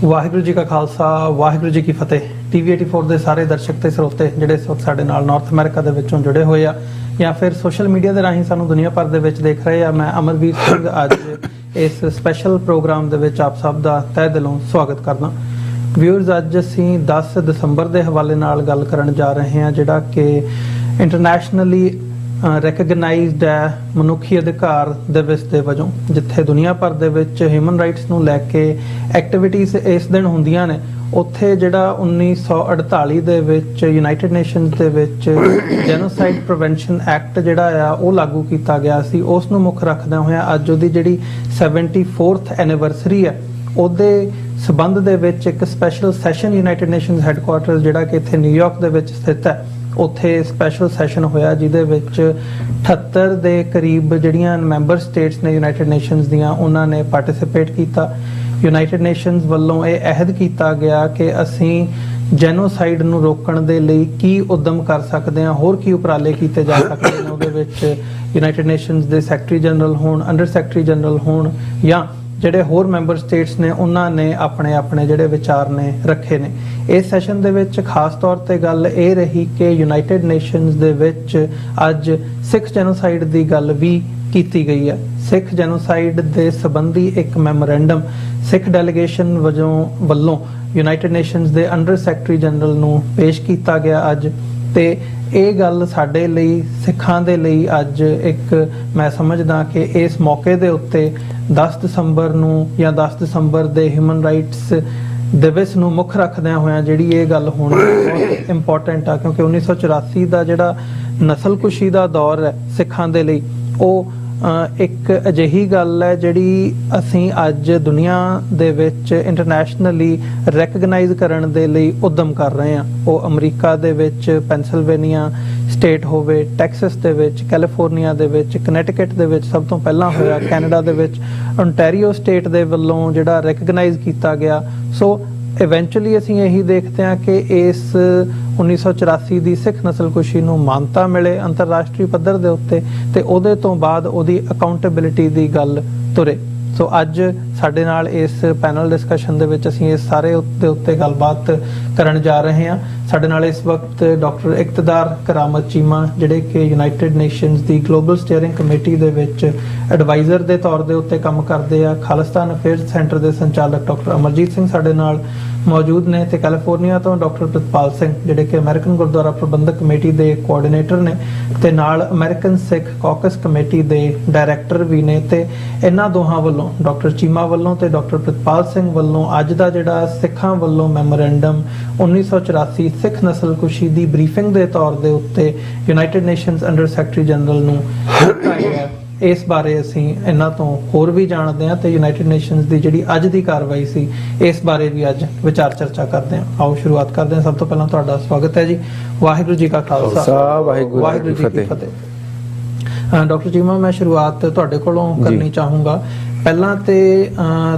ਵਾਹਿਗੁਰੂ ਜੀ ਕਾ ਖਾਲਸਾ ਵਾਹਿਗੁਰੂ ਜੀ ਕੀ ਫਤਿਹ। TV84 ਦੇ ਸਾਰੇ ਦਰਸ਼ਕ ਤੇ ਸਰੋਤੇ ਜਿਹੜੇ ਇਸ ਵਕਤ ਸਾਡੇ ਨਾਲ ਨਾਰਥ ਅਮਰੀਕਾ ਦੇ ਵਿੱਚੋਂ ਜੁੜੇ ਹੋਏ ਆ ਜਾਂ ਫਿਰ ਸੋਸ਼ਲ ਮੀਡੀਆ ਦੇ ਰਾਹੀਂ ਸਾਨੂੰ ਦੁਨੀਆ ਭਰ ਦੇ ਵਿੱਚ ਦੇਖ ਰਹੇ ਆ, ਮੈਂ ਅਮਰਵੀਰ ਸਿੰਘ ਅੱਜ ਇਸ ਸਪੈਸ਼ਲ ਪ੍ਰੋਗਰਾਮ ਦੇ ਵਿੱਚ ਆਪ ਸਭ ਦਾ ਤਹਿ ਦਿਲੋਂ ਸਵਾਗਤ ਕਰਦਾ। ਵਿਊਅਰਸ, ਅੱਜ ਅਸੀਂ 10 ਦਸੰਬਰ ਦੇ ਹਵਾਲੇ ਨਾਲ ਗੱਲ ਕਰਨ ਜਾ ਰਹੇ ਹਾਂ, ਜਿਹੜਾ ਕਿ ਇੰਟਰਨੈਸ਼ਨਲੀ ਰੈਕਗਨਾਈਜ਼ਡ ਹੈ ਮਨੁੱਖੀ ਅਧਿਕਾਰ ਦਿਵਸ ਦੇ ਵਜੋਂ, ਜਿੱਥੇ ਦੁਨੀਆ ਭਰ ਦੇ ਵਿੱਚ ਹਿਊਮਨ ਰਾਈਟਸ ਨੂੰ ਲੈ ਕੇ ਐਕਟੀਵਿਟੀਜ਼ ਇਸ ਦਿਨ ਹੁੰਦੀਆਂ ਨੇ। ਉੱਥੇ ਜਿਹੜਾ 1948 ਦੇ ਵਿੱਚ ਯੂਨਾਈਟਿਡ ਨੇਸ਼ਨਸ ਦੇ ਵਿੱਚ ਜੈਨੋਸਾਈਡ ਪ੍ਰੀਵੈਂਸ਼ਨ ਐਕਟ ਜਿਹੜਾ ਆ ਉਹ ਲਾਗੂ ਕੀਤਾ ਗਿਆ ਸੀ, ਉਸ ਨੂੰ ਮੁੱਖ ਰੱਖਦਿਆਂ ਹੋਇਆ ਅੱਜ ਉਹਦੀ ਜਿਹੜੀ 74th ਐਨੀਵਰਸਰੀ ਹੈ ਉਹਦੇ ਸਬੰਧ ਦੇ ਵਿੱਚ ਇੱਕ special session United nations headquarter ਜਿਹੜਾ ਕਿ ਇੱਥੇ ਨਿਊਯਾਰਕ ਦੇ ਵਿੱਚ ਸਥਿਤ ਹੈ, ਉੱਥੇ ਸਪੈਸ਼ਲ ਸੈਸ਼ਨ ਹੋਇਆ, ਜਿਹਦੇ ਵਿੱਚ 78 ਦੇ ਕਰੀਬ ਜਿਹੜੀਆਂ ਮੈਂਬਰ ਸਟੇਟਸ ਨੇ ਯੂਨਾਈਟਿਡ ਨੇਸ਼ਨਸ ਦੀਆਂ ਉਹਨਾਂ ਨੇ ਪਾਰਟਿਸਿਪੇਟ ਕੀਤਾ। ਯੂਨਾਈਟਿਡ ਨੇਸ਼ਨਸ ਵੱਲੋਂ ਇਹ ਅਹਿਦ ਕੀਤਾ ਗਿਆ ਕਿ ਅਸੀਂ ਜੈਨੋਸਾਈਡ ਨੂੰ ਰੋਕਣ ਦੇ ਲਈ ਕੀ ਉਦਮ ਕਰ ਸਕਦੇ ਹਾਂ, ਹੋਰ ਕੀ ਉਪਰਾਲੇ ਕੀਤੇ ਜਾ ਸਕਦੇ ਨੇ। ਉਹਦੇ ਵਿੱਚ ਯੂਨਾਈਟਿਡ ਨੇਸ਼ਨਸ ਦੇ ਸੈਕਟਰੀ ਜਨਰਲ ਹੋਣ, ਅੰਡਰ ਸੈਕਟਰੀ ਜਨਰਲ ਹੋਣ ਜਾਂ ਜਿਹੜੇ ਹੋਰ ਮੈਂਬਰ ਸਟੇਟਸ ਨੇ ਉਹਨਾਂ ਨੇ ਆਪਣੇ ਆਪਣੇ ਜਿਹੜੇ ਵਿਚਾਰ ਨੇ ਰੱਖੇ ਨੇ। ਇਸ ਸੈਸ਼ਨ ਦੇ ਵਿੱਚ ਖਾਸ ਤੌਰ ਤੇ ਗੱਲ ਇਹ ਰਹੀ ਕਿ ਯੂਨਾਈਟਿਡ ਨੇਸ਼ਨਸ ਦੇ ਵਿੱਚ ਅੱਜ ਸਿੱਖ ਜੈਨੋਸਾਈਡ ਦੀ ਗੱਲ ਵੀ ਕੀਤੀ ਗਈ ਹੈ। ਸਿੱਖ ਜੈਨੋਸਾਈਡ ਦੇ ਸੰਬੰਧੀ ਇੱਕ ਮੈਮੋਰੈਂਡਮ ਸਿੱਖ ਡੈਲੀਗੇਸ਼ਨ ਵੱਲੋਂ ਯੂਨਾਈਟਿਡ ਨੇਸ਼ਨਸ ਦੇ ਅੰਡਰ ਸੈਕਟਰੀ ਜਨਰਲ ਨੂੰ ਪੇਸ਼ ਕੀਤਾ ਗਿਆ ਅੱਜ। ਤੇ ਇਹ ਗੱਲ ਸਾਡੇ ਲਈ, ਸਿੱਖਾਂ ਦੇ ਲਈ ਅੱਜ ਇੱਕ ਮੈਂ ਸਮਝਦਾ ਕਿ ਇਸ ਮੌਕੇ ਦੇ ਉੱਤੇ 10 ਦਸੰਬਰ ਨੂੰ ਜਾਂ 10 ਦਸੰਬਰ ਦੇ ਹਿਊਮਨ ਰਾਈਟਸ ਦਿਵਸ ਨੂੰ ਮੁੱਖ ਰੱਖਦਿਆਂ ਹੋਇਆਂ ਜਿਹੜੀ ਇਹ ਗੱਲ ਹੋਣੀ ਬਹੁਤ ਇੰਪੋਰਟੈਂਟ ਆ, ਕਿਉਂਕਿ 1984 ਦਾ ਜਿਹੜਾ ਨਸਲਕੁਸ਼ੀ ਦਾ ਦੌਰ ਹੈ ਸਿੱਖਾਂ ਦੇ ਲਈ, ਉਹ ਇੱਕ ਅਜਿਹੀ ਗੱਲ ਹੈ ਜਿਹੜੀ ਅਸੀਂ ਅੱਜ ਦੁਨੀਆ ਦੇ ਵਿੱਚ ਇੰਟਰਨੈਸ਼ਨਲੀ ਰੈਕਗਨਾਈਜ਼ ਕਰਨ ਦੇ ਲਈ ਉਦਮ ਕਰ ਰਹੇ ਹਾਂ। ਉਹ ਅਮਰੀਕਾ ਦੇ ਵਿੱਚ ਪੈਨਸਿਲਵੇਨੀਆ ਸਟੇਟ ਹੋਵੇ, ਟੈਕਸਸ ਦੇ ਵਿੱਚ, ਕੈਲੀਫੋਰਨੀਆ ਦੇ ਵਿੱਚ, ਕਨੈਟਿਕਟ ਦੇ ਵਿੱਚ ਸਭ ਤੋਂ ਪਹਿਲਾਂ ਹੋਇਆ, ਕੈਨੇਡਾ ਦੇ ਵਿੱਚ ਓਨਟਾਰੀਓ ਸਟੇਟ ਦੇ ਵੱਲੋਂ ਜਿਹੜਾ ਰੈਕਗਨਾਈਜ਼ ਕੀਤਾ ਗਿਆ। ਸੋ ਇਵੈਂਚੁਅਲੀ ਅਸੀਂ ਇਹੀ ਦੇਖਦੇ ਹਾਂ ਕਿ ਇਸ 1984 ਦੀ ਸਿੱਖ ਨਸਲਕੁਸ਼ੀ ਨੂੰ ਮਾਨਤਾ ਮਿਲੇ ਅੰਤਰਰਾਸ਼ਟਰੀ ਪੱਧਰ ਦੇ ਉੱਤੇ, ਤੇ ਉਹਦੇ ਤੋਂ ਬਾਅਦ ਉਹਦੀ ਅਕਾਊਂਟੇਬਿਲਿਟੀ ਦੀ ਗੱਲ ਤੁਰੇ। ਸੋ ਅੱਜ ਸਾਡੇ ਨਾਲ ਇਸ ਪੈਨਲ ਡਿਸਕਸ਼ਨ ਦੇ ਵਿੱਚ ਅਸੀਂ ਇਸ ਸਾਰੇ ਦੇ ਉੱਤੇ ਗੱਲਬਾਤ ਕਰਨ ਜਾ ਰਹੇ ਹਾਂ। ਸਾਡੇ ਨਾਲ ਇਸ ਵਕਤ ਡਾਕਟਰ ਇਕਤਦਾਰ ਕਰਾਮਤ ਚੀਮਾ, ਜਿਹੜੇ ਕਿ ਯੂਨਾਈਟਿਡ ਨੇਸ਼ਨਸ ਦੀ ਗਲੋਬਲ ਸਟੀਅਰਿੰਗ ਕਮੇਟੀ ਦੇ ਵਿੱਚ ਐਡਵਾਈਜ਼ਰ ਦੇ ਤੌਰ ਦੇ ਉੱਤੇ ਕੰਮ ਕਰਦੇ ਆ। ਖਾਲਿਸਤਾਨ ਅਫੇਅਰਸ ਸੈਂਟਰ ਦੇ ਸੰਚਾਲਕ ਡਾਕਟਰ ਅਮਰਜੀਤ ਸਿੰਘ ਸਾਡੇ ਨਾਲ ਮੌਜੂਦ ਨੇ, ਤੇ ਕੈਲੀਫੋਰਨੀਆ ਤੋਂ ਡਾਕਟਰ ਪ੍ਰਿਤਪਾਲ ਸਿੰਘ, ਜਿਹੜੇ ਕਿ ਅਮਰੀਕਨ ਗੁਰਦੁਆਰਾ ਪ੍ਰਬੰਧਕ ਕਮੇਟੀ ਦੇ ਕੋਆਰਡੀਨੇਟਰ ਨੇ ਤੇ ਨਾਲ ਅਮਰੀਕਨ ਸਿੱਖ ਕਾਕਸ ਕਮੇਟੀ ਦੇ ਡਾਇਰੈਕਟਰ ਵੀ ਨੇ। ਤੇ ਇਹਨਾਂ ਦੋਹਾਂ ਵੱਲੋਂ, ਡਾਕਟਰ ਚੀਮਾ ਵੱਲੋਂ ਤੇ ਡਾਕਟਰ ਪ੍ਰਿਤਪਾਲ ਸਿੰਘ ਵੱਲੋਂ, ਅੱਜ ਦਾ ਜਿਹੜਾ ਸਿੱਖਾਂ ਵੱਲੋਂ ਮੈਮੋਰੈਂਡਮ 1984 ਸਿੱਖ ਨਸਲਕੁਸ਼ੀ ਦੀ ਬਰੀਫਿੰਗ ਦੇ ਤੌਰ ਦੇ ਉੱਤੇ United nations under secretary general ਨੂੰ ਦਿੱਤਾ ਗਿਆ, ਇਸ ਬਾਰੇ ਅਸੀਂ ਇਹਨਾਂ ਤੋਂ ਹੋਰ ਵੀ ਜਾਣਦੇ ਹਾਂ ਤੇ ਯੂਨਾਈਟਿਡ ਨੇਸ਼ਨਸ ਦੀ ਜਿਹੜੀ ਅੱਜ ਦੀ ਕਾਰਵਾਈ ਸੀ ਇਸ ਬਾਰੇ ਵੀ ਅੱਜ ਵਿਚਾਰ ਚਰਚਾ ਕਰਦੇ ਹਾਂ। ਆਓ ਸ਼ੁਰੂਆਤ ਕਰਦੇ ਹਾਂ। ਸਭ ਤੋਂ ਪਹਿਲਾਂ ਤੁਹਾਡਾ ਸਵਾਗਤ ਹੈ ਜੀ। ਵਾਹਿਗੁਰੂ ਜੀ ਕਾ ਖਾਲਸਾ ਵਾਹਿਗੁਰੂ ਜੀ ਕੀ ਫਤਿਹ। ਡਾਕਟਰ ਚੀਮਾ, ਮੈਂ ਸ਼ੁਰੂਆਤ ਤੁਹਾਡੇ ਕੋਲੋਂ ਕਰਨੀ ਚਾਹੂੰਗਾ। ਪਹਿਲਾਂ ਤੇ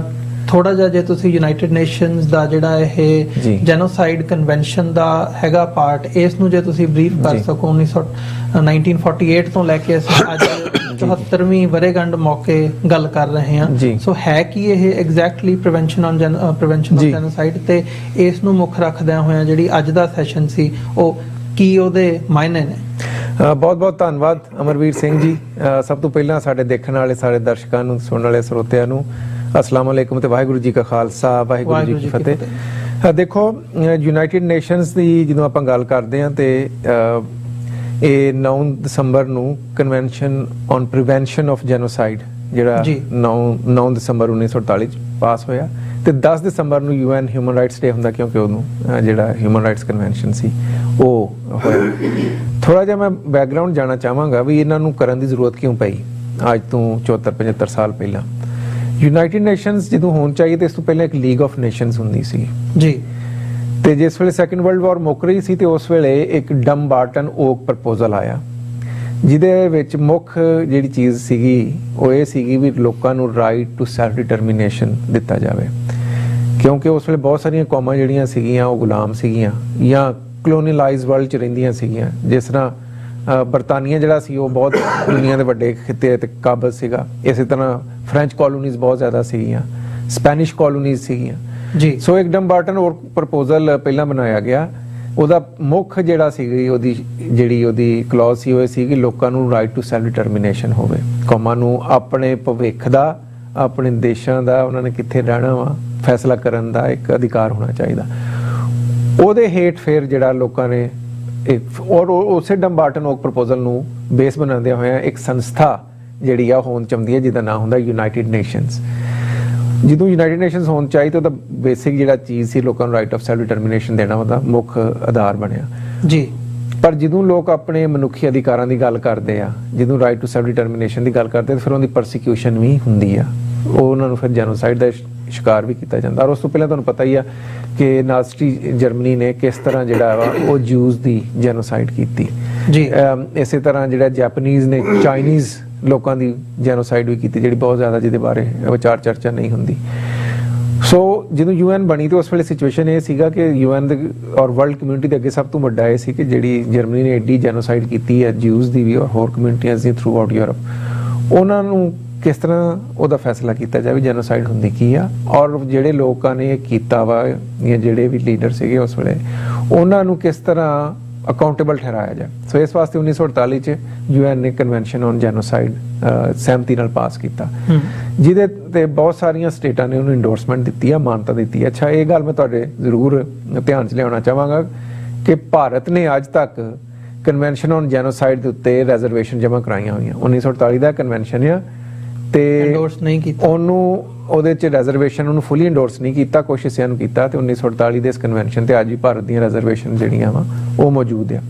ਥੋੜਾ ਜਿਹਾ ਜੇ ਤੁਸੀਂ ਯੂਨਾਈਟਿਡ ਨੇਸ਼ਨਸ ਦਾ ਜਿਹੜਾ ਇਹ ਜੈਨੋਸਾਈਡ ਕਨਵੈਨਸ਼ਨ ਦਾ ਹੈਗਾ ਪਾਰਟ, ਇਸ ਨੂੰ ਜੇ ਤੁਸੀਂ ਬਰੀਫ ਕਰ ਸਕੋ। 1948 ਤੋਂ ਲੈ ਕੇ ਅਸੀਂ ਅੱਜ 74ਵੀਂ ਵਰ੍ਹੇਗੰਢ ਮੌਕੇ ਗੱਲ ਕਰ ਰਹੇ ਹਾਂ। ਸੋ ਹੈ ਕਿ ਇਹ ਐਗਜ਼ੈਕਟਲੀ ਪ੍ਰੀਵੈਂਸ਼ਨ ਆਫ ਜੈਨੋਸਾਈਡ, ਤੇ ਇਸ ਨੂੰ ਮੁੱਖ ਰੱਖਦਿਆਂ ਹੋਇਆਂ ਜਿਹੜੀ ਅੱਜ ਦਾ ਸੈਸ਼ਨ ਸੀ ਉਹ ਕੀ ਉਹਦੇ ਮਾਇਨੇ ਨੇ? ਬਹੁਤ ਬਹੁਤ ਧੰਨਵਾਦ ਅਮਰਵੀਰ ਸਿੰਘ ਜੀ। ਸਭ ਤੋਂ ਪਹਿਲਾਂ ਸਾਡੇ ਦੇਖਣ ਵਾਲੇ ਸਾਰੇ ਦਰਸ਼ਕਾਂ ਨੂੰ, ਸੁਣਨ ਵਾਲੇ ਸਰੋਤਿਆਂ ਨੂੰ ਅਸਲਾਮ ਅਲੈਕੁਮ ਤੇ ਵਾਹਿਗੁਰੂ ਜੀ ਕਾ ਖਾਲਸਾ ਵਾਹਿਗੁਰੂ ਜੀ ਕੀ ਫਤਿਹ। ਦੇਖੋ, ਯੂਨਾਈਟਿਡ ਨੇਸ਼ਨਸ ਦੀ ਜਦੋਂ ਆਪਾਂ ਗੱਲ ਕਰਦੇ ਹਾਂ ਤੇ ਇਹ 9 ਦਸੰਬਰ ਨੂੰ convention on prevention of genocide ਜਿਹੜਾ 9 ਦਸੰਬਰ 1948 ਚ ਪਾਸ ਹੋਇਆ, ਤੇ 10 ਦਸੰਬਰ ਨੂੰ UN ਹਿਊਮਨ ਰਾਈਟਸ ਡੇ ਹੁੰਦਾ, ਕਿਉਂਕਿ ਉਹਨੂੰ ਜਿਹੜਾ ਹਿਊਮਨ ਰਾਈਟਸ ਕਨਵੈਨਸ਼ਨ ਸੀ ਉਹ ਹੋਇਆ। ਥੋੜਾ ਜਿਹਾ ਮੈਂ ਬੈਕਗਰਾਉਂਡ ਜਾਣਨਾ ਚਾਹਾਂਗਾ ਵੀ ਇਹਨਾਂ ਨੂੰ ਕਰਨ ਦੀ ਜ਼ਰੂਰਤ ਕਿਉਂ ਪਈ ਅੱਜ ਤੋਂ 74-75 ਸਾਲ ਪਹਿਲਾਂ। ਯੂਨਾਈਟਿਡ ਨੇਸ਼ਨਸ ਜਦੋਂ ਹੋਣ ਚਾਹੀਏ ਤੇ ਇਸ ਤੋਂ ਪਹਿਲਾਂ ਇੱਕ ਲੀਗ ਆਫ ਨੇਸ਼ਨਸ ਹੁੰਦੀ ਸੀ ਜੀ, ਤੇ ਜਿਸ ਵੇਲੇ ਸੈਕੰਡ ਵਰਲਡ ਵਾਰ ਮੁੱਕ ਰਹੀ ਸੀ ਤੇ ਉਸ ਵੇਲੇ ਇੱਕ ਡਮਬਾਰਟਨ ਓਕ ਪ੍ਰਪੋਜ਼ਲ ਆਇਆ, ਜਿਹਦੇ ਵਿੱਚ ਮੁੱਖ ਜਿਹੜੀ ਚੀਜ਼ ਸੀਗੀ ਉਹ ਇਹ ਸੀਗੀ ਵੀ ਲੋਕਾਂ ਨੂੰ ਰਾਈਟ ਟੂ ਸੈਲਫ ਡਿਟਰਮੀਨੇਸ਼ਨ ਦਿੱਤਾ ਜਾਵੇ, ਕਿਉਂਕਿ ਉਸ ਵੇਲੇ ਬਹੁਤ ਸਾਰੀਆਂ ਕੌਮਾਂ ਜਿਹੜੀਆਂ ਸੀਗੀਆਂ ਉਹ ਗੁਲਾਮ ਸੀਗੀਆਂ ਜਾਂ ਕਲੋਨੀਲਾਈਜ਼ ਵਰਲਡ 'ਚ ਰਹਿੰਦੀਆਂ ਸੀਗੀਆਂ। ਜਿਸ ਤਰ੍ਹਾਂ ਬਰਤਾਨੀਆ ਜਿਹੜਾ ਸੀ ਉਹ ਬਹੁਤ ਦੁਨੀਆ ਦੇ ਵੱਡੇ ਖਿੱਤੇ ਤੇ ਕਾਬਜ਼ ਸੀਗਾ, ਇਸੇ ਤਰ੍ਹਾਂ ਫ੍ਰੈਂਚ ਕਾਲੋਨੀਜ਼ ਬਹੁਤ ਜ਼ਿਆਦਾ ਸੀਗੀਆਂ, ਸਪੈਨਿਸ਼ ਕਾਲੋਨੀਜ਼ ਸੀਗੀਆਂ। ਜੀ। ਸੋ ਇੱਕ ਡਮਬਾਰਟਨ ਹੋਰ ਪ੍ਰਪੋਜ਼ਲ ਪਹਿਲਾਂ ਬਣਾਇਆ ਗਿਆ। ਉਹਦਾ ਮੁੱਖ ਜਿਹੜਾ ਸੀਗੀ ਉਹਦੀ ਕਲੌਜ਼ ਸੀ ਉਹ ਸੀ ਕਿ ਲੋਕਾਂ ਨੂੰ ਰਾਈਟ ਟੂ ਸੈਲਫ ਡਿਟਰਮੀਨੇਸ਼ਨ ਹੋਵੇ, ਕੌਮਾਂ ਨੂੰ ਆਪਣੇ ਭਵਿੱਖ ਦਾ, ਆਪਣੇ ਦੇਸ਼ਾਂ ਦਾ, ਉਹਨਾਂ ਨੇ ਕਿੱਥੇ ਰਹਿਣਾ ਵਾ ਫੈਸਲਾ ਕਰਨ ਦਾ ਇੱਕ ਅਧਿਕਾਰ ਹੋਣਾ ਚਾਹੀਦਾ। ਉਹਦੇ ਹੇਠ ਫਿਰ ਜਿਹੜਾ ਲੋਕਾਂ ਨੇ ਔਰ ਉਸੇ ਡਮਬਾਰਟਨ ਓਕ ਪ੍ਰਪੋਜ਼ਲ ਨੂੰ ਬੇਸ ਬਣਾਉਂਦਿਆਂ ਹੋਇਆ ਇੱਕ ਸੰਸਥਾ ਜਿਹੜੀ ਆ ਹੋਣ ਚਾਹੁੰਦੀ ਹੈ ਜਿਹਦਾ ਨਾਮ ਹੁੰਦਾ ਯੂਨਾਈਟਿਡ ਨੇਸ਼ਨਸ। ਜਦੋਂ ਯੂਨਾਈਟਿਡ ਨੇਸ਼ਨਸ ਹੋਣ ਚਾਹੀ ਤਾਂ ਉਹਦਾ ਬੇਸਿਕ ਜਿਹੜਾ ਚੀਜ਼ ਸੀ ਲੋਕਾਂ ਨੂੰ ਰਾਈਟ ਆਫ ਸੈਲਫ ਡਿਟਰਮੀਨੇਸ਼ਨ ਦੇਣਾ ਉਹਦਾ ਮੁੱਖ ਆਧਾਰ ਬਣਿਆ ਜੀ। ਪਰ ਜਦੋਂ ਲੋਕ ਆਪਣੇ ਮਨੁੱਖੀ ਅਧਿਕਾਰਾਂ ਦੀ ਗੱਲ ਕਰਦੇ ਆ, ਜਦੋਂ ਰਾਈਟ ਟੂ ਸੈਲਫ ਡਿਟਰਮੀਨੇਸ਼ਨ ਦੀ ਗੱਲ ਕਰਦੇ ਤਾਂ ਫਿਰ ਉਹਦੀ ਪਰਸੀਕਿਊਸ਼ਨ ਵੀ ਹੁੰਦੀ ਆ, ਉਹ ਉਹਨਾਂ ਨੂੰ ਫਿਰ ਜੈਨੋਸਾਈਡ ਦਾ ਸ਼ਿਕਾਰ ਵੀ ਕੀਤਾ ਜਾਂਦਾ। ਔਰ ਉਸ ਤੋਂ ਪਹਿਲਾਂ ਤੁਹਾਨੂੰ ਪਤਾ ਹੀ ਆ ਕਿ ਨਾਜ਼ੀ ਜਰਮਨੀ ਨੇ ਕਿਸ ਤਰ੍ਹਾਂ ਜਿਹੜਾ ਵਾ ਉਹ ਜੂਜ਼ ਦੀ ਜੈਨੋਸਾਈਡ ਕੀਤੀ ਜੀ। ਇਸੇ ਤਰ੍ਹਾਂ ਜਿਹੜਾ ਜੈਪਨੀਜ਼ ਨੇ ਚਾਈਨੀਜ਼ ਲੋਕਾਂ ਦੀ ਜੈਨੋਸਾਈਡ ਵੀ ਕੀਤੀ, ਜਿਹੜੀ ਬਹੁਤ ਜ਼ਿਆਦਾ ਜਿਹਦੇ ਬਾਰੇ ਵਿਚਾਰ ਚਰਚਾ ਨਹੀਂ ਹੁੰਦੀ। ਸੋ ਜਦੋਂ UN ਬਣੀ ਤਾਂ ਉਸ ਵੇਲੇ ਸਿਚੁਏਸ਼ਨ ਇਹ ਸੀਗਾ ਕਿ UN ਦੇ ਔਰ ਵਰਲਡ ਕਮਿਊਨਿਟੀ ਦੇ ਅੱਗੇ ਸਭ ਤੋਂ ਵੱਡਾ ਇਹ ਸੀ ਕਿ ਜਿਹੜੀ ਜਰਮਨੀ ਨੇ ਐਡੀ ਜੈਨੋਸਾਈਡ ਕੀਤੀ ਹੈ ਜਿਊਜ਼ ਦੀ ਵੀ ਔਰ ਹੋਰ ਕਮਿਊਨਿਟੀਆਂ ਦੀ ਥਰੂ ਆਊਟ ਯੂਰਪ, ਉਹਨਾਂ ਨੂੰ ਕਿਸ ਤਰ੍ਹਾਂ ਉਹਦਾ ਫੈਸਲਾ ਕੀਤਾ ਜਾਵੇ ਜੈਨੋਸਾਈਡ ਹੁੰਦੀ ਕੀ ਆ, ਔਰ ਜਿਹੜੇ ਲੋਕਾਂ ਨੇ ਇਹ ਕੀਤਾ ਵਾ ਜਾਂ ਜਿਹੜੇ ਵੀ ਲੀਡਰ ਸੀਗੇ ਉਸ ਵੇਲੇ ਉਹਨਾਂ ਨੂੰ ਕਿਸ ਤਰ੍ਹਾਂ ਅਕਾਊਂਟੇਬਲ ਠਹਿਰਾਇਆ ਜਾਏ। ਸੋ ਇਸ ਵਾਸਤੇ 1948 ਚ UN ਨੇ ਕਨਵੈਨਸ਼ਨ ਔਨ ਜੈਨੋਸਾਈਡ ਸਹਿਮਤੀ ਨਾਲ ਪਾਸ ਕੀਤਾ, ਜਿਹਦੇ ਤੇ ਬਹੁਤ ਸਾਰੀਆਂ ਸਟੇਟਾਂ ਨੇ ਉਹਨੂੰ ਇੰਡੋਰਸਮੈਂਟ ਦਿੱਤੀ ਆ, ਮਾਨਤਾ ਦਿੱਤੀ ਹੈ। ਅੱਛਾ, ਇਹ ਗੱਲ ਮੈਂ ਤੁਹਾਡੇ ਜ਼ਰੂਰ ਧਿਆਨ 'ਚ ਲਿਆਉਣਾ ਚਾਹਾਂਗਾ ਕਿ ਭਾਰਤ ਨੇ ਅੱਜ ਤੱਕ ਕਨਵੈਨਸ਼ਨ ਔਨ ਜੈਨੋਸਾਈਡ ਦੇ ਉੱਤੇ ਰੈਜ਼ਰਵੇਸ਼ਨ ਜਮ੍ਹਾਂ ਕਰਾਈਆਂ ਹੋਈਆਂ। 1948 ਦਾ ਕਨਵੈਨਸ਼ਨ ਆ ਤੇ ਇੰਡੋਰਸ ਨਹੀਂ ਕੀਤਾ ਉਹਨੂੰ, ਉਹਦੇ ਚ ਰੈਜ਼ਰਵੇਸ਼ਨ ਉਹਨੂੰ ਫੁੱਲੀ ਇੰਡੋਰਸ ਨਹੀਂ ਕੀਤਾ, ਕੁਝ ਹਿੱਸਿਆਂ ਨੂੰ ਕੀਤਾ ਤੇ 1948 ਦੇ ਇਸ ਕਨਵੈਨਸ਼ਨ ਤੇ ਅੱਜ ਵੀ ਭਾਰਤ ਦੀਆਂ ਰੈਜ਼ਰਵੇਸ਼ਨ ਜਿਹੜੀਆਂ ਵਾ ਉਹ ਮੌਜੂਦ ਆ।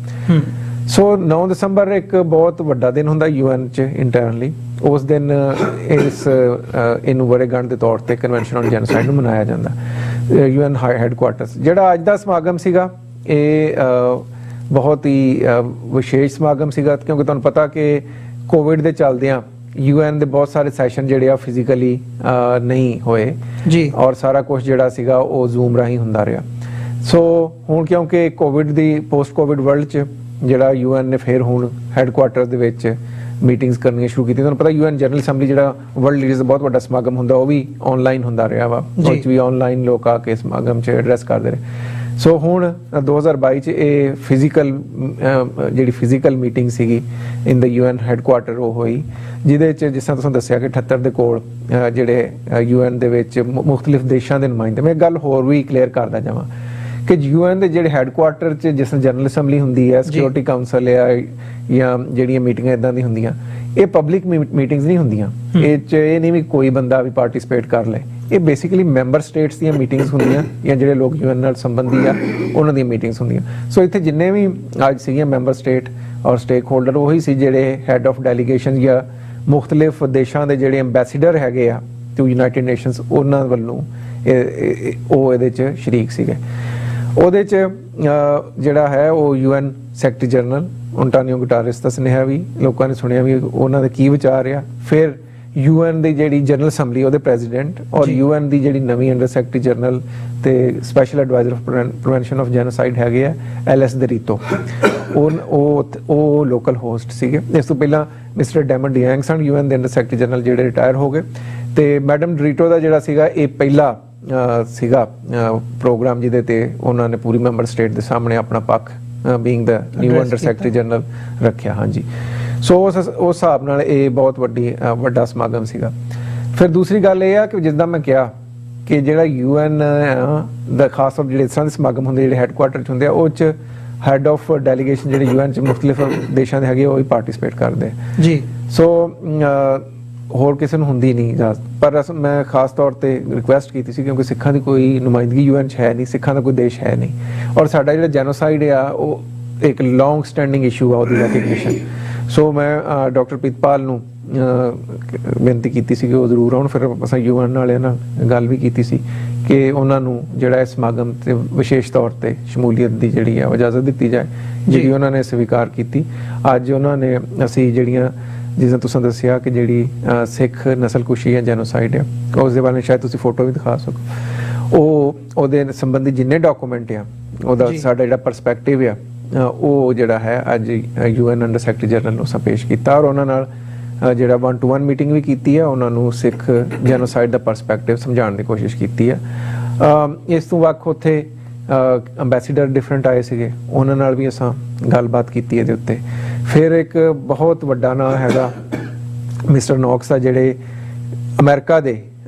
ਸੋ 9 ਦਸੰਬਰ ਇੱਕ ਬਹੁਤ ਵੱਡਾ ਦਿਨ ਹੁੰਦਾ UN ਚ ਇੰਟਰਨਲੀ। ਉਸ ਦਿਨ ਇਹਨੂੰ ਵਰ੍ਹੇਗੰਢ ਦੇ ਤੌਰ ਤੇ ਕਨਵੈਨਸ਼ਨ ਔਨ ਜੈਨੋਸਾਈਡ ਨੂੰ ਮਨਾਇਆ ਜਾਂਦਾ UN ਹੈੱਡਕੁਆਰਟਰਸ। ਜਿਹੜਾ ਅੱਜ ਦਾ ਸਮਾਗਮ ਸੀਗਾ ਇਹ ਬਹੁਤ ਹੀ ਵਿਸ਼ੇਸ਼ ਸਮਾਗਮ ਸੀਗਾ ਕਿਉਂਕਿ ਤੁਹਾਨੂੰ ਪਤਾ ਕਿ ਕੋਵਿਡ ਦੇ ਚੱਲਦਿਆਂ UN ਦੇ ਬਹੁਤ ਸਾਰੇ ਸੈਸ਼ਨ ਜਿਹੜੇ ਆ ਫਿਜ਼ੀਕਲੀ ਨਹੀਂ ਹੋਏ ਜੀ, ਔਰ ਸਾਰਾ ਕੁਝ ਜਿਹੜਾ ਸੀਗਾ ਉਹ ਜ਼ੂਮ ਰਾਹੀਂ ਹੁੰਦਾ ਰਿਹਾ। ਸੋ ਹੁਣ ਕਿਉਂਕਿ ਕੋਵਿਡ ਦੀ ਪੋਸਟ ਕੋਵਿਡ ਵਰਲਡ 'ਚ ਜਿਹੜਾ UN ਨੇ ਫਿਰ ਹੁਣ ਹੈੱਡਕੁਆਰਟਰ ਦੇ ਵਿੱਚ ਮੀਟਿੰਗਸ ਕਰਨੀਆਂ ਸ਼ੁਰੂ ਕੀਤੀਆਂ। ਤੁਹਾਨੂੰ ਪਤਾ UN ਜਨਰਲ ਅਸੈਂਬਲੀ ਜਿਹੜਾ ਵਰਲਡ ਲੀਡਰਸ ਦਾ ਬਹੁਤ ਵੱਡਾ ਸਮਾਗਮ ਹੁੰਦਾ ਉਹ ਵੀ ਆਨਲਾਈਨ ਹੁੰਦਾ ਰਿਹਾ ਵਾ, ਉਹ 'ਚ ਵੀ ਆਨਲਾਈਨ ਲੋਕ ਆ ਕੇ ਸਮਾਗਮ 'ਚ ਐਡਰੈਸ ਕਰਦੇ ਰਹੇ। ਸੋ ਹੁਣ 2022 ਚ ਇਹ ਜਿਹੜੀ ਫਿਜ਼ੀਕਲ ਮੀਟਿੰਗ ਸੀਗੀ ਇਨ ਦਾ UN ਹੈੱਡਕੁਆਰਟਰ ਉਹ ਹੋਈ, ਜਿਹਦੇ ਚ ਜਿਸ ਤਰ੍ਹਾਂ ਤੁਸੀਂ ਦੱਸਿਆ ਕਿ 78 ਦੇ ਕੋਲ ਜਿਹੜੇ UN ਦੇ ਵਿੱਚ ਮੁxtਲਿਫ ਦੇਸ਼ਾਂ ਦੇ ਨੁਮਾਇੰਦੇ। ਮੈਂ ਗੱਲ ਹੋਰ ਵੀ ਕਲੀਅਰ ਕਰਦਾ ਜਾਵਾਂ ਕਿ UN ਦੇ ਜਿਹੜੇ ਹੈੱਡਕੁਆਰਟਰ ਚ ਜਿਸ ਤਰ੍ਹਾਂ ਜਨਰਲ ਅਸੈਂਬਲੀ ਹੁੰਦੀ ਹੈ, ਸਿਕਿਉਰਿਟੀ ਕਾਉਂਸਲ ਆ ਜਾਂ ਜਿਹੜੀਆਂ ਮੀਟਿੰਗਾਂ ਇਦਾਂ ਦੀ ਹੁੰਦੀਆਂ, ਇਹ ਪਬਲਿਕ ਮੀਟਿੰਗਸ ਨਹੀਂ ਹੁੰਦੀਆਂ। ਇਹ ਚ ਇਹ ਨਹੀਂ ਵੀ ਕੋਈ ਬੰਦਾ ਵੀ ਪਾਰਟਿਸਿਪੇਟ ਕਰ ਲੇ, ਇਹ ਬੇਸਿਕਲੀ ਮੈਂਬਰ ਸਟੇਟਸ ਦੀਆਂ ਮੀਟਿੰਗਸ ਹੁੰਦੀਆਂ ਜਾਂ ਜਿਹੜੇ ਲੋਕ UN ਨਾਲ ਸੰਬੰਧੀ ਆ ਉਹਨਾਂ ਦੀਆਂ ਮੀਟਿੰਗਸ ਹੁੰਦੀਆਂ। ਸੋ ਇੱਥੇ ਜਿੰਨੇ ਵੀ ਅੱਜ ਸੀਗੀਆਂ ਮੈਂਬਰ ਸਟੇਟ ਔਰ ਸਟੇਕ ਹੋਲਡਰ ਉਹੀ ਸੀ ਜਿਹੜੇ ਹੈਡ ਆਫ ਡੈਲੀਗੇਸ਼ਨ ਜਾਂ ਮੁxtਲਿਫ ਦੇਸ਼ਾਂ ਦੇ ਜਿਹੜੇ ਐਂਬੈਸੇਡਰ ਹੈਗੇ ਆ ਟੂ ਯੂਨਾਈਟਿਡ ਨੇਸ਼ਨਸ, ਉਹਨਾਂ ਵੱਲੋਂ ਉਹ ਇਹਦੇ 'ਚ ਸ਼ਰੀਕ ਸੀਗੇ। ਉਹਦੇ 'ਚ ਜਿਹੜਾ ਹੈ ਉਹ UN ਸੈਕਟਰੀ ਜਨਰਲ ਅੰਟੋਨੀਓ ਗੁਟਾਰੇਸ ਦਾ ਸੁਨੇਹਾ ਵੀ ਲੋਕਾਂ ਨੇ ਸੁਣਿਆ ਵੀ ਉਹਨਾਂ ਦੇ ਕੀ ਵਿਚਾਰ ਆ। ਫਿਰ UN ਦੀ ਜਿਹੜੀ ਜਨਰਲ ਅਸੈਂਬਲੀ ਉਹਦੇ ਪ੍ਰੈਜ਼ੀਡੈਂਟ ਔਰ UN ਦੀ ਜਿਹੜੀ ਨਵੀਂ ਅੰਡਰ ਸੈਕਟਰੀ ਜਨਰਲ ਤੇ special adviser of prevention of genocide ਹੈਗੇ ਆ LS ਦਰੀਤੋ, ਉਹ ਲੋਕਲ ਹੋਸਟ ਸੀਗੇ। ਇਸ ਤੋਂ ਪਹਿਲਾਂ ਮਿਸਟਰ ਡੈਮਨ ਡਿਆਂਗ ਸਨ UN ਦੇ ਅੰਡਰ ਸੈਕਟਰੀ ਜਨਰਲ ਜਿਹੜੇ ਰਿਟਾਇਰ ਹੋ ਗਏ, ਤੇ ਮੈਡਮ ਦਰੀਟੋ ਦਾ ਜਿਹੜਾ ਸੀਗਾ ਇਹ ਪਹਿਲਾ ਸੀਗਾ ਪ੍ਰੋਗਰਾਮ ਜਿਹਦੇ ਤੇ ਉਹਨਾਂ ਨੇ ਪੂਰੀ ਮੈਂਬਰ ਸਟੇਟ ਦੇ ਸਾਹਮਣੇ ਆਪਣਾ ਪੱਖ ਬੀਇੰਗ ਦਾ ਨਿਊ ਅੰਡਰ ਸੈਕਟਰੀ ਜਨਰਲ ਰੱਖਿਆ। ਹਾਂਜੀ, ਸੋ ਉਸ ਹਿਸਾਬ ਨਾਲ ਇਹ ਬਹੁਤ ਵੱਡਾ ਸਮਾਗਮ ਸੀਗਾ। ਫਿਰ ਦੂਸਰੀ ਗੱਲ ਇਹ ਆ ਕਿ ਜਿੱਦਾਂ ਮੈਂ ਕਿਹਾ ਕਿ ਜਿਹੜਾ UN ਦਾ ਖਾਸ ਤੌਰ ਜਿਹੜੇ ਇਸ ਤਰ੍ਹਾਂ ਦੇ ਸਮਾਗਮ ਹੁੰਦੇ ਜਿਹੜੇ ਹੈੱਡਕੁਆਰਟਰ 'ਚ ਹੁੰਦੇ ਆ, ਉਹ 'ਚ ਹੈਡ ਆਫ ਡੈਲੀਗੇਸ਼ਨ ਜਿਹੜੇ UN 'ਚ ਮੁxtਲਿਫ ਦੇਸ਼ਾਂ ਦੇ ਹੈਗੇ ਉਹ ਵੀ ਪਾਰਟਿਸਿਪੇਟ ਕਰਦੇ ਜੀ। ਸੋ ਹੋਰ ਕਿਸੇ ਨੂੰ ਹੁੰਦੀ ਨਹੀਂ ਇਜਾਜ਼ਤ, ਪਰ ਮੈਂ ਖਾਸ ਤੌਰ ਤੇ ਰਿਕੁਐਸਟ ਕੀਤੀ ਸੀ ਕਿਉਂਕਿ ਸਿੱਖਾਂ ਦੀ ਕੋਈ ਨੁਮਾਇੰਦਗੀ UN 'ਚ ਹੈ ਨਹੀਂ, ਸਿੱਖਾਂ ਦਾ ਕੋਈ ਦੇਸ਼ ਹੈ ਨਹੀਂ, ਔਰ ਸਾਡਾ ਜਿਹੜਾ ਜੈਨੋਸਾਈਡ ਆ ਉਹ ਇੱਕ ਲੌਂਗ ਸਟੈਂਡਿੰਗ ਇਸ਼ੂ ਆ, ਉਹਦੀ ਰੈਕਗਨੀਸ਼ਨ। ਸੋ ਮੈਂ ਡਾਕਟਰ ਪ੍ਰੀਤਪਾਲ ਨੂੰ ਬੇਨਤੀ ਕੀਤੀ ਸੀ ਕਿ ਉਹ ਜ਼ਰੂਰ ਆਉਣ। ਫਿਰ ਅਸੀਂ UN ਵਾਲਿਆਂ ਨਾਲ ਗੱਲ ਵੀ ਕੀਤੀ ਸੀ ਕਿ ਉਹਨਾਂ ਨੂੰ ਜਿਹੜਾ ਇਸ ਸਮਾਗਮ ਤੇ ਵਿਸ਼ੇਸ਼ ਤੌਰ ਤੇ ਸ਼ਮੂਲੀਅਤ ਦੀ ਜਿਹੜੀ ਆ ਇਜਾਜ਼ਤ ਦਿੱਤੀ ਜਾਏ, ਜਿਹੜੀ ਉਹਨਾਂ ਨੇ ਸਵੀਕਾਰ ਕੀਤੀ। ਅੱਜ ਉਹਨਾਂ ਨੇ ਅਸੀਂ ਜਿਹੜੀਆਂ ਜਿਸ ਤਰ੍ਹਾਂ ਤੁਸੀਂ ਦੱਸਿਆ ਕਿ ਜਿਹੜੀ ਸਿੱਖ ਨਸਲਕੁਸ਼ੀ ਜਾਂ ਜੈਨੋਸਾਈਡ ਆ ਉਸ ਦੇ ਬਾਰੇ ਸ਼ਾਇਦ ਤੁਸੀਂ ਫੋਟੋ ਵੀ ਦਿਖਾ ਸਕੋ, ਉਹਦੇ ਸੰਬੰਧੀ ਜਿੰਨੇ ਡਾਕੂਮੈਂਟ ਆ ਉਹਦਾ ਸਾਡਾ ਜਿਹੜਾ ਪਰਸਪੈਕਟਿਵ ਆ ਉਹ ਜਿਹੜਾ ਹੈ ਅੱਜ UN ਅੰਡਰ ਸੈਕਟਰੀ ਜਨਰਲ ਨੂੰ ਪੇਸ਼ ਕੀਤਾ, ਔਰ ਉਹਨਾਂ ਨਾਲ ਜਿਹੜਾ 1-to-1 ਮੀਟਿੰਗ ਵੀ ਕੀਤੀ ਹੈ। ਉਹਨਾਂ ਨੂੰ ਸਿੱਖ ਜੈਨੋਸਾਈਡ ਦਾ ਪਰਸਪੈਕਟਿਵ ਸਮਝਾਉਣ ਦੀ ਕੋਸ਼ਿਸ਼ ਕੀਤੀ ਹੈ। ਇਸ ਤੋਂ ਵੱਖ ਉੱਥੇ ਅੰਬੈਸਡਰ ਡਿਫਰੈਂਟ ਆਏ ਸੀਗੇ, ਉਹਨਾਂ ਨਾਲ ਵੀ ਅਸਾਂ ਗੱਲਬਾਤ ਕੀਤੀ ਇਹਦੇ ਉੱਤੇ। ਫਿਰ ਇੱਕ ਬਹੁਤ ਵੱਡਾ ਨਾਂ ਹੈਗਾ ਮਿਸਟਰ ਨੌਕਸ ਆ, ਜਿਹੜੇ ਅਮਰੀਕਾ ਦੇ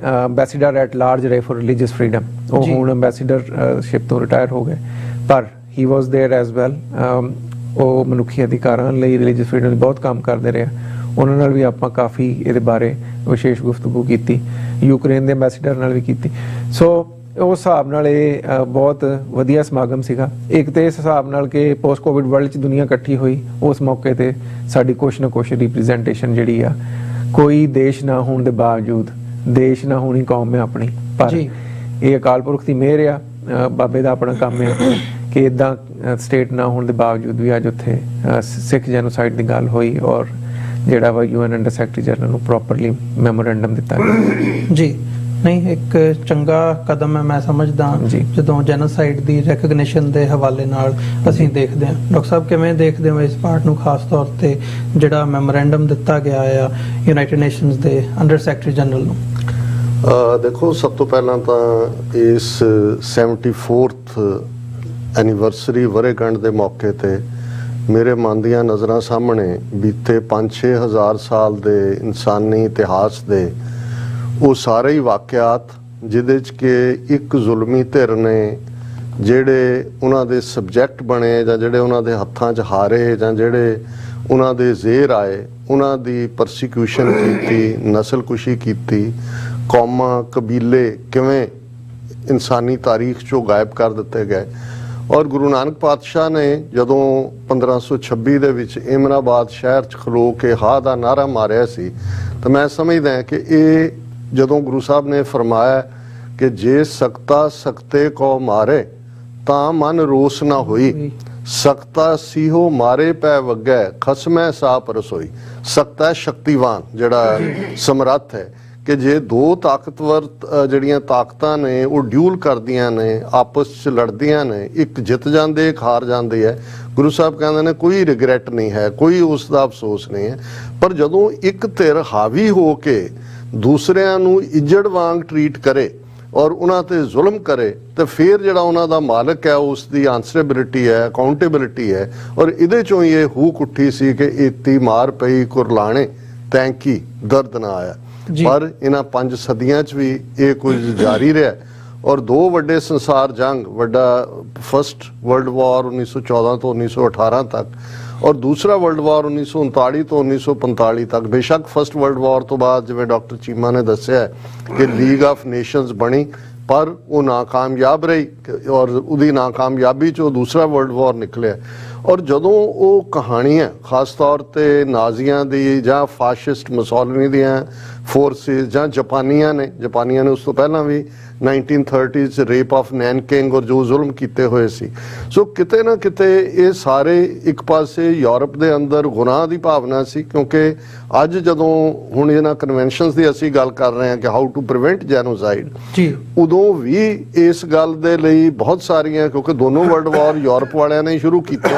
ਅੰਬੈਸਡਰ ਐਟ ਲਾਰਜ ਰਹੇ ਫॉर ਰਿਲੀਜੀਅਸ ਫਰੀडम। ਉਹ ਹੁਣ ਅੰਬੈਸਡਰਸ਼ਿਪ ਤੋਂ ਰਿਟਾਇਰ ਹੋ ਗਏ, ਪਰ ਹੀ ਵਾਸ देयर ਐਜ਼ ਵੈਲ। ਉਹ ਮਨੁੱਖੀ ਅਧਿਕਾਰਾਂ ਲਈ, ਰਿਲੀਜੀਅਸ ਫਰੀडम ਲਈ ਬਹੁਤ ਕੰਮ ਕਰਦੇ ਰਹੇ। ਉਹਨਾਂ ਨਾਲ ਵੀ ਆਪਾਂ ਕਾਫੀ ਇਹਦੇ ਬਾਰੇ ਵਿਸ਼ੇਸ਼ ਗੁਫ਼ਤਗੂ ਕੀਤੀ, ਯੂਕਰੇਨ ਦੇ ਅੰਬੈਸਡਰ ਨਾਲ ਵੀ ਕੀਤੀ। ਸੋ ਉਸ ਹਿਸਾਬ ਨਾਲ ਇਹ ਬਹੁਤ ਵਧੀਆ ਸਮਾਗਮ ਸੀਗਾ। ਇੱਕ ਤੇ ਇਸ ਹਿਸਾਬ ਨਾਲ ਕਿ ਪੋਸਟ ਕੋਵਿਡ ਵਰਲਡ 'ਚ ਦੁਨੀਆ ਇਕੱਠੀ ਹੋਈ, ਉਸ ਮੌਕੇ ਤੇ ਸਾਡੀ ਕੁਛ ਨਾ ਕੁਛ ਰਿਪਰੈਜ਼ੈਂਟੇਸ਼ਨ ਜਿਹੜੀ ਆ, ਕੋਈ ਦੇਸ਼ ਨਾ ਹੋਣ ਦੇ ਬਾਵਜੂਦ, ਦੇਸ਼ ਨਾ ਹੋਣੀ ਕੌਮ ਹੈ ਆਪਣੀ, ਪਰ ਇਹ ਅਕਾਲ ਪੁਰਖ ਦੀ ਮਿਹਰ ਆ, ਬਾਬੇ ਦਾ ਆਪਣਾ ਕੰਮ ਹੈ ਕਿ ਇਦਾਂ ਸਟੇਟ ਨਾ ਹੋਣ ਦੇ ਬਾਵਜੂਦ ਵੀ ਅੱਜ ਉੱਥੇ ਸਿੱਖ ਜੈਨੋਸਾਈਡ ਦੀ ਗੱਲ ਹੋਈ, ਔਰ ਜਿਹੜਾ ਵਾ UN ਅੰਡਰ ਸੈਕਟਰੀ ਜਨਰਲ ਨੂੰ ਪ੍ਰੋਪਰਲੀ ਮੈਮੋਰੈਂਡਮ ਦਿੱਤਾ ਗਿਆ। ਜੀ ਨਹੀਂ, ਇੱਕ ਚੰਗਾ ਕਦਮ ਹੈ ਮੈਂ ਸਮਝਦਾ ਜਦੋਂ ਜੈਨੋਸਾਈਡ ਦੀ ਰੈਕਗਨੀਸ਼ਨ ਦੇ ਹਵਾਲੇ ਨਾਲ ਅਸੀਂ ਦੇਖਦੇ ਹਾਂ। ਡਾਕਟਰ ਸਾਹਿਬ ਕਿਵੇਂ ਦੇਖਦੇ ਹੋ ਇਸ ਪਾਰਟ ਨੂੰ, ਖਾਸ ਤੌਰ ਤੇ ਜਿਹੜਾ ਮੈਮੋਰੈਂਡਮ ਦਿੱਤਾ ਗਿਆ ਆ ਯੂਨਾਈਟਿਡ ਨੇਸ਼ਨਸ ਦੇ ਅੰਡਰ ਸੈਕਟਰੀ ਜਨਰਲ ਨੂੰ? ਦੇਖੋ, ਸਭ ਤੋਂ ਪਹਿਲਾਂ ਤਾਂ ਇਸ 74th ਐਨੀਵਰਸਰੀ ਵਰ੍ਹੇਗੰਢ ਦੇ ਮੌਕੇ ਤੇ ਮੇਰੇ ਮਨ ਦੀਆਂ ਨਜ਼ਰਾਂ ਸਾਹਮਣੇ ਬੀਤੇ 5-6 ਹਜ਼ਾਰ ਸਾਲ ਦੇ ਇਨਸਾਨੀ ਇਤਿਹਾਸ ਦੇ ਉਹ ਸਾਰੇ ਹੀ ਵਾਕਿਆਤ, ਜਿਹਦੇ 'ਚ ਕਿ ਇੱਕ ਜ਼ੁਲਮੀ ਧਿਰ ਨੇ ਜਿਹੜੇ ਉਹਨਾਂ ਦੇ ਸਬਜੈਕਟ ਬਣੇ, ਜਾਂ ਜਿਹੜੇ ਉਹਨਾਂ ਦੇ ਹੱਥਾਂ 'ਚ ਹਾਰੇ, ਜਾਂ ਜਿਹੜੇ ਉਹਨਾਂ ਦੇ ਜ਼ੇਰ ਆਏ, ਉਹਨਾਂ ਦੀ ਪਰਸੀਕਿਊਸ਼ਨ ਕੀਤੀ, ਨਸਲਕੁਸ਼ੀ ਕੀਤੀ, ਕੌਮਾਂ ਕਬੀਲੇ ਕਿਵੇਂ ਇਨਸਾਨੀ ਤਾਰੀਖ 'ਚੋਂ ਗਾਇਬ ਕਰ ਦਿੱਤੇ ਗਏ। ਔਰ ਗੁਰੂ ਨਾਨਕ ਪਾਤਸ਼ਾਹ ਨੇ ਜਦੋਂ 1526 ਦੇ ਵਿੱਚ ਇਮਰਾਬਾਦ ਸ਼ਹਿਰ 'ਚ ਖਲੋ ਕੇ ਹਾ ਦਾ ਨਾਰਾ ਮਾਰਿਆ ਸੀ, ਤਾਂ ਮੈਂ ਸਮਝਦਾ ਕਿ ਇਹ ਜਦੋਂ ਗੁਰੂ ਸਾਹਿਬ ਨੇ ਫਰਮਾਇਆ ਕਿ ਜੇ ਸਕਤਾ ਸਕਤੇ ਕੋ ਮਾਰੇ ਤਾਂ ਮਨ ਰੋਸ ਨਾ ਹੋਈ, ਸਕਤਾ ਸੀਹੋ ਮਾਰੇ ਪੈ ਵਗੈ ਖਸਮੈ ਸਾਪ ਰਸੋਈ। ਸਕਤਾ ਸ਼ਕਤੀਵਾਨ ਜਿਹੜਾ ਸਮਰੱਥ ਹੈ, ਕਿ ਜੇ ਦੋ ਤਾਕਤਵਰ ਜਿਹੜੀਆਂ ਤਾਕਤਾਂ ਨੇ ਉਹ ਡਿਊਲ ਕਰਦੀਆਂ ਨੇ, ਆਪਸ 'ਚ ਲੜਦੀਆਂ ਨੇ, ਇੱਕ ਜਿੱਤ ਜਾਂਦੇ, ਇੱਕ ਹਾਰ ਜਾਂਦੇ ਹੈ। ਗੁਰੂ ਸਾਹਿਬ ਕਹਿੰਦੇ ਨੇ ਕੋਈ ਰਿਗਰੈਟ ਨਹੀਂ ਹੈ, ਕੋਈ ਉਸ ਦਾ ਅਫਸੋਸ ਨਹੀਂ ਹੈ। ਪਰ ਜਦੋਂ ਇੱਕ ਧਿਰ ਹਾਵੀ ਹੋ ਕੇ ਦੂਸਰਿਆਂ ਨੂੰ ਇੱਜੜ ਵਾਂਗ ਟਰੀਟ ਕਰੇ ਔਰ ਉਹਨਾਂ ਤੇ ਜ਼ੁਲਮ ਕਰੇ, ਤੇ ਫਿਰ ਜਿਹੜਾ ਉਹਨਾਂ ਦਾ ਮਾਲਕ ਹੈ ਉਸ ਦੀ ਆਨਸਰੇਬਿਲਿਟੀ ਹੈ, ਅਕਾਊਂਟੇਬਿਲਿਟੀ ਹੈ। ਔਰ ਇਹਦੇ 'ਚੋਂ ਹੀ ਇਹ ਹੂਕ ਉੱਠੀ ਸੀ ਕਿ ਏਤੀ ਮਾਰ ਪਈ ਕੁਰਲਾਣੇ ਤੈਂਕੀ ਦਰਦ ਨਾ ਆਇਆ। ਪਰ ਇਹਨਾਂ 5 ਸਦੀਆਂ 'ਚ ਵੀ ਇਹ ਕੁਝ ਜਾਰੀ ਰਿਹਾ। ਔਰ ਦੋ ਵੱਡੇ ਸੰਸਾਰ ਜੰਗ, ਵੱਡਾ ਫਸਟ ਵਰਲਡ ਵਾਰ 1914 ਤੋਂ 1918 ਤੱਕ, ਔਰ ਦੂਸਰਾ ਵਰਲਡ ਵਾਰ 1939 ਤੋਂ 1945 ਤੱਕ। ਬੇਸ਼ੱਕ ਫਸਟ ਵਰਲਡ ਵਾਰ ਤੋਂ ਬਾਅਦ ਜਿਵੇਂ ਡਾਕਟਰ ਚੀਮਾ ਨੇ ਦੱਸਿਆ ਕਿ ਲੀਗ ਆਫ ਨੇਸ਼ਨਸ ਬਣੀ, ਪਰ ਉਹ ਨਾਕਾਮਯਾਬ ਰਹੀ, ਔਰ ਉਹਦੀ ਨਾਕਾਮਯਾਬੀ 'ਚੋਂ ਦੂਸਰਾ ਵਰਲਡ ਵਾਰ ਨਿਕਲਿਆ। ਔਰ ਜਦੋਂ ਉਹ ਕਹਾਣੀਆਂ ਖਾਸ ਤੌਰ ਤੇ ਨਾਜ਼ੀਆਂ ਦੀ ਜਾਂ ਫਾਸ਼ਿਸਟ ਮੁਸੋਲਿਨੀ ਦੀਆਂ ਫੋਰਸਿਸ ਜਾਂ ਜਾਪਾਨੀਆਂ ਨੇ ਉਸ ਤੋਂ ਪਹਿਲਾਂ ਵੀ 1930 'ਚ ਰੇਪ ਆਫ ਨੈਨਕਿੰਗ ਔਰ ਜੋ ਜ਼ੁਲਮ ਕੀਤੇ ਹੋਏ ਸੀ, ਸੋ ਕਿਤੇ ਨਾ ਕਿਤੇ ਇਹ ਸਾਰੇ ਇੱਕ ਪਾਸੇ ਯੂਰਪ ਦੇ ਅੰਦਰ ਗੁਨਾਹ ਦੀ ਭਾਵਨਾ ਸੀ। ਕਿਉਂਕਿ ਅੱਜ ਜਦੋਂ ਹੁਣ ਇਹਨਾਂ ਕਨਵੈਨਸ਼ਨਸ ਦੀ ਅਸੀਂ ਗੱਲ ਕਰ ਰਹੇ ਹਾਂ ਕਿ ਹਾਊ ਟੂ ਪ੍ਰੀਵੈਂਟ ਜੈਨੋਸਾਈਡ, ਉਦੋਂ ਵੀ ਇਸ ਗੱਲ ਦੇ ਲਈ ਬਹੁਤ ਸਾਰੀਆਂ, ਕਿਉਂਕਿ ਦੋਨੋਂ ਵਰਲਡ ਵਾਰ ਯੂਰਪ ਵਾਲਿਆਂ ਨੇ ਸ਼ੁਰੂ ਕੀਤੇ,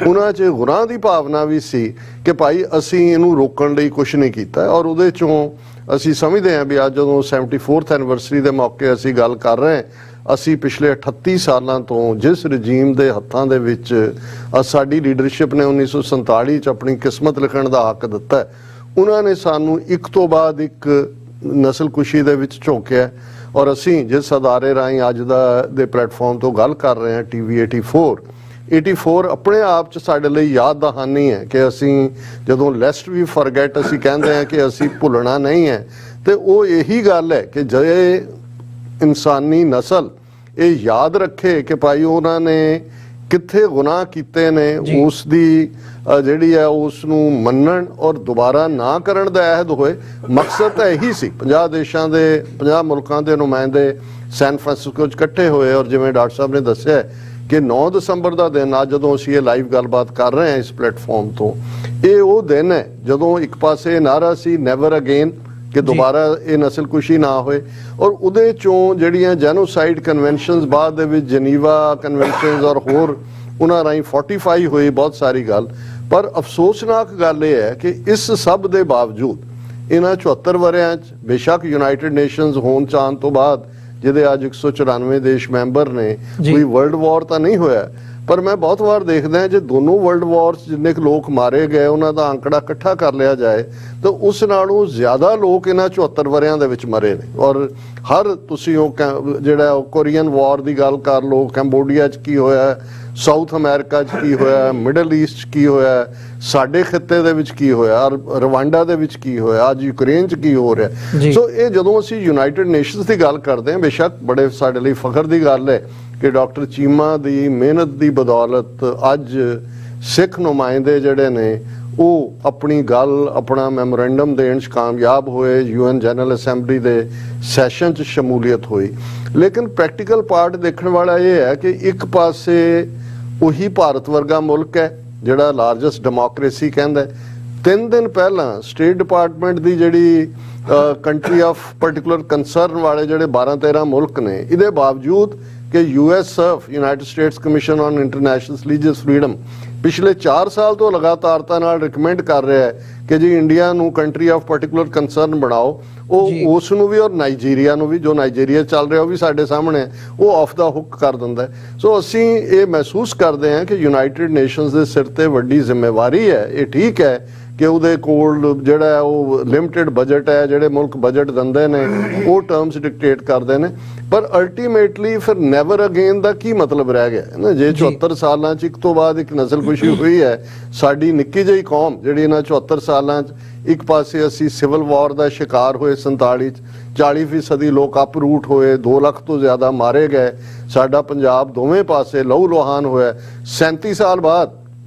ਉਹਨਾਂ 'ਚ ਗੁਨਾਹ ਦੀ ਭਾਵਨਾ ਵੀ ਸੀ ਕਿ ਭਾਈ ਅਸੀਂ ਇਹਨੂੰ ਰੋਕਣ ਲਈ ਕੁਛ ਨਹੀਂ ਕੀਤਾ। ਔਰ ਉਹਦੇ 'ਚੋਂ ਅਸੀਂ ਸਮਝਦੇ ਹਾਂ ਵੀ ਅੱਜ ਜਦੋਂ 74th ਐਨੀਵਰਸਰੀ ਦੇ ਮੌਕੇ ਅਸੀਂ ਗੱਲ ਕਰ ਰਹੇ ਹਾਂ, ਅਸੀਂ ਪਿਛਲੇ 38 ਸਾਲਾਂ ਤੋਂ ਜਿਸ ਰਜੀਮ ਦੇ ਹੱਥਾਂ ਦੇ ਵਿੱਚ ਸਾਡੀ ਲੀਡਰਸ਼ਿਪ ਨੇ 1947 'ਚ ਆਪਣੀ ਕਿਸਮਤ ਲਿਖਣ ਦਾ ਹੱਕ ਦਿੱਤਾ, ਉਹਨਾਂ ਨੇ ਸਾਨੂੰ ਇੱਕ ਤੋਂ ਬਾਅਦ ਇੱਕ ਨਸਲਕੁਸ਼ੀ ਦੇ ਵਿੱਚ ਝੋਕਿਆ। ਔਰ ਅਸੀਂ ਜਿਸ ਅਦਾਰੇ ਰਾਹੀਂ ਅੱਜ ਦੇ ਪਲੇਟਫਾਰਮ ਤੋਂ ਗੱਲ ਕਰ ਰਹੇ ਹਾਂ, TV 84 ਆਪਣੇ ਆਪ 'ਚ ਸਾਡੇ ਲਈ ਯਾਦ ਦਹਾਨੀ ਹੈ ਕਿ ਅਸੀਂ ਜਦੋਂ ਲੈਸਟ ਵੀ ਫੋਰਗੇਟ ਅਸੀਂ ਕਹਿੰਦੇ ਹਾਂ ਕਿ ਅਸੀਂ ਭੁੱਲਣਾ ਨਹੀਂ ਹੈ, ਤੇ ਉਹ ਇਹੀ ਗੱਲ ਹੈ ਕਿ ਜੇ ਇਨਸਾਨੀ ਨਸਲ ਇਹ ਯਾਦ ਰੱਖੇ ਕਿ ਭਾਈ ਉਹਨਾਂ ਨੇ ਕਿੱਥੇ ਗੁਨਾਹ ਕੀਤੇ ਨੇ, ਉਸ ਦੀ ਜਿਹੜੀ ਹੈ ਉਸ ਨੂੰ ਮੰਨਣ ਔਰ ਦੁਬਾਰਾ ਨਾ ਕਰਨ ਦਾ ਅਹਿਦ ਹੋਏ। ਮਕਸਦ ਤਾਂ ਇਹੀ ਸੀ। 50 ਦੇਸ਼ਾਂ ਦੇ 50 ਮੁਲਕਾਂ ਦੇ ਨੁਮਾਇੰਦੇ ਸੈਨ ਫਰਾਂਸਿਸਕੋ 'ਚ ਇਕੱਠੇ ਹੋਏ, ਔਰ ਜਿਵੇਂ ਡਾਕਟਰ ਸਾਹਿਬ ਨੇ ਦੱਸਿਆ ਕਿ 9 ਦਸੰਬਰ ਦਾ ਦਿਨ, ਅੱਜ ਜਦੋਂ ਅਸੀਂ ਇਹ ਲਾਈਵ ਗੱਲਬਾਤ ਕਰ ਰਹੇ ਹਾਂ ਇਸ ਪਲੇਟਫਾਰਮ ਤੋਂ, ਇਹ ਉਹ ਦਿਨ ਹੈ ਜਦੋਂ ਇੱਕ ਪਾਸੇ ਨਾਰਾ ਸੀ ਨੈਵਰ ਅਗੇਨ, ਕਿ ਦੁਬਾਰਾ ਇਹ ਨਸਲਕੁਸ਼ੀ ਨਾ ਹੋਏ, ਔਰ ਉਹਦੇ 'ਚੋਂ ਜਿਹੜੀਆਂ ਜੈਨੋਸਾਈਡ ਕਨਵੈਨਸ਼ਨਸ ਬਾਅਦ ਦੇ ਵਿੱਚ ਜਨੀਵਾ ਕਨਵੈਨਸ਼ਨਸ ਔਰ ਹੋਰ ਉਹਨਾਂ ਰਾਹੀਂ 45 ਹੋਈ ਬਹੁਤ ਸਾਰੀ ਗੱਲ। ਪਰ ਅਫਸੋਸਨਾਕ ਗੱਲ ਇਹ ਹੈ ਕਿ ਇਸ ਸਭ ਦੇ ਬਾਵਜੂਦ ਇਹਨਾਂ 74 ਵਰ੍ਹਿਆਂ 'ਚ ਬੇਸ਼ੱਕ ਯੂਨਾਈਟਿਡ ਨੇਸ਼ਨਸ ਹੋਣ ਚਾਹਣ ਤੋਂ ਬਾਅਦ ਜਿਹਦੇ ਅੱਜ 194 ਦੇਸ਼ ਮੈਂਬਰ ਨੇ, ਜੀ। ਕੋਈ ਵਰਲਡ ਵਾਰ ਤਾਂ ਨਹੀਂ ਹੋਇਆ, ਪਰ ਮੈਂ ਬਹੁਤ ਵਾਰ ਦੇਖਦਾ ਜੇ ਦੋਨੋਂ ਵਰਲਡ ਵਾਰਸ ਜਿੰਨੇ ਕੁ ਲੋਕ ਮਾਰੇ ਗਏ ਉਹਨਾਂ ਦਾ ਅੰਕੜਾ ਇਕੱਠਾ ਕਰ ਲਿਆ ਜਾਏ ਤਾਂ ਉਸ ਨਾਲੋਂ ਜ਼ਿਆਦਾ ਲੋਕ ਇਹਨਾਂ 74 ਵਰਿਆਂ ਦੇ ਵਿੱਚ ਮਰੇ ਨੇ। ਔਰ ਹਰ ਤੁਸੀਂ ਉਹ ਜਿਹੜਾ ਉਹ ਕੋਰੀਅਨ ਵਾਰ ਦੀ ਗੱਲ ਕਰ ਲਓ, ਕੰਬੋਡੀਆ 'ਚ ਕੀ ਹੋਇਆ, ਸਾਊਥ ਅਮਰੀਕਾ 'ਚ ਕੀ ਹੋਇਆ, ਮਿਡਲ ਈਸਟ 'ਚ ਕੀ ਹੋਇਆ, ਸਾਡੇ ਖਿੱਤੇ ਦੇ ਵਿੱਚ ਕੀ ਹੋਇਆ, ਰਵਾਂਡਾ ਦੇ ਵਿੱਚ ਕੀ ਹੋਇਆ, ਅੱਜ ਯੂਕਰੇਨ 'ਚ ਕੀ ਹੋ ਰਿਹਾ। ਸੋ ਇਹ ਜਦੋਂ ਅਸੀਂ ਯੂਨਾਈਟਿਡ ਨੇਸ਼ਨਸ ਦੀ ਗੱਲ ਕਰਦੇ ਹਾਂ, ਬੇਸ਼ੱਕ ਬੜੇ ਸਾਡੇ ਲਈ ਫਖਰ ਦੀ ਗੱਲ ਹੈ ਕਿ ਡਾਕਟਰ ਚੀਮਾ ਦੀ ਮਿਹਨਤ ਦੀ ਬਦੌਲਤ ਅੱਜ ਸਿੱਖ ਨੁਮਾਇੰਦੇ ਜਿਹੜੇ ਨੇ ਉਹ ਆਪਣੀ ਗੱਲ, ਆਪਣਾ ਮੈਮੋਰੈਂਡਮ ਦੇਣ 'ਚ ਕਾਮਯਾਬ ਹੋਏ, UN ਜਨਰਲ ਅਸੈਂਬਲੀ ਦੇ ਸੈਸ਼ਨ 'ਚ ਸ਼ਮੂਲੀਅਤ ਹੋਈ। ਲੇਕਿਨ ਪ੍ਰੈਕਟੀਕਲ ਪਾਰਟ ਦੇਖਣ ਵਾਲਾ ਇਹ ਹੈ ਕਿ ਇੱਕ ਪਾਸੇ ਉਹੀ ਭਾਰਤ ਵਰਗਾ ਮੁਲਕ ਹੈ ਜਿਹੜਾ ਲਾਰਜੈਸਟ ਡੈਮੋਕ੍ਰੇਸੀ ਕਹਿੰਦਾ ਹੈ। 3 ਦਿਨ ਪਹਿਲਾਂ ਸਟੇਟ ਡਿਪਾਰਟਮੈਂਟ ਦੀ ਜਿਹੜੀ ਕੰਟਰੀ ਆਫ ਪਾਰਟਿਕੂਲਰ ਕੰਸਰਨ ਵਾਲੇ ਜਿਹੜੇ 12-13 ਮੁਲਕ ਨੇ, ਇਹਦੇ ਬਾਵਜੂਦ ਕਿ USCIRF United States commission on international religious freedom ਪਿਛਲੇ 4 ਸਾਲ ਤੋਂ ਲਗਾਤਾਰਤਾ ਨਾਲ ਰਿਕਮੈਂਡ ਕਰ ਰਿਹਾ ਹੈ ਕਿ ਜੀ ਇੰਡੀਆ ਨੂੰ ਕੰਟਰੀ ਆਫ ਪਾਰਟਿਕੂਲਰ ਕੰਸਰਨ ਬਣਾਓ। ਉਹ ਉਸ ਨੂੰ ਵੀ ਔਰ ਨਾਈਜੀਰੀਆ ਨੂੰ ਵੀ, ਜੋ ਨਾਈਜੀਰੀਆ ਚੱਲ ਰਿਹਾ ਉਹ ਵੀ ਸਾਡੇ ਸਾਹਮਣੇ ਉਹ ਆਫ ਦਾ ਹੁੱਕ ਕਰ ਦਿੰਦਾ ਹੈ। ਸੋ ਅਸੀਂ ਇਹ ਮਹਿਸੂਸ ਕਰਦੇ ਹਾਂ ਕਿ ਯੂਨਾਈਟਿਡ ਨੇਸ਼ਨਸ ਦੇ ਸਿਰ ਤੇ ਵੱਡੀ ਜ਼ਿੰਮੇਵਾਰੀ ਹੈ। ਇਹ ਠੀਕ ਹੈ ਕਿ ਉਹਦੇ ਕੋਲ ਜਿਹੜਾ ਉਹ ਲਿਮਟਿਡ ਬਜਟ ਹੈ, ਜਿਹੜੇ ਮੁਲਕ ਬਜਟ ਦਿੰਦੇ ਨੇ ਉਹ ਟਰਮਸ ਡਿਕਟੇਟ ਕਰਦੇ ਨੇ, ਪਰ ਅਲਟੀਮੇਟਲੀ ਫਿਰ ਨੈਵਰ ਅਗੇਨ ਦਾ ਕੀ ਮਤਲਬ ਰਹਿ ਗਿਆ ਨਾ। ਜੇ 74 ਸਾਲਾਂ 'ਚ ਇੱਕ ਤੋਂ ਬਾਅਦ ਇੱਕ ਨਸਲਕੁਸ਼ੀ ਹੋਈ ਹੈ, ਸਾਡੀ ਨਿੱਕੀ ਜਿਹੀ ਕੌਮ ਜਿਹੜੀ ਇਹਨਾਂ 74 ਸਾਲਾਂ 'ਚ ਇੱਕ ਪਾਸੇ ਅਸੀਂ ਸਿਵਲ ਵਾਰ ਦਾ ਸ਼ਿਕਾਰ ਹੋਏ 47 'ਚ, 40% ਲੋਕ ਅਪਰੂਟ ਹੋਏ, 2 ਲੱਖ ਤੋਂ ਜ਼ਿਆਦਾ ਮਾਰੇ ਗਏ, ਸਾਡਾ ਪੰਜਾਬ ਦੋਵੇਂ ਪਾਸੇ ਲਹੂ ਲੁਹਾਨ ਹੋਇਆ। 37 ਸਾਲ ਬਾਅਦ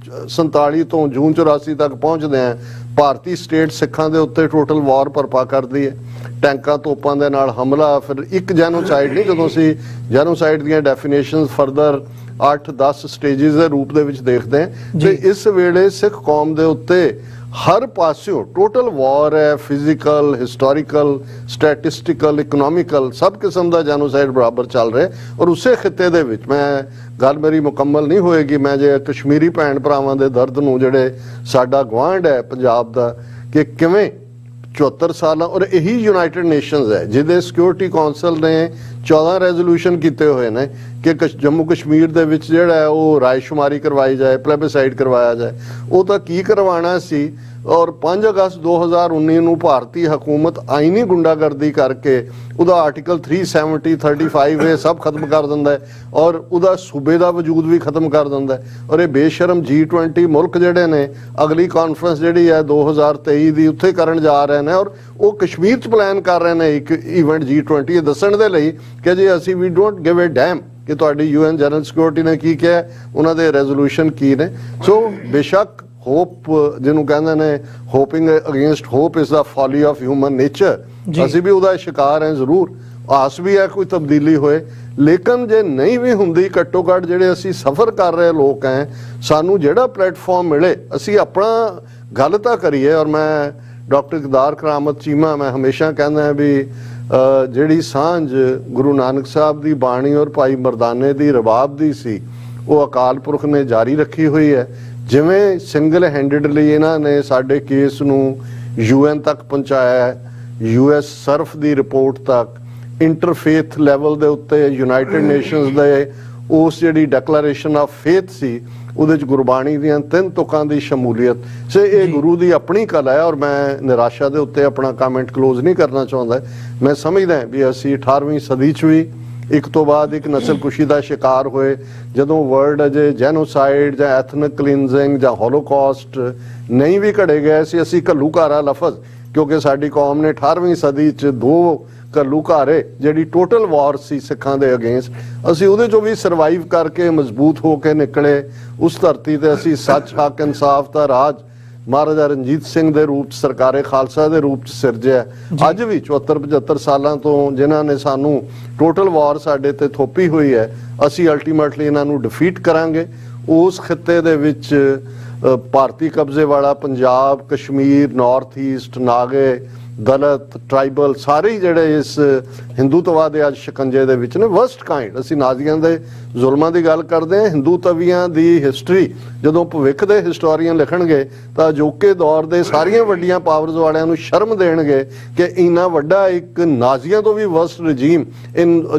47 ਤੋਂ ਜੂਨ 84 ਤੱਕ ਪਹੁੰਚਦੇ ਆ, ਭਾਰਤੀ ਸਟੇਟ ਸਿੱਖਾਂ ਦੇ ਉੱਤੇ ਟੋਟਲ ਵਾਰ ਭਰਪਾ ਕਰਦੀ ਹੈ, ਟੈਂਕਾਂ ਤੋਪਾਂ ਦੇ ਨਾਲ ਹਮਲਾ। ਫਿਰ ਇੱਕ ਜੈਨੋਸਾਈਡ ਨਹੀਂ, ਜਦੋਂ ਅਸੀਂ ਜੈਨੋਸਾਈਡ ਦੀਆਂ ਡੈਫੀਨੇਸ਼ਨਸ ਫਰਦਰ 8-10 ਸਟੇजेस ਦੇ ਰੂਪ ਦੇ ਵਿੱਚ ਦੇਖਦੇ ਹਾਂ ਤੇ ਇਸ ਵੇਲੇ ਸਿੱਖ ਕੌਮ ਦੇ ਉੱਤੇ ਹਰ ਪਾਸਿਓਂ ਟੋਟਲ ਵਾਰ ਹੈ, ਫਿਜ਼ੀਕਲ, ਹਿਸਟੋਰੀਕਲ, ਸਟੈਟਿਸਟੀਕਲ, ਇਕਨੋਮਿਕਲ, ਸਭ ਕਿਸਮ ਦਾ ਜੈਨੋਸਾਈਡ ਬਰਾਬਰ ਚੱਲ ਰਿਹਾ। ਔਰ ਉਸੇ ਖਿੱਤੇ ਦੇ ਵਿੱਚ ਮੈਂ ਗੱਲ ਮੇਰੀ ਮੁਕੰਮਲ ਨਹੀਂ ਹੋਏਗੀ ਮੈਂ ਜੇ ਕਸ਼ਮੀਰੀ ਭੈਣ ਭਰਾਵਾਂ ਦੇ ਦਰਦ ਨੂੰ, ਜਿਹੜੇ ਸਾਡਾ ਗੁਆਂਢ ਹੈ ਪੰਜਾਬ ਦਾ, ਕਿ ਕਿਵੇਂ 74 ਸਾਲਾਂ ਔਰ ਇਹੀ ਯੂਨਾਈਟਿਡ ਨੇਸ਼ਨਸ ਹੈ ਜਿਹਦੇ ਸਿਕਿਉਰਿਟੀ ਕੌਂਸਲ ਨੇ 14 ਰੈਜ਼ੋਲੂਸ਼ਨ ਕੀਤੇ ਹੋਏ ਨੇ ਕਿ ਜੰਮੂ ਕਸ਼ਮੀਰ ਦੇ ਵਿੱਚ ਜਿਹੜਾ ਹੈ ਉਹ ਰਾਇਸ਼ੁਮਾਰੀ ਕਰਵਾਈ ਜਾਏ, ਪਲੇਬਿਸਾਈਡ ਕਰਵਾਇਆ ਜਾਏ। ਉਹ ਤਾਂ ਕੀ ਕਰਵਾਉਣਾ ਸੀ। ਔਰ 5 ਅਗਸਤ 2019 ਨੂੰ ਭਾਰਤੀ ਹਕੂਮਤ ਆਈਨੀ ਗੁੰਡਾਗਰਦੀ ਕਰਕੇ ਉਹਦਾ ਆਰਟੀਕਲ 370, 35 ਇਹ ਸਭ ਖਤਮ ਕਰ ਦਿੰਦਾ ਹੈ ਔਰ ਉਹਦਾ ਸੂਬੇ ਦਾ ਵਜੂਦ ਵੀ ਖਤਮ ਕਰ ਦਿੰਦਾ ਹੈ। ਔਰ ਇਹ ਬੇਸ਼ਰਮ G20 ਮੁਲਕ ਜਿਹੜੇ ਨੇ ਅਗਲੀ ਕਾਨਫਰੰਸ ਜਿਹੜੀ ਹੈ 2023 ਦੀ ਉੱਥੇ ਕਰਨ ਜਾ ਰਹੇ ਨੇ ਔਰ ਉਹ ਕਸ਼ਮੀਰ 'ਚ ਪਲਾਨ ਕਰ ਰਹੇ ਨੇ ਇੱਕ ਇਵੈਂਟ G20 ਇਹ ਦੱਸਣ ਦੇ ਲਈ ਕਿ ਜੀ ਅਸੀਂ ਵੀ ਡੋਂਟ ਗਿਵ ਅ ਡੈਮ ਕਿ ਤੁਹਾਡੀ UN ਜਨਰਲ ਸਿਕਿਉਰਿਟੀ ਨੇ ਕੀ ਕਿਹਾ, ਉਹਨਾਂ ਦੇ ਰੈਜ਼ੋਲੂਸ਼ਨ ਕੀ ਨੇ। ਸੋ ਬੇਸ਼ੱਕ ਹੋਪ ਜਿਹਨੂੰ ਕਹਿੰਦੇ ਨੇ hoping against hope is the folly of human nature, ਅਸੀਂ ਵੀ ਉਹਦਾ ਸ਼ਿਕਾਰ ਹਾਂ ਜ਼ਰੂਰ, ਆਸ ਵੀ ਹੈ ਕੋਈ ਤਬਦੀਲੀ ਹੋਏ। ਲੇਕਿਨ ਜੇ ਨਹੀਂ ਵੀ ਹੁੰਦੀ, ਘੱਟੋ ਘੱਟ ਜਿਹੜੇ ਅਸੀਂ ਸਫ਼ਰ ਕਰ ਰਹੇ ਲੋਕ ਹੈ, ਸਾਨੂੰ ਜਿਹੜਾ ਪਲੇਟਫਾਰਮ ਮਿਲੇ ਅਸੀਂ ਆਪਣਾ ਗੱਲ ਤਾਂ ਕਰੀਏ। ਔਰ ਮੈਂ ਡਾਕਟਰ ਇਕਬਾਲ ਕਰਾਮਤ ਚੀਮਾ ਮੈਂ ਹਮੇਸ਼ਾ ਕਹਿੰਦਾ ਵੀ ਜਿਹੜੀ ਸਾਂਝ ਗੁਰੂ ਨਾਨਕ ਸਾਹਿਬ ਦੀ ਬਾਣੀ ਔਰ ਭਾਈ ਮਰਦਾਨੇ ਦੀ ਰਬਾਬ ਦੀ ਸੀ ਉਹ ਅਕਾਲ ਪੁਰਖ ਨੇ ਜਾਰੀ ਰੱਖੀ ਹੋਈ ਹੈ। ਜਿਵੇਂ ਸਿੰਗਲ ਹੈਂਡਡਲੀ ਇਹਨਾਂ ਨੇ ਸਾਡੇ ਕੇਸ ਨੂੰ UN ਤੱਕ ਪਹੁੰਚਾਇਆ, USCIRF ਦੀ ਰਿਪੋਰਟ ਤੱਕ, ਇੰਟਰਫੇਥ ਲੈਵਲ ਦੇ ਉੱਤੇ ਯੂਨਾਈਟਿਡ ਨੇਸ਼ਨਸ ਦੇ ਉਸ ਜਿਹੜੀ ਡੈਕਲੇਰੇਸ਼ਨ ਆਫ ਫੇਥ ਸੀ ਉਹਦੇ 'ਚ ਗੁਰਬਾਣੀ ਦੀਆਂ 3 ਤੁਕਾਂ ਦੀ ਸ਼ਮੂਲੀਅਤ ਸੇ ਇਹ ਗੁਰੂ ਦੀ ਆਪਣੀ ਕਲਾ ਹੈ। ਔਰ ਮੈਂ ਨਿਰਾਸ਼ਾ ਦੇ ਉੱਤੇ ਆਪਣਾ ਕਮੈਂਟ ਕਲੋਜ਼ ਨਹੀਂ ਕਰਨਾ ਚਾਹੁੰਦਾ। ਮੈਂ ਸਮਝਦਾ ਵੀ ਅਸੀਂ 18ਵੀਂ ਸਦੀ 'ਚ ਵੀ ਇੱਕ ਤੋਂ ਬਾਅਦ ਇੱਕ ਨਸਲਕੁਸ਼ੀ ਦਾ ਸ਼ਿਕਾਰ ਹੋਏ। ਜਦੋਂ ਵਰਡ ਅਜੇ ਜੈਨੋਸਾਈਡ ਜਾਂ ਐਥਨਿਕ ਕਲੀਨਜ਼ਿੰਗ ਜਾਂ ਹੋਲੋਕਾਸਟ ਨਹੀਂ ਵੀ ਘੜੇ ਗਏ ਸੀ, ਅਸੀਂ ਘੱਲੂਘਾਰਾ ਲਫ਼ਜ਼ ਕਿਉਂਕਿ ਸਾਡੀ ਕੌਮ ਨੇ 18ਵੀਂ ਸਦੀ 'ਚ 2 ਘੱਲੂਘਾਰੇ ਜਿਹੜੀ ਟੋਟਲ ਵਾਰ ਸੀ ਸਿੱਖਾਂ ਦੇ ਅਗੇਂਸਟ, ਅਸੀਂ ਉਹਦੇ 'ਚੋਂ ਵੀ ਸਰਵਾਈਵ ਕਰਕੇ ਮਜ਼ਬੂਤ ਹੋ ਕੇ ਨਿਕਲੇ। ਉਸ ਧਰਤੀ ਤੇ ਅਸੀਂ ਸੱਚ, ਹੱਕ, ਇਨਸਾਫ ਦਾ ਰਾਜ ਮਹਾਰਾਜਾ ਰਣਜੀਤ ਸਿੰਘ ਦੇ ਰੂਪ 'ਚ, ਸਰਕਾਰੇ ਖਾਲਸਾ ਦੇ ਰੂਪ 'ਚ ਸਿਰਜਿਆ। ਅੱਜ ਵੀ 74-75 ਸਾਲਾਂ ਤੋਂ ਜਿਨ੍ਹਾਂ ਨੇ ਸਾਨੂੰ ਟੋਟਲ ਵਾਰ ਸਾਡੇ ਤੇ ਥੋਪੀ ਹੋਈ ਹੈ, ਅਸੀਂ ਅਲਟੀਮੇਟਲੀ ਇਹਨਾਂ ਨੂੰ ਡਿਫੀਟ ਕਰਾਂਗੇ। ਉਸ ਖਿੱਤੇ ਦੇ ਵਿੱਚ ਭਾਰਤੀ ਕਬਜ਼ੇ ਵਾਲਾ ਪੰਜਾਬ, ਕਸ਼ਮੀਰ, ਨਾਰਥ ਈਸਟ, ਨਾਗੇ, ਦਲਿਤ ਟ੍ਰਾਈਬਲ ਸਾਰੇ ਹੀ ਜਿਹੜੇ ਇਸ ਹਿੰਦੂਤਵਾ ਦੇ ਅੱਜ ਸ਼ਿਕੰਜੇ ਦੇ ਵਿੱਚ ਨੇ ਵਰਸਟ ਕਾਈਂਡ। ਅਸੀਂ ਨਾਜ਼ੀਆਂ ਦੇ ਜ਼ੁਲਮਾਂ ਦੀ ਗੱਲ ਕਰਦੇ ਹਾਂ, ਹਿੰਦੂ ਤਵੀਆਂ ਦੀ ਹਿਸਟਰੀ ਜਦੋਂ ਭਵਿੱਖ ਦੇ ਹਿਸਟੋਰੀਅਨ ਲਿਖਣਗੇ ਤਾਂ ਅਜੋਕੇ ਦੌਰ ਦੇ ਸਾਰੀਆਂ ਵੱਡੀਆਂ ਪਾਵਰਜ਼ ਵਾਲਿਆਂ ਨੂੰ ਸ਼ਰਮ ਦੇਣਗੇ ਕਿ ਇੰਨਾ ਵੱਡਾ ਇੱਕ ਨਾਜ਼ੀਆਂ ਤੋਂ ਵੀ ਵਰਸਟ ਰਜੀਮ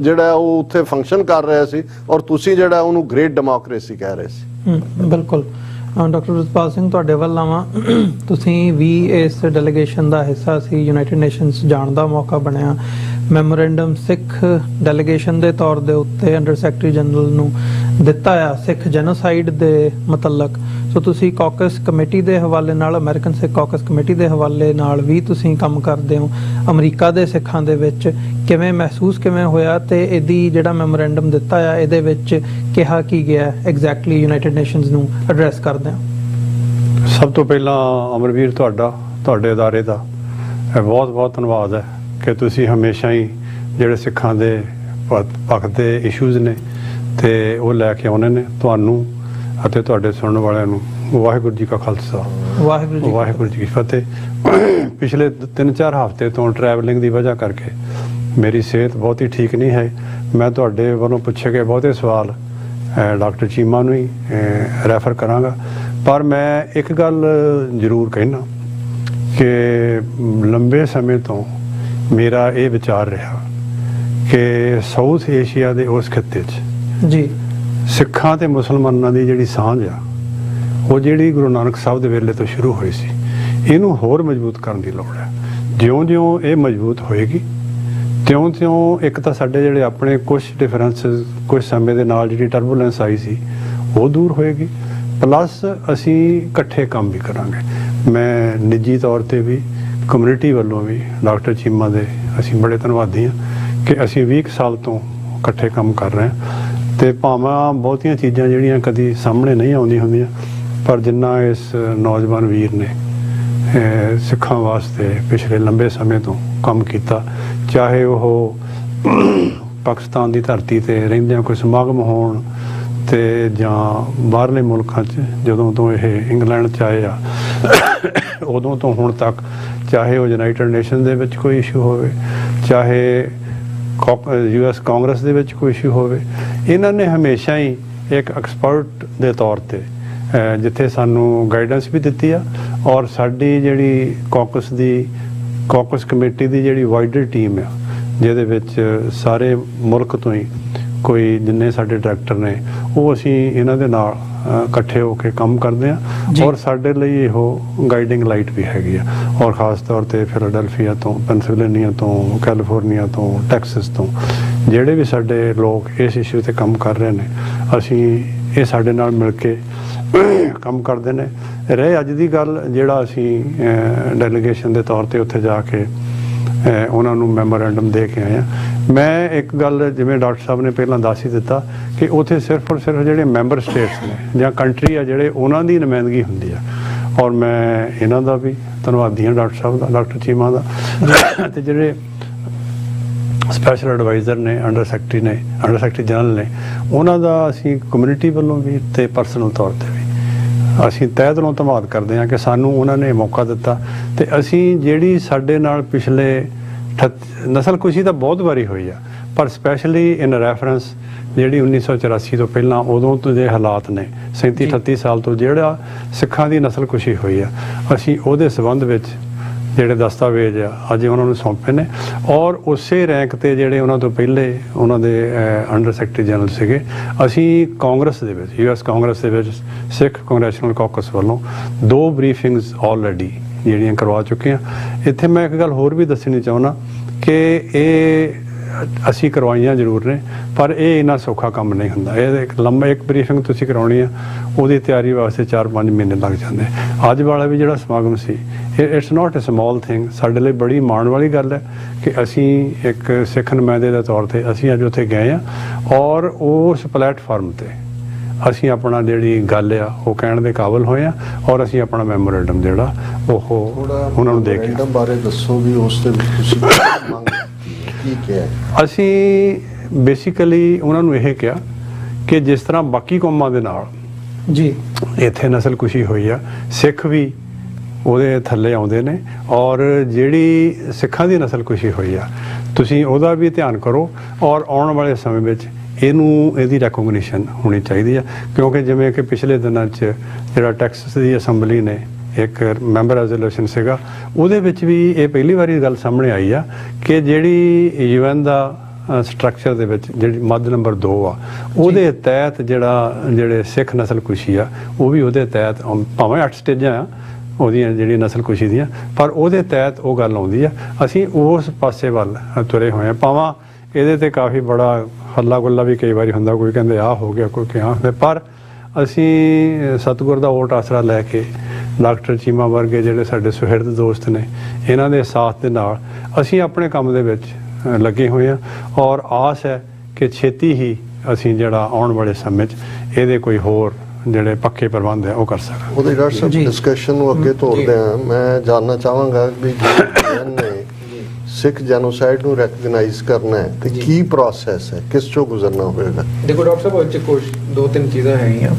ਜਿਹੜਾ ਉਹ ਉੱਥੇ ਫੰਕਸ਼ਨ ਕਰ ਰਿਹਾ ਸੀ ਔਰ ਤੁਸੀਂ ਜਿਹੜਾ ਉਹਨੂੰ ਗ੍ਰੇਟ ਡੈਮੋਕ੍ਰੇਸੀ ਕਹਿ ਰਹੇ ਸੀ। ਬਿਲਕੁਲ। ਡਾਕਟਰ ਰੁਤਪਾਲ ਸਿੰਘ, ਤੁਹਾਡੇ ਵੱਲ ਆਵਾਂ। ਤੁਸੀਂ ਵੀ ਇਸ ਡੈਲੀਗੇਸ਼ਨ ਦਾ ਹਿੱਸਾ ਸੀ, ਯੂਨਾਈਟਿਡ ਨੇਸ਼ਨਸ ਜਾਣ ਦਾ ਮੌਕਾ ਬਣਿਆ। ਮੈਮੋਰੈਂਡਮ ਸਿੱਖ ਡੈਲੀਗੇਸ਼ਨ ਦੇ ਤੌਰ ਦੇ ਉੱਤੇ ਅੰਡਰ ਸੈਕਟਰੀ ਜਨਰਲ ਨੂੰ ਦਿੱਤਾ ਆ ਸਿੱਖ ਜੈਨੋਸਾਈਡ ਦੇ ਮੁਤਲਕ। ਸੋ ਤੁਸੀਂ ਕਾਕਸ ਕਮੇਟੀ ਦੇ ਹਵਾਲੇ ਨਾਲ, ਅਮਰੀਕਨ ਸਿੱਖ ਕਾਕਸ ਕਮੇਟੀ ਦੇ ਹਵਾਲੇ ਨਾਲ ਵੀ ਤੁਸੀਂ ਕੰਮ ਕਰਦੇ ਹੋ। ਅਮਰੀਕਾ ਦੇ ਸਿੱਖਾਂ ਦੇ ਵਿੱਚ ਕਿਵੇਂ ਮਹਿਸੂਸ ਕਿਵੇਂ ਹੋਇਆ, ਤੇ ਇਹਦੀ ਜਿਹੜਾ ਮੈਮੋਰੈਂਡਮ ਦਿੱਤਾ ਆ ਇਹਦੇ ਵਿੱਚ ਕਿਹਾ ਕੀ ਗਿਆ ਐਗਜ਼ੈਕਟਲੀ ਯੂਨਾਈਟਿਡ ਨੇਸ਼ਨਸ ਨੂੰ ਐਡਰੈਸ ਕਰਦੇ ਆ? ਸਭ ਤੋਂ ਪਹਿਲਾਂ ਅਮਰਵੀਰ, ਤੁਹਾਡੇ ਅਦਾਰੇ ਦਾ ਬਹੁਤ ਬਹੁਤ ਧੰਨਵਾਦ ਹੈ ਕਿ ਤੁਸੀਂ ਹਮੇਸ਼ਾ ਹੀ ਜਿਹੜੇ ਸਿੱਖਾਂ ਦੇ ਪੱਖ ਦੇ ਇਸ਼ੂਜ਼ ਨੇ ਤੇ ਉਹ ਲੈ ਕੇ ਆਉਂਦੇ ਨੇ। ਤੁਹਾਨੂੰ ਅਤੇ ਤੁਹਾਡੇ ਸੁਣਨ ਵਾਲਿਆਂ ਨੂੰ ਵਾਹਿਗੁਰੂ ਜੀ ਕਾ ਖਾਲਸਾ, ਵਾਹਿਗੁਰੂ ਜੀ ਕੀ ਫਤਿਹ। ਪਿਛਲੇ 3-4 ਹਫ਼ਤੇ ਤੋਂ ਟਰੈਵਲਿੰਗ ਦੀ ਵਜ੍ਹਾ ਕਰਕੇ ਮੇਰੀ ਸਿਹਤ ਬਹੁਤ ਹੀ ਠੀਕ ਨਹੀਂ ਹੈ। ਮੈਂ ਤੁਹਾਡੇ ਵੱਲੋਂ ਪੁੱਛੇ ਗਏ ਬਹੁਤੇ ਸਵਾਲ ਡਾਕਟਰ ਚੀਮਾ ਨੂੰ ਹੀ ਰੈਫਰ ਕਰਾਂਗਾ, ਪਰ ਮੈਂ ਇੱਕ ਗੱਲ ਜ਼ਰੂਰ ਕਹਿਣਾ ਕਿ ਲੰਬੇ ਸਮੇਂ ਤੋਂ ਮੇਰਾ ਇਹ ਵਿਚਾਰ ਰਿਹਾ ਕਿ ਸਾਊਥ ਏਸ਼ੀਆ ਦੇ ਉਸ ਖਿੱਤੇ 'ਚ ਜੀ ਸਿੱਖਾਂ ਤੇ ਮੁਸਲਮਾਨਾਂ ਦੀ ਜਿਹੜੀ ਸਾਂਝ ਆ, ਉਹ ਜਿਹੜੀ ਗੁਰੂ ਨਾਨਕ ਸਾਹਿਬ ਦੇ ਵੇਲੇ ਤੋਂ ਸ਼ੁਰੂ ਹੋਈ ਸੀ, ਇਹਨੂੰ ਹੋਰ ਮਜ਼ਬੂਤ ਕਰਨ ਦੀ ਲੋੜ ਹੈ। ਜਿਉਂ-ਜਿਉਂ ਇਹ ਮਜ਼ਬੂਤ ਹੋਏਗੀ ਤਿਉਂ-ਤਿਉਂ ਇੱਕ ਤਾਂ ਸਾਡੇ ਜਿਹੜੇ ਆਪਣੇ ਕੁਝ ਡਿਫਰੈਂਸਿਸ, ਕੁਝ ਸਮੇਂ ਦੇ ਨਾਲ ਜਿਹੜੀ ਟਰਬੂਲੈਂਸ ਆਈ ਸੀ ਉਹ ਦੂਰ ਹੋਏਗੀ, ਪਲੱਸ ਅਸੀਂ ਇਕੱਠੇ ਕੰਮ ਵੀ ਕਰਾਂਗੇ। ਮੈਂ ਨਿੱਜੀ ਤੌਰ ਤੇ ਵੀ, ਕਮਿਊਨਿਟੀ ਵੱਲੋਂ ਵੀ ਡਾਕਟਰ ਚੀਮਾ ਦੇ ਅਸੀਂ ਬੜੇ ਧੰਨਵਾਦੀ ਹਾਂ ਕਿ ਅਸੀਂ 20 ਸਾਲ ਤੋਂ ਇਕੱਠੇ ਕੰਮ ਕਰ ਰਹੇ ਹਾਂ। ਤੇ ਭਾਵੇਂ ਬਹੁਤੀਆਂ ਚੀਜ਼ਾਂ ਜਿਹੜੀਆਂ ਕਦੀ ਸਾਹਮਣੇ ਨਹੀਂ ਆਉਂਦੀਆਂ ਹੁੰਦੀਆਂ, ਪਰ ਜਿੰਨਾ ਇਸ ਨੌਜਵਾਨ ਵੀਰ ਨੇ ਸਿੱਖਾਂ ਵਾਸਤੇ ਪਿਛਲੇ ਲੰਬੇ ਸਮੇਂ ਤੋਂ ਕੰਮ ਕੀਤਾ, ਚਾਹੇ ਉਹ ਪਾਕਿਸਤਾਨ ਦੀ ਧਰਤੀ ਤੇ ਰਹਿੰਦਿਆਂ ਕੋਈ ਸਮਾਗਮ ਹੋਣ ਤੇ ਜਾਂ ਬਾਹਰਲੇ ਮੁਲਕਾਂ 'ਚ ਜਦੋਂ ਤੋਂ ਇਹ ਇੰਗਲੈਂਡ 'ਚ ਆਏ ਆ ਉਦੋਂ ਤੋਂ ਹੁਣ ਤੱਕ, ਚਾਹੇ ਉਹ ਯੂਨਾਈਟਿਡ ਨੇਸ਼ਨ ਦੇ ਵਿੱਚ ਕੋਈ ਇਸ਼ੂ ਹੋਵੇ, ਚਾਹੇ US ਕਾਂਗਰਸ ਦੇ ਵਿੱਚ ਕੋਈ ਇਸ਼ੂ ਹੋਵੇ, ਇਹਨਾਂ ਨੇ ਹਮੇਸ਼ਾ ਹੀ ਇੱਕ ਐਕਸਪਰਟ ਦੇ ਤੌਰ ਤੇ ਜਿੱਥੇ ਸਾਨੂੰ ਗਾਈਡੈਂਸ ਵੀ ਦਿੱਤੀ ਆ, ਔਰ ਸਾਡੀ ਜਿਹੜੀ ਕਾਕਸ ਕਮੇਟੀ ਦੀ ਜਿਹੜੀ ਵਾਈਡਰ ਟੀਮ ਆ, ਜਿਹਦੇ ਵਿੱਚ ਸਾਰੇ ਮੁਲਕ ਤੋਂ ਹੀ ਕੋਈ ਜਿੰਨੇ ਸਾਡੇ ਡਾਇਰੈਕਟਰ ਨੇ, ਉਹ ਅਸੀਂ ਇਹਨਾਂ ਦੇ ਨਾਲ ਇਕੱਠੇ ਹੋ ਕੇ ਕੰਮ ਕਰਦੇ ਹਾਂ। ਔਰ ਸਾਡੇ ਲਈ ਇਹੋ ਗਾਈਡਿੰਗ ਲਾਈਟ ਵੀ ਹੈਗੀ ਆ, ਔਰ ਖਾਸ ਤੌਰ ਤੇ ਫਿਲਾਡੈਲਫੀਆ ਤੋਂ, ਪੈਨਸਿਲਵੇਨੀਆ ਤੋਂ, ਕੈਲੀਫੋਰਨੀਆ ਤੋਂ, ਟੈਕਸਸ ਤੋਂ ਜਿਹੜੇ ਵੀ ਸਾਡੇ ਲੋਕ ਇਸ ਇਸ਼ੂ ਤੇ ਕੰਮ ਕਰ ਰਹੇ ਨੇ, ਅਸੀਂ ਇਹ ਸਾਡੇ ਨਾਲ ਮਿਲ ਕੇ ਕੰਮ ਕਰਦੇ ਨੇ। ਰਹੇ ਅੱਜ ਦੀ ਗੱਲ, ਜਿਹੜਾ ਅਸੀਂ ਡੈਲੀਗੇਸ਼ਨ ਦੇ ਤੌਰ ਤੇ ਉੱਥੇ ਜਾ ਕੇ ਉਹਨਾਂ ਨੂੰ ਮੈਮੋਰੈਂਡਮ ਦੇ ਕੇ ਆਏ ਹਾਂ। ਮੈਂ ਇੱਕ ਗੱਲ, ਜਿਵੇਂ ਡਾਕਟਰ ਸਾਹਿਬ ਨੇ ਪਹਿਲਾਂ ਦੱਸ ਹੀ ਦਿੱਤਾ, ਕਿ ਉੱਥੇ ਸਿਰਫ ਔਰ ਸਿਰਫ ਜਿਹੜੇ ਮੈਂਬਰ ਸਟੇਟਸ ਨੇ ਜਾਂ ਕੰਟਰੀ ਆ ਜਿਹੜੇ, ਉਹਨਾਂ ਦੀ ਨੁਮਾਇੰਦਗੀ ਹੁੰਦੀ ਆ, ਔਰ ਮੈਂ ਇਹਨਾਂ ਦਾ ਵੀ ਧੰਨਵਾਦੀ ਹਾਂ, ਡਾਕਟਰ ਸਾਹਿਬ ਦਾ, ਡਾਕਟਰ ਚੀਮਾ ਦਾ, ਅਤੇ ਜਿਹੜੇ ਸਪੈਸ਼ਲ ਐਡਵਾਈਜ਼ਰ ਨੇ, ਅੰਡਰ ਸੈਕਟਰੀ ਜਨਰਲ ਨੇ, ਉਹਨਾਂ ਦਾ ਅਸੀਂ ਕਮਿਊਨਿਟੀ ਵੱਲੋਂ ਵੀ ਤੇ ਪਰਸਨਲ ਤੌਰ ਤੇ ਵੀ ਅਸੀਂ ਤਹਿ ਦਿਲੋਂ ਧੰਨਵਾਦ ਕਰਦੇ ਹਾਂ ਕਿ ਸਾਨੂੰ ਉਹਨਾਂ ਨੇ ਮੌਕਾ ਦਿੱਤਾ। ਤੇ ਅਸੀਂ ਜਿਹੜੀ ਸਾਡੇ ਨਾਲ ਪਿਛਲੇ ਨਸਲਕੁਸ਼ੀ ਤਾਂ ਬਹੁਤ ਵਾਰੀ ਹੋਈ ਆ, ਪਰ ਸਪੈਸ਼ਲੀ ਇਨ ਰੈਫਰੈਂਸ ਜਿਹੜੀ 1984 ਤੋਂ ਪਹਿਲਾਂ, ਉਦੋਂ ਤੋਂ ਜੇ ਹਾਲਾਤ ਨੇ 37-38 ਸਾਲ ਤੋਂ ਜਿਹੜਾ ਸਿੱਖਾਂ ਦੀ ਨਸਲਕੁਸ਼ੀ ਹੋਈ ਆ, ਅਸੀਂ ਉਹਦੇ ਸੰਬੰਧ ਵਿੱਚ ਜਿਹੜੇ ਦਸਤਾਵੇਜ਼ ਆ ਅੱਜ ਉਹਨਾਂ ਨੂੰ ਸੌਂਪੇ ਨੇ, ਔਰ ਉਸੇ ਰੈਂਕ ਤੇ ਜਿਹੜੇ ਉਹਨਾਂ ਤੋਂ ਪਹਿਲੇ ਉਹਨਾਂ ਦੇ ਅੰਡਰ ਸੈਕਟਰੀ ਜਨਰਲ ਸੀਗੇ। ਅਸੀਂ ਕਾਂਗਰਸ ਦੇ ਵਿੱਚ, US ਕਾਂਗਰਸ ਦੇ ਵਿੱਚ ਸਿੱਖ ਕੰਗਰੈਸ਼ਨਲ ਕਾਕਸ ਵੱਲੋਂ 2 ਬਰੀਫਿੰਗਸ ਆਲਰੇਡੀ ਜਿਹੜੀਆਂ ਕਰਵਾ ਚੁੱਕੇ ਹਾਂ। ਇੱਥੇ ਮੈਂ ਇੱਕ ਗੱਲ ਹੋਰ ਵੀ ਦੱਸਣੀ ਚਾਹੁੰਦਾ ਕਿ ਇਹ ਅਸੀਂ ਕਰਵਾਈਆਂ ਜ਼ਰੂਰ ਨੇ, ਪਰ ਇਹ ਇੰਨਾ ਸੌਖਾ ਕੰਮ ਨਹੀਂ ਹੁੰਦਾ। ਇਹ ਇੱਕ ਬਰੀਫਿੰਗ ਤੁਸੀਂ ਕਰਾਉਣੀ ਆ, ਉਹਦੀ ਤਿਆਰੀ ਵਾਸਤੇ 4-5 ਮਹੀਨੇ ਲੱਗ ਜਾਂਦੇ। ਅੱਜ ਵਾਲਾ ਵੀ ਜਿਹੜਾ ਸਮਾਗਮ ਸੀ, it's not a small thing. ਸਾਡੇ ਲਈ ਬੜੀ ਮਾਣ ਵਾਲੀ ਗੱਲ ਹੈ ਕਿ ਅਸੀਂ ਇੱਕ ਸਿੱਖ ਨੁਮਾਇੰਦੇ ਦੇ ਤੌਰ ਤੇ ਅਸੀਂ ਅੱਜ ਉੱਥੇ ਗਏ ਹਾਂ, ਔਰ ਉਸ ਪਲੇਟਫਾਰਮ ਤੇ ਅਸੀਂ ਆਪਣਾ ਜਿਹੜੀ ਗੱਲ ਆ ਉਹ ਕਹਿਣ ਦੇ ਕਾਬਲ ਹੋਏ ਆ, ਔਰ ਅਸੀਂ ਆਪਣਾ ਮੈਮੋਰੈਂਡਮ ਜਿਹੜਾ ਉਹ ਉਹਨਾਂ ਨੂੰ ਦੇ ਕੇ। ਮੈਮੋਰੈਂਡਮ ਬਾਰੇ ਦੱਸੋ ਵੀ ਉਸ ਦੇ ਵਿੱਚ ਤੁਸੀਂ ਮੰਗ ਕੀ ਕਿਹਾ? ਅਸੀਂ ਬੇਸਿਕਲੀ ਉਹਨਾਂ ਨੂੰ ਇਹ ਕਿਹਾ ਕਿ ਜਿਸ ਤਰ੍ਹਾਂ ਬਾਕੀ ਕੌਮਾਂ ਦੇ ਨਾਲ ਜੀ ਇੱਥੇ ਨਸਲਕੁਸ਼ੀ ਹੋਈ ਆ, ਸਿੱਖ ਵੀ ਉਹਦੇ ਥੱਲੇ ਆਉਂਦੇ ਨੇ। ਔਰ ਜਿਹੜੀ ਸਿੱਖਾਂ ਦੀ ਨਸਲਕੁਸ਼ੀ ਹੋਈ ਆ, ਤੁਸੀਂ ਉਹਦਾ ਵੀ ਧਿਆਨ ਕਰੋ ਔਰ ਆਉਣ ਵਾਲੇ ਸਮੇਂ ਵਿੱਚ ਇਹਦੀ ਰੈਕੋਗਨੀਸ਼ਨ ਹੋਣੀ ਚਾਹੀਦੀ ਆ। ਕਿਉਂਕਿ ਜਿਵੇਂ ਕਿ ਪਿਛਲੇ ਦਿਨਾਂ 'ਚ ਜਿਹੜਾ ਟੈਕਸਸ ਦੀ ਅਸੈਂਬਲੀ ਨੇ ਇੱਕ ਮੈਂਬਰ ਰੈਜ਼ੋਲੂਸ਼ਨ ਸੀਗਾ, ਉਹਦੇ ਵਿੱਚ ਵੀ ਇਹ ਪਹਿਲੀ ਵਾਰੀ ਗੱਲ ਸਾਹਮਣੇ ਆਈ ਆ ਕਿ ਜਿਹੜੀ UN ਦਾ ਸਟਰਕਚਰ ਦੇ ਵਿੱਚ ਜਿਹੜੀ ਮੱਦ ਨੰਬਰ 2 ਆ, ਉਹਦੇ ਤਹਿਤ ਜਿਹੜੇ ਸਿੱਖ ਨਸਲਕੁਸ਼ੀ ਆ ਉਹ ਵੀ ਉਹਦੇ ਤਹਿਤ, ਭਾਵੇਂ 8 ਸਟੇਜਾਂ ਆ ਉਹਦੀਆਂ ਜਿਹੜੀ ਨਸਲਕੁਸ਼ੀ ਦੀਆਂ, ਪਰ ਉਹਦੇ ਤਹਿਤ ਉਹ ਗੱਲ ਆਉਂਦੀ ਆ। ਅਸੀਂ ਉਸ ਪਾਸੇ ਵੱਲ ਤੁਰੇ ਹੋਏ ਹਾਂ। ਭਾਵੇਂ ਇਹਦੇ ਤੇ ਕਾਫੀ ਬੜਾ ਹੱਲਾ ਗੁੱਲਾ ਵੀ ਕਈ ਵਾਰੀ ਹੁੰਦਾ, ਕੋਈ ਕਹਿੰਦੇ ਆਹ ਹੋ ਗਿਆ, ਕੋਈ ਕਿਹਾ ਹੁੰਦਾ, ਪਰ ਅਸੀਂ ਸਤਿਗੁਰ ਦਾ ਓਟ ਆਸਰਾ ਲੈ ਕੇ ਡਾਕਟਰ ਚੀਮਾ ਵਰਗੇ ਜਿਹੜੇ ਸਾਡੇ ਸੁਹਿਰਦ ਦੋਸਤ ਨੇ, ਇਹਨਾਂ ਦੇ ਸਾਥ ਦੇ ਨਾਲ ਅਸੀਂ ਆਪਣੇ ਕੰਮ ਦੇ ਵਿੱਚ ਲੱਗੇ ਹੋਏ ਹਾਂ। ਔਰ ਆਸ ਹੈ ਕਿ ਛੇਤੀ ਹੀ ਅਸੀਂ ਜਿਹੜਾ ਆਉਣ ਵਾਲੇ ਸਮੇਂ 'ਚ ਇਹਦੇ ਕੋਈ ਹੋਰ ਜਿਹੜੇ ਪੱਕੇ ਪ੍ਰਬੰਧ ਹੈ ਉਹ ਕਰ ਸਕਾਂਗੇ। ਉਹਦੇ ਡਾਕਟਰ ਸਾਹਿਬ ਡਿਸਕਸ਼ਨ ਨੂੰ ਅੱਗੇ ਤੋਰਦੇ ਹਾਂ, ਮੈਂ ਜਾਣਨਾ ਚਾਹਾਂਗਾ ਵੀ UN ਨੇ ਸਿੱਖ ਜੈਨੋਸਾਈਡ ਨੂੰ ਰੈਕਗਨਾਈਜ਼ ਕਰਨਾ ਹੈ ਤੇ ਕੀ ਪ੍ਰੋਸੈਸ ਹੈ, ਕਿਸ ਚੋਂ ਗੁਜ਼ਰਨਾ ਹੋਵੇਗਾ? ਦੇਖੋ ਡਾਕਟਰ ਸਾਹਿਬ, ਉਹ 'ਚ ਕੁਝ 2-3 ਚੀਜ਼ਾਂ ਹੈਗੀਆਂ।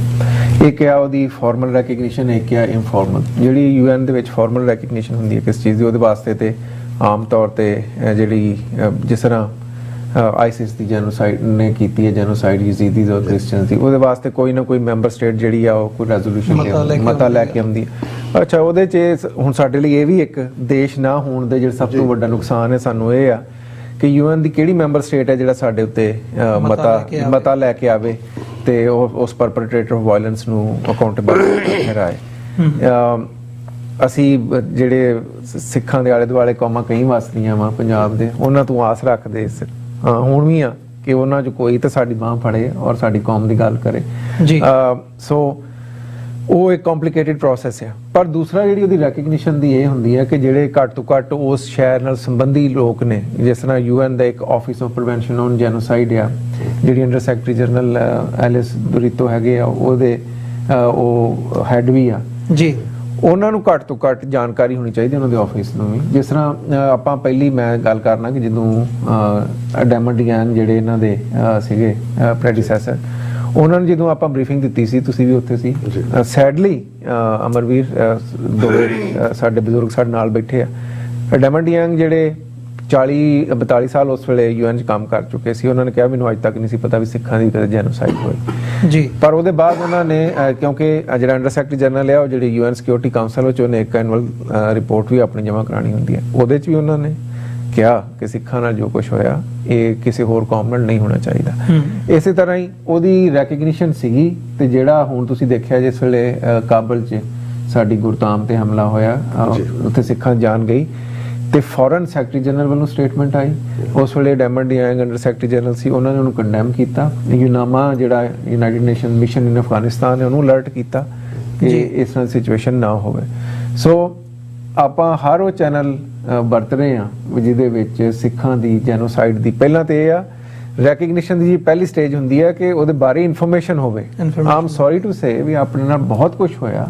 ਇੱਕ ਆ ਉਹਦੀ ਫਾਰਮਲ ਰੈਕਗਨੀਸ਼ਨ, ਇੱਕ ਆ ਇਨਫਾਰਮਲ। ਜਿਹੜੀ UN ਦੇ ਵਿੱਚ ਫਾਰਮਲ ਰੈਕਗਨੀਸ਼ਨ ਹੁੰਦੀ ਹੈ ਕਿਸ ਚੀਜ਼ ਦੀ, ਉਹਦੇ ਵਾਸਤੇ ਤੇ ਆਮ ਤੌਰ ਤੇ ਜਿਹੜੀ ਜਿਸ ਤਰ੍ਹਾਂ ਆਈਸਿਸ ਦੀ ਜੈਨੋਸਾਈਡ ਨੇ ਕੀਤੀ ਹੈ, ਜੈਨੋਸਾਈਡ ਯਜ਼ੀਦੀਜ਼ ਔਰ ਕ੍ਰਿਸਚੀਅਨਸ ਦੀ, ਉਹਦੇ ਵਾਸਤੇ ਕੋਈ ਨਾ ਕੋਈ ਮੈਂਬਰ ਸਟੇਟ ਜਿਹੜੀ ਆ ਉਹ ਕੋਈ ਰੈਜ਼ੋਲੂਸ਼ਨ ਮਤਾ ਲੈ ਕੇ ਆਉਂਦੀ ਹੈ। ਅੱਛਾ, ਉਹਦੇ 'ਚ ਹੁਣ ਸਾਡੇ ਲਈ ਇਹ ਵੀ ਇੱਕ ਦੇਸ਼ ਨਾ ਹੋਣ ਦੇ ਜਿਹੜਾ ਸਭ ਤੋਂ ਵੱਡਾ ਨੁਕਸਾਨ ਹੈ ਸਾਨੂੰ ਇਹ ਆ ਕਿ UN ਦੀ ਕਿਹੜੀ ਮੈਂਬਰ ਸਟੇਟ ਹੈ ਜਿਹੜਾ ਸਾਡੇ ਉੱਤੇ ਮਤਾ ਲੈ ਕੇ ਆਵੇ ਤੇ ਉਸ ਪਰਪੈਟਰੇਟਰ ਆਫ ਵਾਇਲੈਂਸ ਨੂੰ ਅਕਾਊਂਟੇਬਲ ਠਹਿਰਾਏ। ਅਸੀਂ ਜਿਹੜੇ ਸਿੱਖਾਂ ਦੇ ਆਲੇ ਦੁਆਲੇ ਕੌਮਾਂ ਕਈ ਵਸਦੀਆਂ ਵਾ ਪੰਜਾਬ ਦੇ, ਉਹਨਾਂ ਤੋਂ ਆਸ ਰੱਖਦੇ ਹੁਣ ਵੀ ਆ ਕਿ ਉਹਨਾਂ 'ਚ ਕੋਈ ਤਾਂ ਸਾਡੀ ਬਾਂਹ ਫੜੇ ਔਰ ਸਾਡੀ ਕੌਮ ਦੀ ਗੱਲ ਕਰੇ ਜੀ। ਸੋ ਉਹ ਇੱਕ ਕੰਪਲਿਕੇਟਿਡ ਪ੍ਰੋਸੈਸ ਹੈ। ਪਰ ਦੂਸਰਾ ਜਿਹੜੀ ਉਹਦੀ ਰੈਕਗਨੀਸ਼ਨ ਦੀ ਇਹ ਹੁੰਦੀ ਹੈ ਕਿ ਜਿਹੜੇ ਘੱਟ ਤੋਂ ਘੱਟ ਉਸ ਸ਼ਹਿਰ ਨਾਲ ਸੰਬੰਧੀ ਲੋਕ ਨੇ, ਜਿਸ ਤਰ੍ਹਾਂ UN ਦਾ ਇੱਕ office of prevention on genocide ਆ, ਜਿਹੜੀ ਅੰਡਰ ਸੈਕਟਰੀ ਜਨਰਲ ਐਲਿਸ ਦੁਰੀਤੋ ਹੈਗੇ ਆ, ਉਹਦੇ ਉਹ ਹੈਡ ਵੀ ਆ ਜੀ। ਉਹਨਾਂ ਨੂੰ ਘੱਟ ਤੋਂ ਘੱਟ ਜਾਣਕਾਰੀ ਹੋਣੀ ਚਾਹੀਦੀ ਉਹਨਾਂ ਦੇ ਆਫਿਸ ਨੂੰ ਵੀ। ਜਿਸ ਤਰ੍ਹਾਂ ਆਪਾਂ ਪਹਿਲੀ ਮੈਂ ਗੱਲ ਕਰਨਾ ਕਿ ਜਦੋਂ ਡੈਮਨ ਡੀਐਨ ਜਿਹੜੇ ਇਹਨਾਂ ਦੇ ਸੀਗੇ ਪ੍ਰੈਡੀਸੈਸਰ, ਉਹਨਾਂ ਨੂੰ ਜਦੋਂ ਆਪਾਂ ਬਰੀਫਿੰਗ ਦਿੱਤੀ ਸੀ, ਤੁਸੀਂ ਵੀ ਉੱਥੇ ਸੀ, ਸੈਡਲੀ ਅਮਰਵੀਰ ਦੋਵੇਂ ਸਾਡੇ ਬਜ਼ੁਰਗ ਸਾਡੇ ਨਾਲ ਬੈਠੇ ਆ। ਡੈਮਨ ਡੀਐਨ ਜਿਹੜੇ 40-42 ਸਾਲ ਉਸ ਵੇਲੇ UN 'ਚ ਕੰਮ ਕਰ ਚੁੱਕੇ ਸੀ, ਉਹਨਾਂ ਨੇ ਕਿਹਾ ਮੈਨੂੰ ਅੱਜ ਤੱਕ ਨਹੀਂ ਸੀ ਪਤਾ ਵੀ ਸਿੱਖਾਂ ਦੀ ਕਦੇ ਜੈਨੋਸਾਈਡ ਹੋਈ ਜੀ। ਪਰ ਉਹਦੇ ਬਾਅਦ ਉਹਨਾਂ ਨੇ ਕਿਉਂਕਿ ਜਿਹੜਾ ਅੰਡਰ ਸੈਕਟਰੀ ਜਨਰਲ ਆ, ਉਹ ਜਿਹੜੀ UN ਸਿਕਿਉਰਿਟੀ ਕਾਉਂਸਲ ਵਿੱਚ ਉਹਨੇ ਇੱਕ ਐਨੂਅਲ ਰਿਪੋਰਟ ਵੀ ਆਪਣੀ ਜਮ੍ਹਾਂ ਕਰਾਉਣੀ ਹੁੰਦੀ ਹੈ, ਉਹਦੇ 'ਚ ਵੀ ਉਹਨਾਂ ਨੇ ਕਿਹਾ ਕਿ ਸਿੱਖਾਂ ਨਾਲ ਜੋ ਕੁਝ ਹੋਇਆ ਇਹ ਕਿਸੇ ਹੋਰ ਕੌਮ ਨਾਲ ਨਹੀਂ ਹੋਣਾ ਚਾਹੀਦਾ। ਇਸੇ ਤਰ੍ਹਾਂ ਹੀ ਉਹਦੀ ਰੈਕਗਨੀਸ਼ਨ ਸੀਗੀ। ਤੇ ਜਿਹੜਾ ਹੁਣ ਤੁਸੀਂ ਦੇਖਿਆ ਜਿਸ ਵੇਲੇ ਕਾਬਲ 'ਚ ਸਾਡੀ ਗੁਰਤਾਮ ਤੇ ਹਮਲਾ ਹੋਇਆ, ਉੱਥੇ ਸਿੱਖਾਂ ਜਾਨ ਗਈ ਤੇ ਫੋਰਨ ਸੈਕਟਰੀ ਜਨਰਲ ਵੱਲੋਂ ਸਟੇਟਮੈਂਟ ਆਈ। ਉਸ ਵੇਲੇ ਡੈਮਨ ਡੀਐਂਗ ਅੰਡਰ ਸੈਕਟਰੀ ਜਨਰਲ ਸੀ, ਉਹਨਾਂ ਨੇ ਉਹਨੂੰ ਕੰਡੈਮ ਕੀਤਾ। ਯੂਨਾਮਾ ਜਿਹੜਾ ਯੂਨਾਈਟਿਡ ਨੇਸ਼ਨ ਮਿਸ਼ਨ ਇਨ ਅਫਗਾਨਿਸਤਾਨ ਹੈ, ਉਹਨੂੰ ਅਲਰਟ ਕੀਤਾ ਕਿ ਇਸ ਤਰ੍ਹਾਂ ਸਿਚੁਏਸ਼ਨ ਨਾ ਹੋਵੇ। ਸੋ ਆਪਾਂ ਹਰ ਉਹ ਚੈਨਲ ਵਰਤ ਰਹੇ ਹਾਂ ਜਿਹਦੇ ਵਿੱਚ ਸਿੱਖਾਂ ਦੀ ਜੈਨੋਸਾਈਡ ਦੀ ਪਹਿਲਾਂ ਤੇ ਇਹ ਆ ਰੈਕਗਨੀਸ਼ਨ ਦੀ ਪਹਿਲੀ ਸਟੇਜ ਹੁੰਦੀ ਹੈ ਕਿ ਉਹਦੇ ਬਾਰੇ ਇਨਫੋਰਮੇਸ਼ਨ ਹੋਵੇ। ਆਮ ਸੌਰੀ ਟੂ ਸੇ ਵੀ ਆਪਣੇ ਨਾਲ ਬਹੁਤ ਕੁਝ ਹੋਇਆ,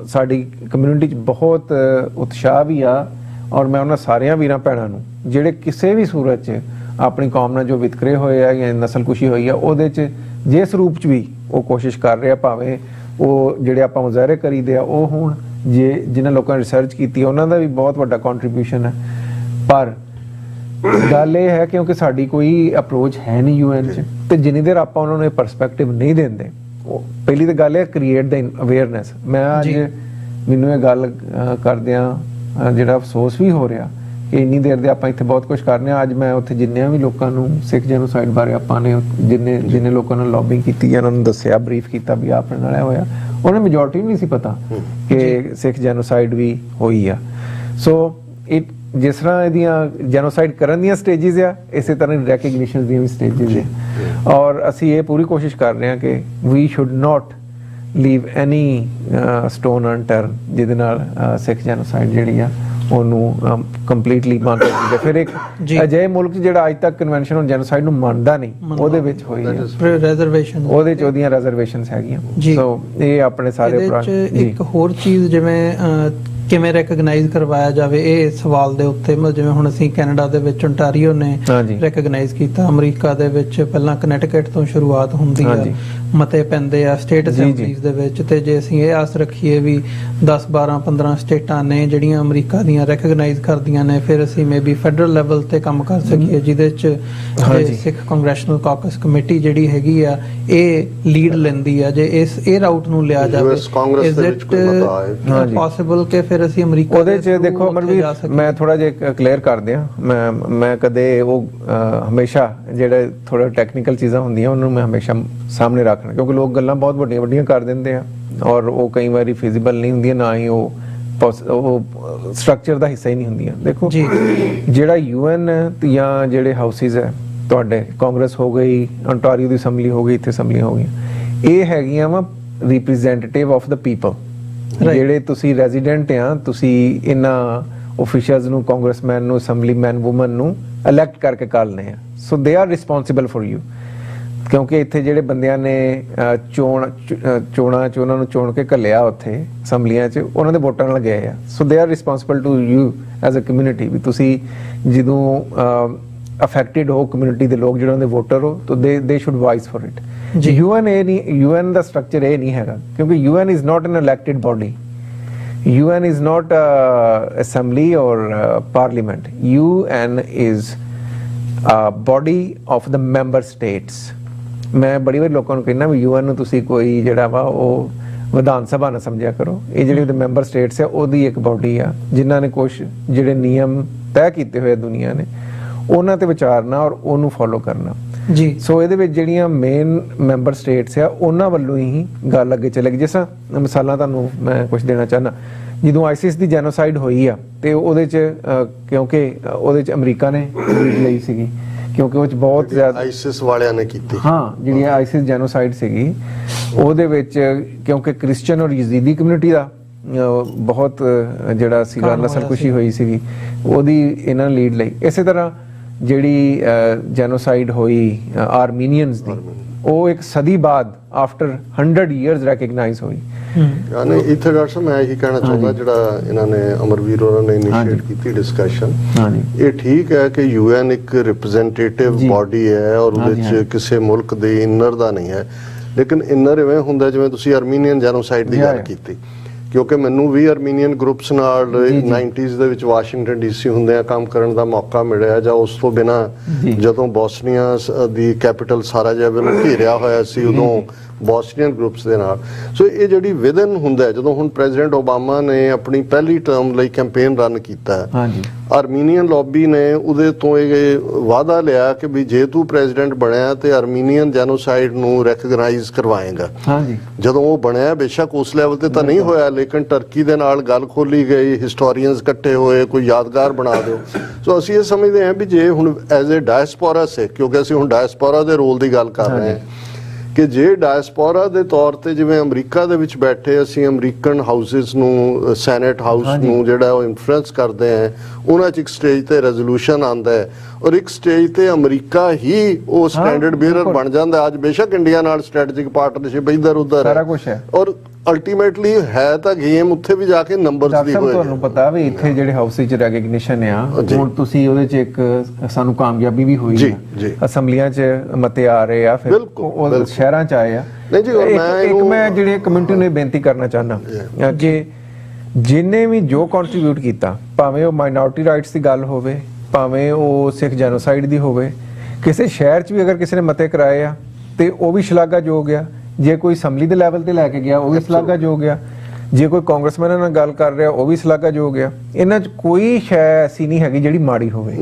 ਸਾਡੀ ਕਮਿਊਨਿਟੀ 'ਚ ਬਹੁਤ ਉਤਸ਼ਾਹ ਵੀ ਆ। ਔਰ ਮੈਂ ਉਹਨਾਂ ਸਾਰਿਆਂ ਵੀਰਾਂ ਭੈਣਾਂ ਨੂੰ ਜਿਹੜੇ ਕਿਸੇ ਵੀ ਸੂਰਤ 'ਚ ਆਪਣੀ ਕੌਮ ਨਾਲ ਜੋ ਵਿਤਕਰੇ ਹੋਏ ਆ ਜਾਂ ਨਸਲਕੁਸ਼ੀ ਹੋਈ ਆ, ਉਹਦੇ 'ਚ ਜਿਸ ਰੂਪ 'ਚ ਵੀ ਉਹ ਕੋਸ਼ਿਸ਼ ਕਰ ਰਹੇ ਆ, ਭਾਵੇਂ ਉਹ ਜਿਹੜੇ ਆਪਾਂ ਮੁਜ਼ਾਹਰੇ ਕਰੀਦੇ ਆ ਉਹ ਹੁਣ ਜਿਨ੍ਹਾਂ ਲੋਕਾਂ ਨੇ ਰਿਸਰਚ ਕੀਤੀ ਉਹਨਾਂ ਦਾ ਵੀ ਬਹੁਤ ਵੱਡਾ ਕੰਟਰੀਬਿਊਸ਼ਨ ਹੈ। ਪਰ ਗੱਲ ਇਹ ਹੈ ਕਿਉਂਕਿ ਸਾਡੀ ਕੋਈ ਅਪਰੋਚ ਹੈ ਨਹੀਂ UN 'ਚ, ਤੇ ਜਿੰਨੀ ਦੇਰ ਆਪਾਂ ਉਹਨਾਂ ਨੂੰ ਇਹ ਪਰਸਪੈਕਟਿਵ ਨਹੀਂ ਦਿੰਦੇ, ਪਹਿਲੀ ਤਾਂ ਗੱਲ ਹੈ ਕ੍ਰੀਏਟ ਦਾ ਅਵੇਅਰਨੈਸ। ਮੈਂ ਅੱਜ ਮੈਨੂੰ ਇਹ ਗੱਲ ਕਰਦਿਆਂ ਜਿਹੜਾ ਅਫਸੋਸ ਵੀ ਹੋ ਰਿਹਾ ਕਿ ਇੰਨੀ ਦੇਰ ਦੇ ਆਪਾਂ ਇੱਥੇ ਬਹੁਤ ਕੁਝ ਕਰ ਰਹੇ ਹਾਂ। ਅੱਜ ਮੈਂ ਉੱਥੇ ਜਿੰਨਿਆਂ ਵੀ ਲੋਕਾਂ ਨੂੰ ਸਿੱਖ ਜੈਨੋਸਾਈਡ ਬਾਰੇ ਆਪਾਂ ਨੇ ਜਿੰਨੇ ਲੋਕਾਂ ਨਾਲ ਲੌਬਿੰਗ ਕੀਤੀ, ਉਹਨਾਂ ਨੂੰ ਦੱਸਿਆ, ਬਰੀਫ ਕੀਤਾ ਵੀ ਆਪਣੇ ਨਾਲ ਇਹ ਹੋਇਆ, ਉਹਨਾਂ ਮੈਜੋਰਟੀ ਨੂੰ ਨਹੀਂ ਸੀ ਪਤਾ ਕਿ ਸਿੱਖ ਜੈਨੋਸਾਈਡ ਵੀ ਹੋਈ ਆ। ਸੋ ਜਿਸ ਤਰ੍ਹਾਂ ਇਹਦੀਆਂ ਜੈਨੋਸਾਈਡ ਕਰਨ ਦੀਆਂ ਸਟੇਜਿਸ ਆ, ਇਸੇ ਤਰ੍ਹਾਂ ਰੈਕਗਨੀਸ਼ਨ ਦੀਆਂ ਵੀ ਸਟੇਜਿਸ ਆ। ਔਰ ਅਸੀਂ ਇਹ ਪੂਰੀ ਕੋਸ਼ਿਸ਼ ਕਰ ਰਹੇ ਹਾਂ ਕਿ we should not leave any stone unturned ਜਿਹਦੇ ਨਾਲ ਸਿੱਖ ਜੈਨੋਸਾਈਡ ਜਿਹੜੀ ਆ ਉਹਨੂੰ ਕੰਪਲੀਟਲੀ ਬੰਦ ਕਰ ਦਿੱਤਾ। ਫਿਰ ਇੱਕ ਅਜਿਹੇ ਮੁਲਕ ਜਿਹੜਾ ਅੱਜ ਤੱਕ ਕਨਵੈਨਸ਼ਨ ਔਨ ਜੈਨੋਸਾਈਡ ਨੂੰ ਮੰਨਦਾ ਨਹੀਂ, ਉਹਦੇ ਵਿੱਚ ਹੋਈ ਹੈ ਰਿਜ਼ਰਵੇਸ਼ਨ, ਉਹਦੇ 'ਚ ਉਹਦੀਆਂ ਰਿਜ਼ਰਵੇਸ਼ਨਸ ਹੈਗੀਆਂ। ਸੋ ਇਹ ਆਪਣੇ ਸਾਰੇ ਇੱਕ ਹੋਰ ਚੀਜ਼ ਜਿਵੇਂ ਕਿਵੇਂ ਰੈਕਗਨਾਈਜ਼ ਕਰਵਾਇਆ ਜਾਵੇ, ਇਹ ਸਵਾਲ ਦੇ ਉੱਤੇ ਮਤਲਬ ਜਿਵੇਂ ਹੁਣ ਅਸੀਂ ਕੈਨੇਡਾ ਦੇ ਵਿੱਚ ontario ਨੇ ਹਾਂਜੀ। ਰੈਕਗਨਾਈਜ਼ ਕੀਤਾ, ਅਮਰੀਕਾ ਦੇ ਵਿੱਚ ਪਹਿਲਾਂ ਕਨੈਟਿਕਟ ਤੋਂ ਸ਼ੁਰੂਆਤ ਹੁੰਦੀ ਆ, ਹਾਂਜੀ। ਮਤੇ ਪੈਂਦੇ ਆ ਸਟੇਟ ਜੀ, ਜੀ। ਅਸੈਂਬਲੀਜ਼ ਦੇ ਵਿੱਚ, ਤੇ ਜੇ ਅਸੀਂ ਇਹ ਆਸ ਰੱਖੀਏ ਵੀ 10 12 15 ਸਟੇਟਾਂ ਨੇ ਜਿਹੜੀਆਂ ਅਮਰੀਕਾ ਦੀਆਂ ਰੈਕਗਨਾਈਜ਼ ਕਰਦੀਆਂ ਨੇ, ਫਿਰ ਅਸੀਂ ਮੇਬੀ ਫੈਡਰਲ ਲੈਵਲ ਤੇ ਕੰਮ ਕਰ ਸਕੀਏ, ਜਿਹਦੇ ਚ ਹਾਂਜੀ। ਸਿੱਖ ਕਾਂਗਰੈਸ਼ਨਲ ਕਾਕਸ ਕਮੇਟੀ ਜਿਹੜੀ ਹੈਗੀ ਆ ਇਹ ਲੀਡ ਲੈਂਦੀ ਆ। ਜੇ ਇਹ ਰਾਊਟ ਨੂੰ ਲਿਆ ਜਾਵੇ, US ਕਾਂਗਰਸ ਦੇ ਵਿੱਚ ਕੋਈ ਮਤਾ ਆਏ। ਹਾਂਜੀ। ਪੋਸੀਬਲ ਕਿ ਫਿਰ ਅਸੀਂ ਅਮਰੀਕਾ ਉਹਦੇ ਦੇ ਚ through ਦੇਖੋ ਉੱਥੇ ਅਮਰਵੀਰ, ਜਾ ਸਕੀਏ। ਮੈਂ ਥੋੜਾ ਜਿਹਾ ਕਲੀਅਰ ਕਰ ਦਿਆਂ, ਮੈਂ ਕਦੇ ਉਹ ਹਮੇਸ਼ਾ ਜਿਹੜੇ ਥੋੜਾ ਟੈਕਨੀਕਲ ਚੀਜ਼ਾਂ ਹੁੰਦੀਆਂ ਉਹਨੂੰ ਮੈਂ ਹਮੇਸ਼ਾ ਸਾਹਮਣੇ ਰੱਖਣਾ, ਕਿਉਂਕਿ ਲੋਕ ਗੱਲਾਂ ਬਹੁਤ ਵੱਡੀਆਂ ਵੱਡੀਆਂ ਕਰ ਦਿੰਦੇ ਆ ਔਰ ਉਹ ਕਈ ਵਾਰੀ ਫਿਜ਼ੀਬਲ ਨਹੀਂ ਹੁੰਦੀਆਂ, ਨਾ ਹੀ ਉਹ ਸਟਰਕਚਰ ਦਾ ਹਿੱਸਾ ਹੀ ਨਹੀਂ ਹੁੰਦੀਆਂ। ਦੇਖੋ ਜੀ। ਜਿਹੜਾ UN ਜਾਂ ਜਿਹੜੇ ਹਾਊਸਿਸ ਹੈ ਤੁਹਾਡੇ, ਕਾਂਗਰਸ ਹੋ ਗਈ, ontario ਦੀ ਅਸੈਂਬਲੀ ਹੋ ਗਈ, ਇੱਥੇ ਅਸੈਂਬਲੀਆਂ ਹੋ ਗਈਆਂ, ਇਹ ਹੈਗੀਆਂ ਵਾ ਰਿਪਰੈਜ਼ੈਂਟੇਟਿਵ ਆਫ ਦਾ ਪੀਪਲ। ਜਿਹੜੇ ਤੁਸੀਂ ਰੈਜ਼ੀਡੈਂਟ ਆ, ਤੁਸੀਂ ਇਹਨਾਂ ਆਫੀਸ਼ੀਅਲਸ ਨੂੰ, ਕਾਂਗਰਸਮੈਨ ਨੂੰ, ਅਸੈਂਬਲੀਮੈਨ ਵੂਮਨ ਨੂੰ ਇਲੈਕਟ ਕਰਕੇ ਕਾਲਨੇ ਆ, so they are responsible for you. ਕਿਉਂਕਿ ਇੱਥੇ ਜਿਹੜੇ ਬੰਦਿਆਂ ਨੇ ਚੋਣਾਂ 'ਚ ਉਹਨਾਂ ਨੂੰ ਚੁਣ ਕੇ ਘੱਲਿਆ ਉੱਥੇ ਅਸੈਂਬਲੀਆਂ 'ਚ, ਉਹਨਾਂ ਦੇ ਵੋਟਾਂ ਨਾਲ ਗਏ ਆ, so they are responsible to you as a community. ਵੀ ਤੁਸੀਂ ਜਦੋਂ ਅਫੈਕਟਡ ਹੋ ਕਮਿਊਨਿਟੀ ਦੇ ਲੋਕ, ਜਿਹੜੇ ਉਹਨਾਂ ਦੇ ਵੋਟਰ ਹੋ, ਤਾਂ ਦੇ ਸ਼ੁੱਡ ਵਾਈਸ ਫॉर ਇਟ। ਜੀ। UN ਦਾ ਸਟਰਕਚਰ ਇਹ ਨਹੀਂ ਹੈਗਾ, ਕਿਉਂਕਿ UN is not N elected body. UN is not assembly or parliament. UN is a body of the member states. ਮੈਂ ਬੜੀ ਵਾਰ ਲੋਕਾਂ ਨੂੰ ਕਹਿੰਦਾ ਵੀ UN ਨੂੰ ਤੁਸੀਂ ਕੋਈ ਜਿਹੜਾ ਵਾ ਉਹ ਵਿਧਾਨ ਸਭਾ ਨਾ ਸਮਝਿਆ ਕਰੋ। ਇਹ ਜਿਹੜੇ ਉਹਦੇ ਮੈਂਬਰ ਸਟੇਟਸ ਆ ਉਹਦੀ ਇੱਕ ਬੋਡੀ ਆ, ਜਿਨ੍ਹਾਂ ਨੇ ਕੁਝ ਜਿਹੜੇ ਨਿਯਮ ਤੈਅ ਕੀਤੇ ਹੋਏ ਦੁਨੀਆ ਨੇ ਉਹਨਾਂ ਤੇ ਵਿਚਾਰਨਾ ਔਰ ਉਹਨੂੰ ਫੋਲੋ ਕਰਨਾ। ਜੀ। ਸੋ ਇਹਦੇ ਵਿੱਚ ਜਿਹੜੀਆਂ ਮੇਨ ਮੈਂਬਰ ਸਟੇਟਸ ਆ ਉਹਨਾਂ ਵੱਲੋਂ ਹੀ ਗੱਲ ਅੱਗੇ ਚੱਲੇਗੀ। ਜਿਸ ਤਰ੍ਹਾਂ ਮਿਸਾਲਾਂ ਤੁਹਾਨੂੰ ਮੈਂ ਕੁਝ ਦੇਣਾ ਚਾਹੁੰਦਾ, ਜਦੋਂ ਆਈਸਿਸ ਦੀ ਜੈਨੋਸਾਈਡ ਹੋਈ ਆ ਤੇ ਉਹਦੇ 'ਚ ਕਿਉਂਕਿ ਉਹਦੇ 'ਚ ਅਮਰੀਕਾ ਨੇ ਲੀਡ ਲਈ ਸੀਗੀ, ਕਿਉਂਕਿ ਉਹ 'ਚ ਬਹੁਤ ਜ਼ਿਆਦਾ ਆਈਸਿਸ ਵਾਲਿਆਂ ਨੇ ਕੀਤੀ। ਹਾਂ, ਜਿਹੜੀ ਆਈਸਿਸ ਜੈਨੋਸਾਈਡ ਸੀਗੀ ਉਹਦੇ ਵਿੱਚ ਕਿਉਂਕਿ ਕ੍ਰਿਸਚੀਅਨ ਔਰ ਯਜ਼ੀਦੀ ਕਮਿਊਨਿਟੀ ਦਾ ਬਹੁਤ ਜਿਹੜਾ ਸੀਗਾ ਨਸਲਕੁਸ਼ੀ ਹੋਈ ਸੀਗੀ, ਉਹਦੀ ਇਹਨਾਂ ਲੀਡ ਲਈ। ਇਸੇ ਤਰ੍ਹਾਂ ਜਿਹੜੀ ਜੈਨੋਸਾਈਡ ਹੋਈ ਆਰਮੀਨੀਅਨਸ ਦੀ, ਉਹ ਇੱਕ ਸਦੀ ਬਾਅਦ ਆਫਟਰ 100 years ਰੈਕਗਨਾਈਜ਼ ਹੋਈ। ਯਾਨੀ ਇੱਥੇ ਡਾਕਟਰ ਸਾਹਿਬ ਮੈਂ ਇਹੀ ਕਹਿਣਾ ਚਾਹੁੰਦਾ, ਜਿਹੜਾ ਇਹਨਾਂ ਨੇ ਅਮਰਵੀਰ ਉਹਨਾਂ ਨੇ ਇਨੀਸ਼ੀਏਟ ਕੀਤੀ ਡਿਸਕਸ਼ਨ, ਇਹ ਠੀਕ ਹੈ ਕਿ UN ਇੱਕ ਰਿਪਰੈਜ਼ੈਂਟੇਟਿਵ ਬਾਡੀ ਹੈ ਔਰ ਉਹਦੇ ਚ ਕਿਸੇ ਮੁਲਕ ਦੇ ਇਨਰ ਦਾ ਨਹੀਂ ਹੈ, ਲੇਕਿਨ ਇਨਰ ਇਵੇਂ ਹੁੰਦਾ ਜਿਵੇਂ ਤੁਸੀਂ ਆਰਮੀਨੀਅਨ ਜੈਨੋਸਾਈਡ ਦੀ ਗੱਲ ਕੀਤੀ, ਕਿਉਂਕਿ ਮੈਨੂੰ ਵੀ ਆਰਮੀਨੀਅਨ ਗਰੁੱਪਸ ਨਾਲ 90s ਦੇ ਵਿੱਚ ਵਾਸ਼ਿੰਗਟਨ DC ਹੁੰਦਿਆਂ ਕੰਮ ਕਰਨ ਦਾ ਮੌਕਾ ਮਿਲਿਆ, ਜਾਂ ਉਸ ਤੋਂ ਬਿਨਾਂ ਜਦੋਂ ਬੋਸਨੀਆ ਦੀ ਕੈਪੀਟਲ ਸਾਰਾਜੇਵੋ ਨੂੰ ਘੇਰਿਆ ਹੋਇਆ ਸੀ ਉਦੋਂ ਬੋਸਨੀਅਨ ਗਰੁੱਪਸ ਦੇ ਨਾਲ। ਸੋ ਇਹ ਜਿਹੜੀ ਵਿਦਨ ਹੁੰਦਾ, ਜਦੋਂ ਹੁਣ ਪ੍ਰੈਜ਼ੀਡੈਂਟ ਓਬਾਮਾ ਨੇ ਆਪਣੀ ਪਹਿਲੀ ਟਰਮ ਲਈ ਕੈਂਪੇਨ ਰਨ ਕੀਤਾ, ਆਰਮੀਨੀਅਨ ਲੌਬੀ ਨੇ ਉਹਦੇ ਤੋਂ ਇਹ ਵਾਅਦਾ ਲਿਆ ਕਿ ਵੀ ਜੇ ਤੂੰ ਪ੍ਰੈਜ਼ੀਡੈਂਟ ਬਣਿਆ ਤੇ ਆਰਮੀਨੀਅਨ ਜੈਨੋਸਾਈਡ ਨੂੰ ਰੈਕਗਨਾਈਜ਼ ਕਰਵਾਏਗਾ। ਜਦੋਂ ਉਹ ਬਣਿਆ, ਬੇਸ਼ੱਕ ਉਸ ਲੈਵਲ ਤੇ ਤਾਂ ਨਹੀਂ ਹੋਇਆ, ਲੇਕਿਨ ਟਰਕੀ ਦੇ ਨਾਲ ਗੱਲ ਖੋਲੀ ਗਈ, ਹਿਸਟੋਰੀਅਨਸ ਇਕੱਠੇ ਹੋਏ, ਕੋਈ ਯਾਦਗਾਰ ਬਣਾ ਦਿਓ। ਸੋ ਅਸੀਂ ਇਹ ਸਮਝਦੇ ਹਾਂ ਵੀ ਜੇ ਹੁਣ ਐਜ਼ ਏ ਡਾਇਸਪੋਰਾ ਸੇ, ਕਿਉਂਕਿ ਅਸੀਂ ਹੁਣ ਡਾਇਸਪੋਰਾ ਦੇ ਰੋਲ ਦੀ ਗੱਲ ਕਰ ਰਹੇ ਹਾਂ, ਕਿ ਜੇ ਡਾਇਸਪੋਰਾ ਦੇ ਤੌਰ ਤੇ ਜਿਵੇਂ ਅਮਰੀਕਾ ਦੇ ਵਿੱਚ ਬੈਠੇ ਅਸੀਂ ਅਮਰੀਕਨ ਹਾਊਸਿਸ ਨੂੰ, ਸੈਨੇਟ ਹਾਊਸ ਨੂੰ ਜਿਹੜਾ ਉਹ ਇਨਫਲੂਐਂਸ ਕਰਦੇ ਆ, ਉਹਨਾਂ 'ਚ ਇੱਕ ਸਟੇਜ ਤੇ ਰੈਜ਼ੋਲੂਸ਼ਨ ਆਉਂਦਾ ਹੈ ਔਰ ਇੱਕ ਸਟੇਜ ਤੇ ਅਮਰੀਕਾ ਹੀ ਉਹ ਸਟੈਂਡਰਡ ਬੀਅਰਰ ਬਣ ਜਾਂਦਾ। ਅੱਜ ਬੇਸ਼ੱਕ ਇੰਡੀਆ ਨਾਲ ਸਟ੍ਰੈਟੇਜਿਕ ਪਾਰਟਨਰਸ਼ਿਪ ਇੱਧਰ ਉੱਧਰ ਸਾਰਾ ਕੁਝ ਹੈ, ਔਰ ਅਲਟੀਮੇਟਲੀ ਹੈ ਤਾਂ ਗੇਮ ਉੱਥੇ ਵੀ ਜਾ ਕੇ ਨੰਬਰਸ ਦੀ ਹੋਏ। ਤੁਹਾਨੂੰ ਪਤਾ ਵੀ ਇੱਥੇ ਜਿਹੜੇ ਹਾਊਸ 'ਚ ਰੈਕਗਨੀਸ਼ਨ ਆ, ਹੁਣ ਤੁਸੀਂ ਉਹਦੇ 'ਚ ਇੱਕ ਸਾਨੂੰ ਕਾਮਯਾਬੀ ਵੀ ਹੋਈ ਹੈ, ਅਸੈਂਬਲੀਆਂ 'ਚ ਮਤੇ ਆ ਰਹੇ ਆ, ਫਿਰ ਉਹ ਸ਼ਹਿਰਾਂ 'ਚ ਆਏ ਆ। ਮੈਂ ਜਿਹੜੀ ਕਮਿਊਨਿਟੀ ਨੂੰ ਬੇਨਤੀ ਕਰਨਾ ਚਾਹੁੰਦਾ ਕਿ ਜਿੰਨੇ ਵੀ ਜੋ ਕੰਟਰੀਬਿਊਟ ਕੀਤਾ, ਭਾਵੇਂ ਉਹ ਮਾਈਨੋਰਿਟੀ ਰਾਈਟਸ ਦੀ ਗੱਲ ਹੋਵੇ, ਭਾਵੇਂ ਉਹ ਸਿੱਖ ਜੈਨੋਸਾਈਡ ਦੀ ਹੋਵੇ, ਕਿਸੇ ਸ਼ਹਿਰ 'ਚ ਵੀ ਅਗਰ ਕਿਸੇ ਨੇ ਮਤੇ ਕਰਾਏ ਆ ਤੇ ਉਹ ਵੀ ਸ਼ਲਾਘਾਯੋਗ ਆ। ਜੇ ਕੋਈ ਅਸੈਂਬਲੀ ਦੇ ਲੈਵਲ ਤੇ ਲੈ ਕੇ ਗਿਆ ਉਹ ਵੀ ਸ਼ਲਾਘਾਯੋਗ ਆ, ਜੇ ਕੋਈ ਕਾਂਗਰਸਮੈਨਾਂ ਨਾਲ ਗੱਲ ਕਰ ਰਿਹਾ ਉਹ ਵੀ ਸ਼ਲਾਘਾਯੋਗ ਆ। ਇਹਨਾਂ 'ਚ ਕੋਈ ਸ਼ੈ ਐਸੀ ਨਹੀਂ ਹੈਗੀ ਜਿਹੜੀ ਮਾੜੀ ਹੋਵੇ,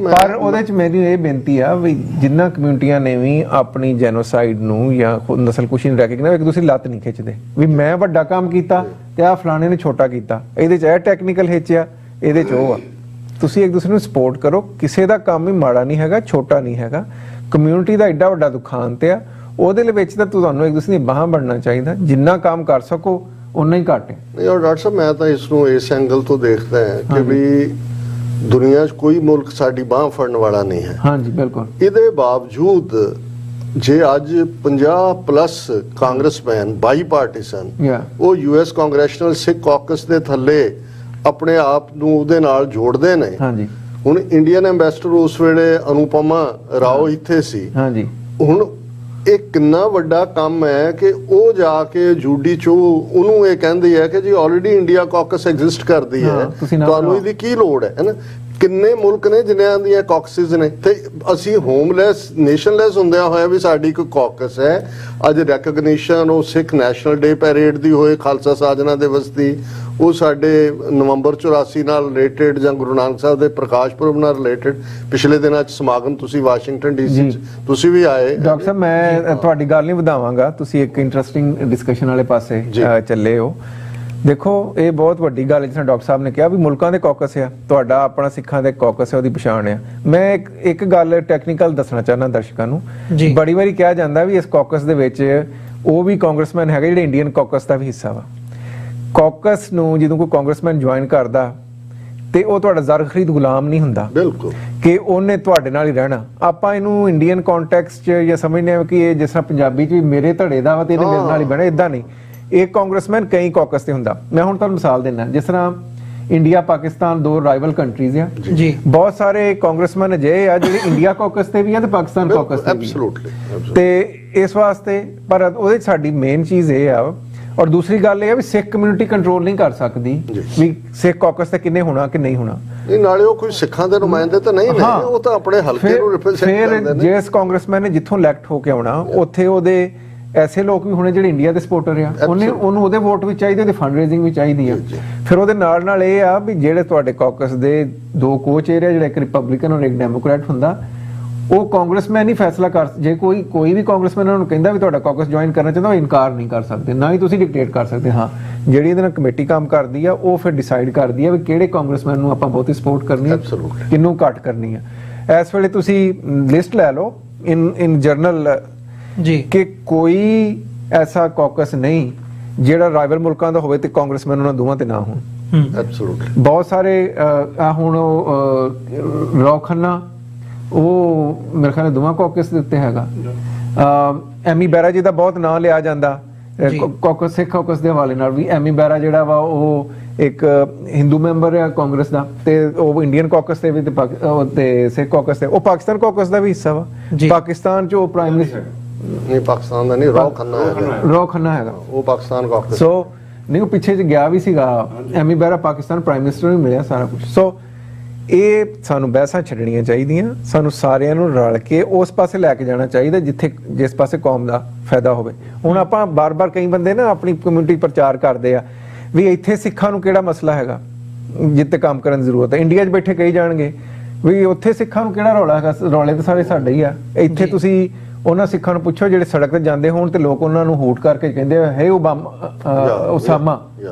ਪਰ ਉਹਦੇ 'ਚ ਮੇਰੀ ਇਹ ਬੇਨਤੀ ਆ ਵੀ ਜਿੰਨਾ ਕਮਿਊਨਿਟੀਆਂ ਨੇ ਵੀ ਆਪਣੀ ਜੈਨੋਸਾਈਡ ਨੂੰ ਜਾਂ ਨਸਲਕੁਸ਼ੀ ਨੂੰ ਰੈਕਗਨਾਈਜ਼, ਇੱਕ ਦੂਸਰੀ ਲੱਤ ਨਹੀਂ ਖਿੱਚਦੇ ਵੀ ਮੈਂ ਵੱਡਾ ਕੰਮ ਕੀਤਾ ਤੇ ਆ ਫਲਾਣੇ ਨੇ ਛੋਟਾ ਕੀਤਾ, ਇਹਦੇ 'ਚ ਇਹ ਟੈਕਨੀਕਲ ਹਿੱਚ ਆ, ਇਹਦੇ 'ਚ ਉਹ ਆ। ਤੁਸੀਂ ਇੱਕ ਦੂਸਰੇ ਨੂੰ ਸਪੋਰਟ ਕਰੋ, ਕਿਸੇ ਦਾ ਕੰਮ ਵੀ ਮਾੜਾ ਨਹੀਂ ਹੈਗਾ, ਛੋਟਾ ਨਹੀਂ ਹੈਗਾ। ਕਮਿਊਨਿਟੀ ਦਾ ਐਡਾ ਵੱਡਾ ਦੁਖਾਂਤ ਆ, ਉਹਦੇ ਵਿੱਚ ਤਾਂ ਤੁਹਾਨੂੰ ਇੱਕ ਦੂਸਰੇ ਦੀ ਬਾਹਾਂ ਬਣਨਾ ਚਾਹੀਦਾ, ਜਿੰਨਾ ਕੰਮ ਕਰ ਸਕੋ ਉਨਾ ਹੀ ਘੱਟ ਹੈ। ਨਹੀਂ, ਔਰ ਡਾਕਟਰ ਸਾਹਿਬ ਮੈਂ ਤਾਂ ਇਸ ਨੂੰ ਇਸ ਐਂਗਲ ਤੋਂ ਦੇਖਦਾ ਹਾਂ ਕਿ ਵੀ ਦੁਨੀਆ 'ਚ ਕੋਈ ਮੁਲਕ ਸਾਡੀ ਬਾਹ ਫੜਨ ਵਾਲਾ ਨਹੀਂ ਹੈ। ਹਾਂਜੀ, ਬਿਲਕੁਲ। ਇਹਦੇ ਬਾਵਜੂਦ ਜੇ ਅੱਜ 50+ ਕਾਂਗਰਸਮੈਨ ਬਾਈ ਪਾਰਟੀਸਨ ਉਹ US ਕਾਂਗਰੈਸ਼ਨਲ ਸਿੱਖ ਕਾਕਸ ਦੇ ਥੱਲੇ ਆਪਣੇ ਆਪ ਨੂੰ ਉਹਦੇ ਨਾਲ ਜੋੜਦੇ ਨੇ। ਹਾਂਜੀ ਹੁਣ ਇੰਡੀਅਨ ਐਮਬੈਸਡਰ ਉਸ ਵੇਲੇ ਅਨੁਪਮਾ ਰਾਓ ਇੱਥੇ ਸੀ। ਹਾਂਜੀ ਹੁਣ ਇਹ ਕਿੰਨਾ ਵੱਡਾ ਕੰਮ ਹੈ ਕਿ ਉਹ ਜਾ ਕੇ ਜੂਡੀ ਚੋ ਉਹਨੂੰ ਇਹ ਕਹਿੰਦੀ ਹੈ ਕਿ ਜੀ ਆਲਰੇਡੀ ਇੰਡੀਆ ਕਾਕਸ ਐਗਜ਼ਿਸਟ ਕਰਦੀ ਹੈ, ਤੁਸੀਂ ਨਾ ਤੁਹਾਨੂੰ ਇਹਦੀ ਕੀ ਲੋੜ ਹੈ ਨਾ। ਕਿੰਨੇ ਮੁਲਕ ਨੇ ਜਿਨ੍ਹਾਂ ਦੀਆਂ ਕਾਕਸਿਸ ਨੇ ਤੇ ਅਸੀਂ ਹੋਮਲੈਸ ਨੇਸ਼ਨਲੈਸ ਹੁੰਦਿਆਂ ਹੋਇਆ ਵੀ ਸਾਡੀ ਕੋਈ ਕਾਕਸ ਹੈ। ਅੱਜ ਰੈਕਗਨੀਸ਼ਨ ਉਹ ਸਿੱਖ ਨੈਸ਼ਨਲ ਡੇ ਪੈਰੇਡ ਦੀ ਹੋਏ, ਖਾਲਸਾ ਸਾਜਨਾ ਦਿਵਸ ਦੀ, ਉਹ ਸਾਡੇ ਨਵੰਬਰ 84 ਨਾਲ ਰਿਲੇਟਡ ਜਾਂ ਗੁਰੂ ਨਾਨਕ ਸਾਹਿਬ ਦੇ ਪ੍ਰਕਾਸ਼ ਪੁਰਬ ਨਾਲ ਰਿਲੇਟਡ ਪਿਛਲੇ ਦਿਨਾਂ 'ਚ ਸਮਾਗਮ ਤੁਸੀਂ ਵਾਸ਼ਿੰਗਟਨ ਡੀਸੀ 'ਚ ਤੁਸੀਂ ਵੀ ਆਏ। ਡਾਕਟਰ ਸਾਹਿਬ ਮੈਂ ਤੁਹਾਡੀ ਗੱਲ ਨਹੀਂ ਵਧਾਵਾਂਗਾ, ਤੁਸੀਂ ਇੱਕ ਇੰਟਰਸਟਿੰਗ ਡਿਸਕਸ਼ਨ ਵਾਲੇ ਪਾਸੇ ਚੱਲੇ ਹੋ। ਦੇਖੋ ਇਹ ਬਹੁਤ ਵੱਡੀ ਗੱਲ ਹੈ, ਜਿਵੇਂ ਡਾਕਟਰ ਸਾਹਿਬ ਨੇ ਕਿਹਾ ਵੀ ਮੁਲਕਾਂ ਦੇ ਕਾਕਸ ਆ, ਤੁਹਾਡਾ ਆਪਣਾ ਸਿੱਖਾਂ ਦੇ ਕਾਕਸ ਹੈ, ਉਹਦੀ ਪਛਾਣ ਆ। ਮੈਂ ਇੱਕ ਗੱਲ ਟੈਕਨੀਕਲ ਦੱਸਣਾ ਚਾਹੁੰਦਾ ਦਰਸ਼ਕਾਂ ਨੂੰ। ਬੜੀ ਵਾਰੀ ਕਿਹਾ ਜਾਂਦਾ ਵੀ ਇਸ ਕਾਕਸ ਦੇ ਵਿੱਚ ਉਹ ਵੀ ਕਾਂਗਰਸਮੈਨ ਹੈਗੇ ਜਿਹੜੇ ਇੰਡੀਅਨ ਕਾਕਸ ਦਾ ਵੀ ਹਿੱਸਾ ਵਾ। ਕਾਕਸ ਨੂੰ ਜਦੋਂ ਕੋਈ ਕਾਂਗਰਸਮੈਨ ਜੁਆਇਨ ਕਰਦਾ ਤੇ ਉਹ ਤੁਹਾਡਾ ਜ਼ਰ ਖਰੀਦ ਗੁਲਾਮ ਨਹੀਂ ਹੁੰਦਾ, ਬਿਲਕੁਲ, ਕਿ ਉਹਨੇ ਤੁਹਾਡੇ ਨਾਲ ਹੀ ਰਹਿਣਾ। ਆਪਾਂ ਇਹਨੂੰ ਇੰਡੀਅਨ ਕੰਟੈਕਸਟ 'ਚ ਜਾਂ ਸਮਝਦੇ ਹਾਂ ਕਿ ਇਹ ਜਿਸ ਤਰ੍ਹਾਂ ਪੰਜਾਬੀ 'ਚ ਵੀ ਮੇਰੇ ਧੜੇ ਦਾ ਵਾ ਤੇ ਇਹਨੇ ਮੇਰੇ ਨਾਲ ਹੀ ਬਹਿਣਾ, ਇਦਾਂ ਨਹੀਂ। ਇੱਕ ਕਾਂਗਰਸਮੈਨ ਕਈ ਕਾਕਸ ਤੇ ਹੁੰਦਾ। ਮੈਂ ਹੁਣ ਤੁਹਾਨੂੰ ਮਿਸਾਲ ਦਿੰਦਾ, ਜਿਸ ਤਰ੍ਹਾਂ ਇੰਡੀਆ ਪਾਕਿਸਤਾਨ ਦੋ ਰਾਈਵਲ ਕੰਟਰੀਜ਼ ਆ ਜੀ, ਬਹੁਤ ਸਾਰੇ ਕਾਂਗਰਸਮੈਨ ਅਜਿਹੇ ਆ ਜਿਹੜੇ ਇੰਡੀਆ ਕਾਕਸ ਤੇ ਵੀ ਆ ਤੇ ਪਾਕਿਸਤਾਨ ਕਾਕਸ ਤੇ ਵੀ ਆ। ਤੇ ਇਸ ਵਾਸਤੇ ਪਰ ਉਹਦੇ 'ਚ ਸਾਡੀ ਮੇਨ ਚੀਜ਼ ਇਹ ਆ। ਔਰ ਦੂਸਰੀ ਗੱਲ ਇਹ ਆ ਵੀ ਸਿੱਖ ਕਮਿਊਨਿਟੀ ਕੰਟਰੋਲ ਨਹੀਂ ਕਰ ਸਕਦੀ ਵੀ ਸਿੱਖ ਕਾਕਸ ਤੇ ਕਿੰਨੇ ਹੋਣਾ ਕਿ ਨਹੀਂ ਹੋਣਾ। ਇਹ ਨਾਲੇ ਉਹ ਕੋਈ ਸਿੱਖਾਂ ਦੇ ਨੁਮਾਇੰਦੇ ਤਾਂ ਨਹੀਂ ਨੇ, ਉਹ ਤਾਂ ਆਪਣੇ ਹਲਕੇ ਨੂੰ ਰਿਪਰੈਜ਼ੈਂਟ ਕਰਦੇ ਨੇ। ਜਿਸ ਕਾਂਗਰਸਮੈਨ ਨੇ ਜਿੱਥੋਂ ਇਲੈਕਟ ਹੋ ਕੇ ਆਉਣਾ ਉੱਥੇ ਉਹਦੇ ਐਸੇ ਲੋਕ ਵੀ ਹੋਣੇ ਜਿਹੜੇ ਇੰਡੀਆ ਦੇ ਸਪੋਰਟਰ ਆ, ਉਹਨੂੰ ਉਹਦੇ ਵੋਟ ਵੀ ਚਾਹੀਦੇ, ਉਹਦੀ ਫੰਡ ਰੇਜ਼ਿੰਗ ਵੀ ਚਾਹੀਦੀ ਆ। ਫਿਰ ਉਹਦੇ ਨਾਲ ਇਹ ਆ ਵੀ ਜਿਹੜੇ ਤੁਹਾਡੇ ਕਾਕਸ ਦੇ ਦੋ ਕੋਚ ਏਰੀਆ, ਜਿਹੜਾ ਇੱਕ ਰਿਪਬਲਿਕਨ ਔਰ ਇੱਕ ਡੈਮੋਕ੍ਰੈਟ ਹੁੰਦਾ, ਉਹ ਕਾਂਗਰਸਮੈਨ ਹੀ ਫੈਸਲਾ ਕਰ। ਜੇ ਕੋਈ ਵੀ ਕਾਂਗਰਸਮੈਨ ਉਹਨਾਂ ਨੂੰ ਕਹਿੰਦਾ ਵੀ ਤੁਹਾਡਾ ਕਾਕਸ ਜੁਆਇਨ ਕਰਨਾ ਚਾਹੁੰਦਾ, ਉਹ ਇਨਕਾਰ ਨਹੀਂ ਕਰ ਸਕਦੇ, ਨਾ ਹੀ ਤੁਸੀਂ ਡਿਕਟੇਟ ਕਰ ਸਕਦੇ। ਹਾਂ, ਜਿਹੜੀ ਇਹਦੇ ਨਾਲ ਕਮੇਟੀ ਕੰਮ ਕਰਦੀ ਆ ਉਹ ਫਿਰ ਡਿਸਾਈਡ ਕਰਦੀ ਆ ਵੀ ਕਿਹੜੇ ਕਾਂਗਰਸਮੈਨ ਨੂੰ ਆਪਾਂ ਬਹੁਤੀ ਸਪੋਰਟ ਕਰਨੀ ਆ, ਕਿਹਨੂੰ ਘੱਟ ਕਰਨੀ ਆ। ਇਸ ਵੇਲੇ ਤੁਸੀਂ ਲਿਸਟ ਲੈ ਲਓ ਇਨ ਜਰਨਲ ਜੀ ਕਿ ਕੋਈ ਐਸਾ ਕਾਕਸ ਨਹੀਂ ਜਿਹੜਾ ਰਾਈਵਲ ਮੁਲਕਾਂ ਦਾ ਹੋਵੇ ਤੇ ਕਾਂਗਰਸਮੈਨ ਉਹਨਾਂ ਦੋਵਾਂ ਤੇ ਨਾ ਹੋਣ। ਐਬਸੋਲੂਟਲੀ ਬਹੁਤ ਸਾਰੇ ਹੁਣ ਰਾਓ ਖੰਨਾ, ਉਹ ਮੇਰੇ ਖਿਆਲ ਦੋਵਾਂ ਕਾਕਸ ਦੇ ਉੱਤੇ ਹੈਗਾ। ਐਮੀ ਬੈਰਾ ਜੀ ਦਾ ਬਹੁਤ ਨਾਂ ਲਿਆ ਜਾਂਦਾ ਕਾਕਸ, ਸਿੱਖ ਕਾਕਸ ਦੇ ਹਵਾਲੇ ਨਾਲ ਵੀ। ਐਮੀ ਬੈਰਾ ਜਿਹੜਾ ਵਾ ਉਹ ਇੱਕ ਹਿੰਦੂ ਮੈਂਬਰ ਆ ਕਾਂਗਰਸ ਦਾ, ਤੇ ਉਹ ਇੰਡੀਅਨ ਕਾਕਸ ਤੇ ਵੀ ਤੇ ਸਿੱਖ ਕਾਕਸ ਤੇ, ਉਹ ਪਾਕਿਸਤਾਨ ਕਾਕਸ ਦਾ ਵੀ ਹਿੱਸਾ ਵਾ। ਪਾਕਿਸਤਾਨ 'ਚ ਉਹ ਪ੍ਰਾਈਮ ਮਿਨਿਸਟਰ ਨਹੀਂ, ਪਾਕਿਸਤਾਨ ਦਾ ਨਹੀਂ, ਰਾਓ ਖੰਨਾ ਹੈਗਾ, ਉਹ ਪਾਕਿਸਤਾਨ ਕਾਕਸ। ਸੋ ਨਹੀਂ, ਉਹ ਪਿੱਛੇ ਚ ਗਿਆ ਵੀ ਸੀਗਾ ਐਮੀ ਬੈਰਾ, ਪਾਕਿਸਤਾਨ ਪ੍ਰਾਈਮ ਮਿਨਿਸਟਰ ਨੂੰ ਮਿਲਿਆ ਸਾਰਾ ਕੁਝ। ਸੋ ਇਹ ਸਾਨੂੰ ਬਹਿਸਾਂ ਛੱਡਣੀਆਂ ਚਾਹੀਦੀਆਂ, ਸਾਨੂੰ ਸਾਰਿਆਂ ਨੂੰ ਰਲ ਕੇ ਉਸ ਪਾਸੇ ਲੈ ਕੇ ਜਾਣਾ ਚਾਹੀਦਾ ਜਿਸ ਪਾਸੇ ਕੌਮ ਦਾ ਫਾਇਦਾ ਹੋਵੇ। ਹੁਣ ਆਪਾਂ ਬਾਰ-ਬਾਰ ਕਈ ਬੰਦੇ ਨਾ ਆਪਣੀ ਕਮਿਊਨਿਟੀ ਪ੍ਰਚਾਰ ਕਰਦੇ ਆ ਵੀ ਇੱਥੇ ਸਿੱਖਾਂ ਨੂੰ ਕਿਹੜਾ ਮਸਲਾ ਹੈਗਾ ਜਿੱਤੇ ਕੰਮ ਕਰਨ ਦੀ ਜ਼ਰੂਰਤ ਹੈ। ਇੰਡੀਆ 'ਚ ਬੈਠੇ ਕਹੀ ਜਾਣਗੇ ਵੀ ਉੱਥੇ ਸਿੱਖਾਂ ਨੂੰ ਕਿਹੜਾ ਰੌਲਾ ਹੈਗਾ, ਰੌਲੇ ਤਾਂ ਸਾਰੇ ਸਾਡੇ ਹੀ ਆ। ਇੱਥੇ ਤੁਸੀਂ ਉਹਨਾਂ ਸਿੱਖਾਂ ਨੂੰ ਪੁੱਛੋ ਜਿਹੜੇ ਸੜਕ ਤੇ ਜਾਂਦੇ ਹੋਣ ਤੇ ਲੋਕ ਉਹਨਾਂ ਨੂੰ ਹੂਟ ਕਰਕੇ ਕਹਿੰਦੇ ਹੈ ਉਸਾਮਾ,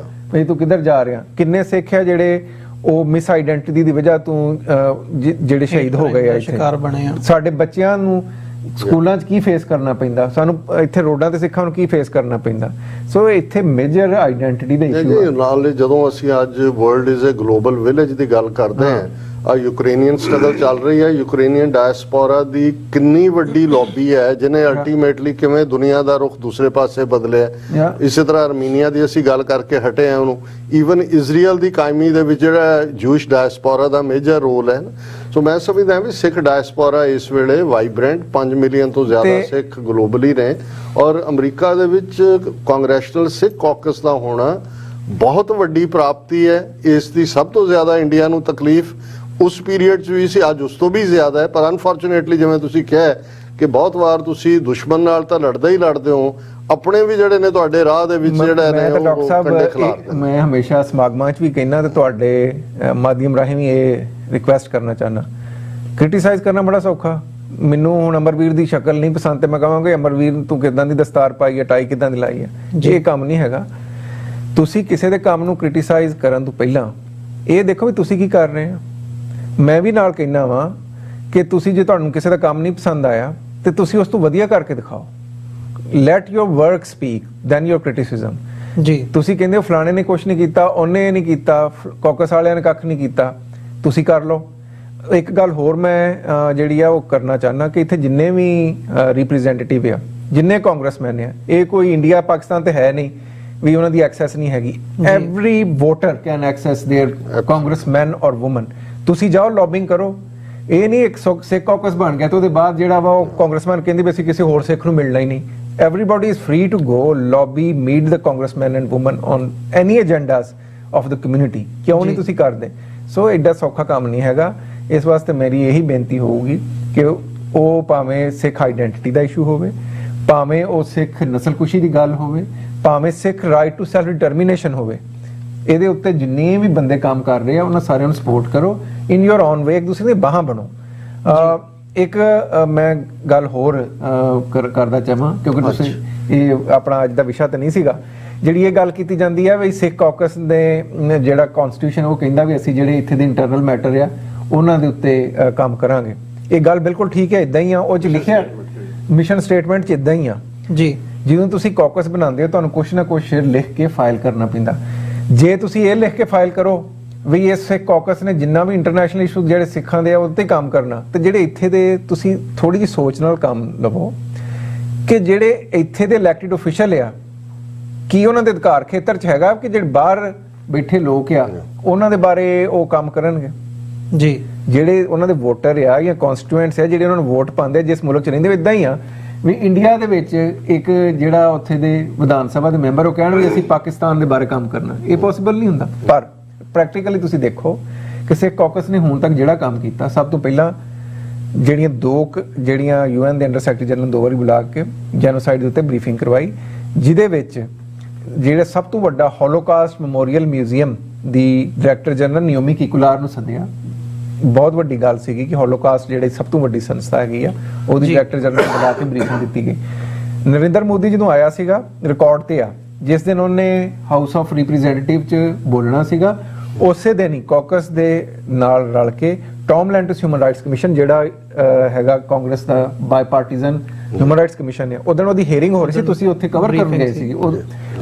ਵੀ ਤੂੰ ਕਿੱਧਰ ਜਾ ਰਿਹਾ। ਕਿੰਨੇ ਸਿੱਖ ਆ ਜਿਹੜੇ ਉਹ ਮਿਸ ਆਈਡੈਂਟੀਟੀ ਦੀ ਵਜ੍ਹਾ ਤੋਂ ਜਿਹੜੇ ਸ਼ਹੀਦ ਹੋ ਗਏ ਆ, ਸ਼ਿਕਾਰ ਬਣੇ ਆ। ਸਾਡੇ ਬੱਚਿਆਂ ਨੂੰ ਸਕੂਲਾਂ 'ਚ ਕੀ ਫੇਸ ਕਰਨਾ ਪੈਂਦਾ, ਸਾਨੂੰ ਇੱਥੇ ਰੋਡਾਂ ਤੇ ਸਿੱਖਾਂ ਨੂੰ ਕੀ ਫੇਸ ਕਰਨਾ ਪੈਂਦਾ। ਸੋ ਇੱਥੇ ਮੇਜਰ ਆਈਡੈਂਟੀਟੀ ਦਾ ਇਸ਼ੂ ਹੈ। ਨਾਲ ਜਦੋਂ ਅਸੀਂ ਅੱਜ world is a global village ਦੀ ਗੱਲ ਕਰਦੇ ਹਾਂ, ਆ ਯੂਕਰੇਨੀਅਨ ਸਟਰਗਲ ਚੱਲ ਰਹੀ ਹੈ, ਯੂਕਰੇਨੀਅਨ ਡਾਇਸਪੋਰਾ ਦੀ ਕਿੰਨੀ ਵੱਡੀ ਲੌਬੀ ਹੈ ਜਿਹਨੇ ਅਲਟੀਮੇਟਲੀ ਕਿਵੇਂ ਦੁਨੀਆ ਦਾ ਰੁਖ ਦੂਸਰੇ ਪਾਸੇ ਬਦਲਿਆ। ਇਸੇ ਤਰ੍ਹਾਂ ਅਰਮੀਨੀਆ ਦੀ ਅਸੀਂ ਗੱਲ ਕਰਕੇ ਹਟੇ ਆ, ਉਹਨੂੰ ਈਵਨ ਇਜ਼ਰਾਈਲ ਦੀ ਕਾਇਮੀ ਦੇ ਵਿੱਚ ਜਿਹੜਾ ਜੂਇਸ਼ ਡਾਇਸਪੋਰਾ ਦਾ ਮੇਜਰ ਰੋਲ ਹੈ। ਸੋ ਮੈਂ ਸਮਝਦਾ ਵੀ ਸਿੱਖ ਡਾਇਸਪੋਰਾ ਇਸ ਵੇਲੇ ਵਾਈਬ੍ਰੈਂਟ, 5 ਮਿਲੀਅਨ ਤੋਂ ਜ਼ਿਆਦਾ ਸਿੱਖ ਗਲੋਬਲੀ ਨੇ, ਔਰ ਅਮਰੀਕਾ ਦੇ ਵਿੱਚ ਕਾਂਗਰੈਸ਼ਨਲ ਸਿੱਖ ਕਾਕਸ ਦਾ ਹੋਣਾ ਬਹੁਤ ਵੱਡੀ ਪ੍ਰਾਪਤੀ ਹੈ। ਇਸ ਦੀ ਸਭ ਤੋਂ ਜ਼ਿਆਦਾ ਇੰਡੀਆ ਨੂੰ ਤਕਲੀਫ ਉਸ ਪੀਰੀਅਡ 'ਚ ਵੀ ਸੀ, ਅੱਜ ਉਸ ਤੋਂ ਵੀ ਜ਼ਿਆਦਾ ਹੈ। ਪਰ ਅਨਫੋਰਚੂਨੇਟਲੀ ਜਿਵੇਂ ਤੁਸੀਂ ਕਿਹਾ ਕਿ ਬਹੁਤ ਵਾਰ ਤੁਸੀਂ ਦੁਸ਼ਮਣ ਨਾਲ ਤਾਂ ਲੜਦੇ ਹੀ ਲੜਦੇ ਹੋ, ਆਪਣੇ ਵੀ ਜਿਹੜੇ ਨੇ ਤੁਹਾਡੇ ਰਾਹ ਦੇ ਵਿੱਚ ਜਿਹੜਾ ਨੇ ਉਹ ਕੰਡੇ ਖਿਲਾਰਦੇ। ਮੈਂ ਹਮੇਸ਼ਾ ਸਮਾਗਮਾਂ 'ਚ ਵੀ ਕਹਿੰਦਾ ਤੇ ਤੁਹਾਡੇ ਮਾਧਿਅਮ ਰਾਹੀਂ ਵੀ ਇਹ ਰਿਕੁਐਸਟ ਕਰਨਾ ਚਾਹੁੰਦਾ, ਕ੍ਰਿਟੀਸਾਈਜ਼ ਕਰਨਾ ਬੜਾ ਸੌਖਾ। ਮੈਨੂੰ ਹੁਣ ਅਮਰਵੀਰ ਦੀ ਸ਼ਕਲ ਨਹੀਂ ਪਸੰਦ ਤੇ ਮੈਂ ਕਹਾਂਗਾ ਅਮਰਵੀਰ ਤੂੰ ਕਿੱਦਾਂ ਦੀ ਦਸਤਾਰ ਪਾਈ ਹੈ, ਟਾਈ ਕਿੱਦਾਂ ਦੀ ਲਾਈ ਹੈ। ਇਹ ਕੰਮ ਨਹੀਂ ਹੈਗਾ। ਤੁਸੀਂ ਕਿਸੇ ਦੇ ਕੰਮ ਨੂੰ ਕ੍ਰਿਟੀਸਾਈਜ਼ ਕਰਨ ਤੋਂ ਪਹਿਲਾਂ ਇਹ ਦੇਖੋ ਵੀ ਤੁਸੀਂ ਕੀ ਕਰ ਰਹੇ ਹੋ। ਮੈਂ ਵੀ ਨਾਲ ਕਹਿਣਾ ਵਾਂ ਕਿ ਤੁਸੀਂ ਜੇ ਤੁਹਾਨੂੰ ਕਿਸੇ ਦਾ ਕੰਮ ਨਹੀਂ ਪਸੰਦ ਆਇਆ ਤੇ ਤੁਸੀਂ ਉਸ ਤੋਂ ਵਧੀਆ ਕਰਕੇ ਦਿਖਾਓ। Let your work speak than your criticism. ਜੀ ਤੁਸੀਂ ਕਹਿੰਦੇ ਹੋ ਫਲਾਣੇ ਨੇ ਕੁਝ ਨਹੀਂ ਕੀਤਾ, ਉਹਨੇ ਨਹੀਂ ਕੀਤਾ, ਕਾਕਸ ਵਾਲਿਆਂ ਨੇ ਕੱਖ ਨਹੀਂ ਕੀਤਾ, ਤੁਸੀਂ ਕਰ ਲਓ। ਇੱਕ ਗੱਲ ਹੋਰ ਮੈਂ ਜਿਹੜੀ ਆ ਉਹ ਕਰਨਾ ਚਾਹੁੰਦਾ ਕਿ ਇੱਥੇ ਜਿੰਨੇ ਵੀ ਰਿਪਰੈਜ਼ੈਂਟੇਟਿਵ ਆ, ਜਿੰਨੇ ਕਾਂਗਰਸਮੈਨ ਆ, ਇਹ ਕੋਈ ਇੰਡੀਆ ਪਾਕਿਸਤਾਨ ਤੇ ਹੈ ਨਹੀਂ ਵੀ ਉਹਨਾਂ ਦੀ ਐਕਸੈਸ ਨਹੀਂ ਹੈਗੀ। Every voter can access their congressman or woman. ਤੁਸੀਂ ਜਾਓ ਲੌਬਿੰਗ ਕਰੋ। ਇਹ ਨਹੀਂ ਇੱਕ ਸਿੱਖ ਕਾਕਸ ਬਣ ਗਿਆ ਤੇ ਉਹਦੇ ਬਾਅਦ ਜਿਹੜਾ ਵਾ ਉਹ ਕਾਂਗਰਸਮੈਨ ਕਹਿੰਦੀ ਵੀ ਅਸੀਂ ਕਿਸੇ ਹੋਰ ਸਿੱਖ ਨੂੰ ਮਿਲਣਾ ਹੀ ਨਹੀਂ। everybody is free to go lobby, meet the congressmen and women on any agendas of the community। ਕਿਉਂ ਨਹੀਂ ਤੁਸੀਂ ਕਰਦੇ? ਸੋ ਐਡਾ ਸੌਖਾ ਕੰਮ ਨਹੀਂ ਹੈਗਾ। ਇਸ ਵਾਸਤੇ ਮੇਰੀ ਇਹੀ ਬੇਨਤੀ ਹੋਊਗੀ ਕਿ ਉਹ ਭਾਵੇਂ ਸਿੱਖ ਆਈਡੈਂਟੀਟੀ ਦਾ ਇਸ਼ੂ ਹੋਵੇ, ਭਾਵੇਂ ਉਹ ਸਿੱਖ ਨਸਲਕੁਸ਼ੀ ਦੀ ਗੱਲ ਹੋਵੇ, ਭਾਵੇਂ ਸਿੱਖ ਰਾਈਟ ਟੂ ਸੈਲਫ ਡਿਟਰਮੀਨੇਸ਼ਨ ਹੋਵੇ, ਇਹਦੇ ਉੱਤੇ ਜਿੰਨੇ ਵੀ ਬੰਦੇ ਕੰਮ ਕਰ ਰਹੇ ਆ ਉਹਨਾਂ ਸਾਰਿਆਂ ਨੂੰ ਸਪੋਰਟ ਕਰੋ ਇਨ ਯੋਰ ਓਨ ਵੇ। ਇੱਕ ਦੂਸਰੇ ਦੇ ਬਾਹਾਂ ਬਣੋ। ਇੱਕ ਮੈਂ ਗੱਲ ਹੋਰ ਕਰਦਾ ਚਾਹਾਂ ਕਿਉਂਕਿ ਤੁਸੀਂ ਇਹ ਆਪਣਾ ਅੱਜ ਦਾ ਵਿਸ਼ਾ ਤਾਂ ਨਹੀਂ ਸੀਗਾ। ਜਿਹੜੀ ਇਹ ਗੱਲ ਕੀਤੀ ਜਾਂਦੀ ਹੈ ਵੀ ਸਿੱਖ ਕਾਕਸ ਦੇ ਜਿਹੜਾ ਕਨਸਟੀਟਿਊਸ਼ਨ ਉਹ ਕਹਿੰਦਾ ਵੀ ਅਸੀਂ ਜਿਹੜੇ ਇੱਥੇ ਦੇ ਇੰਟਰਨਲ ਮੈਟਰ ਆ ਉਹਨਾਂ ਦੇ ਉੱਤੇ ਕੰਮ ਕਰਾਂਗੇ। ਇਹ ਗੱਲ ਬਿਲਕੁਲ ਠੀਕ ਹੈ, ਇਦਾਂ ਹੀ ਆ। ਉਹ 'ਚ ਲਿਖਿਆ ਮਿਸ਼ਨ ਸਟੇਟਮੈਂਟ 'ਚ ਇਦਾਂ ਹੀ ਆ ਜੀ। ਜਦੋਂ ਤੁਸੀਂ ਕਾਕਸ ਬਣਾਉਂਦੇ ਹੋ ਤੁਹਾਨੂੰ ਕੁਛ ਨਾ ਕੁਛ ਲਿਖ ਕੇ ਫਾਈਲ ਕਰਨਾ ਪੈਂਦਾ। ਜੇ ਤੁਸੀਂ ਇਹ ਲਿਖ ਕੇ ਫਾਈਲ ਕਰੋ ਵੀ ਇਸ ਸਿੱਖ ਕਾਕਸ ਨੇ ਜਿੰਨਾ ਵੀ ਇੰਟਰਨੈਸ਼ਨਲ ਇਸ਼ੂ ਜਿਹੜੇ ਸਿੱਖਾਂ ਦੇ ਆ ਉਹਦੇ ਤੇ ਕੰਮ ਕਰਨਾ, ਤੇ ਜਿਹੜੇ ਇੱਥੇ ਦੇ ਤੁਸੀਂ ਥੋੜੀ ਜਿਹੀ ਸੋਚ ਨਾਲ ਕੰਮ ਲਵੋ ਕਿ ਜਿਹੜੇ ਇੱਥੇ ਦੇ ਇਲੈਕਟਿਡ ਅਫੀਸ਼ੀਅਲ ਆ ਕੀ ਉਹਨਾਂ ਦੇ ਅਧਿਕਾਰ ਖੇਤਰ 'ਚ ਹੈਗਾ ਕਿ ਜਿਹੜੇ ਬਾਹਰ ਬੈਠੇ ਲੋਕ ਆ ਉਹਨਾਂ ਦੇ ਬਾਰੇ ਉਹ ਕੰਮ ਕਰਨਗੇ ਜੀ। ਜਿਹੜੇ ਉਹਨਾਂ ਦੇ ਵੋਟਰ ਆ ਜਾਂ ਕਨਸਟੀਟੂਐਂਟਸ ਆ ਜਿਹੜੇ ਉਹਨਾਂ ਨੂੰ ਵੋਟ ਪਾਉਂਦੇ ਜਿਸ ਮੁਲਕ 'ਚ ਰਹਿੰਦੇ, ਇਦਾਂ ਹੀ ਆ ਵੀ ਇੰਡੀਆ ਦੇ ਵਿੱਚ ਇੱਕ ਜਿਹੜਾ ਉੱਥੇ ਦੇ ਵਿਧਾਨ ਸਭਾ ਦੇ ਮੈਂਬਰ ਉਹ ਕਹਿਣ ਵੀ ਅਸੀਂ ਪਾਕਿਸਤਾਨ ਦੇ ਬਾਰੇ ਕੰਮ ਕਰਨਾ, ਇਹ ਪੋਸੀਬਲ ਨਹੀਂ ਹੁੰਦਾ। ਪਰ ਪ੍ਰੈਕਟੀਕਲੀ ਤੁਸੀਂ ਦੇਖੋ ਕਿ ਸਿੱਖ ਕਾਕਸ ਨੇ ਹੁਣ ਤੱਕ ਜਿਹੜਾ ਕੰਮ ਕੀਤਾ, ਸਭ ਤੋਂ ਪਹਿਲਾਂ ਜਿਹੜੀਆਂ UN ਦੇ ਅੰਡਰ ਸੈਕਟਰੀ ਜਨਰਲ 2 ਵਾਰੀ ਬੁਲਾ ਕੇ ਜੈਨੋਸਾਈਡ ਦੇ ਉੱਤੇ ਬਰੀਫਿੰਗ ਕਰਵਾਈ, ਜਿਹਦੇ ਵਿੱਚ ਜਿਹੜਾ ਸਭ ਤੋਂ ਵੱਡਾ ਹੋਲੋਕਾਸਟ ਮੈਮੋਰੀਅਲ ਮਿਊਜ਼ੀਅਮ ਦੀ ਡਾਇਰੈਕਟਰ ਜਨਰਲ ਨਿਓਮੀ ਕਿਕੁਲਾਰ ਨੂੰ ਸੱਦਿਆ। ਬਹੁਤ ਵੱਡੀ ਗੱਲ ਸੀਗੀ ਕਿ ਹੋਲੋਕਾਸਟ ਜਿਹੜੀ ਸਭ ਤੋਂ ਵੱਡੀ ਸੰਸਥਾ ਹੈਗੀ ਆ ਉਹਦੀ ਡਾਇਰੈਕਟਰ ਜਨਰਲ ਬੁਲਾ ਕੇ ਬਰੀਫਿੰਗ ਦਿੱਤੀ ਗਈ। ਨਰਿੰਦਰ ਮੋਦੀ ਜਦੋਂ ਆਇਆ ਸੀਗਾ ਰਿਕਾਰਡ ਤੇ ਆ ਜਿਸ ਦਿਨ ਉਹਨੇ ਹਾਊਸ ਆਫ ਰਿਪਰੈਜ਼ੈਂਟੇਟਿਵ 'ਚ ਬੋਲਣਾ ਸੀਗਾ, ਉਸੇ ਦਿਨ ਹੀ ਕਾਕਸ ਦੇ ਨਾਲ ਰਲ ਕੇ ਟੌਮ ਲੈਂਟਸ ਹਿਊਮਨ ਰਾਈਟਸ ਕਮਿਸ਼ਨ ਜਿਹੜਾ ਹੈਗਾ ਕਾਂਗਰਸ ਦਾ ਬਾਈਪਾਰਟੀਜ਼ਨ ਹਿਊਮਨ ਰਾਈਟਸ ਕਮਿਸ਼ਨ ਹੈ, ਉਦੋਂ ਉਹਦੀ ਹੀਅਰਿੰਗ ਹੋ ਰਹੀ ਸੀ, ਤੁਸੀਂ ਉੱਥੇ ਕਵਰ ਕਰਨ ਗਏ ਸੀ।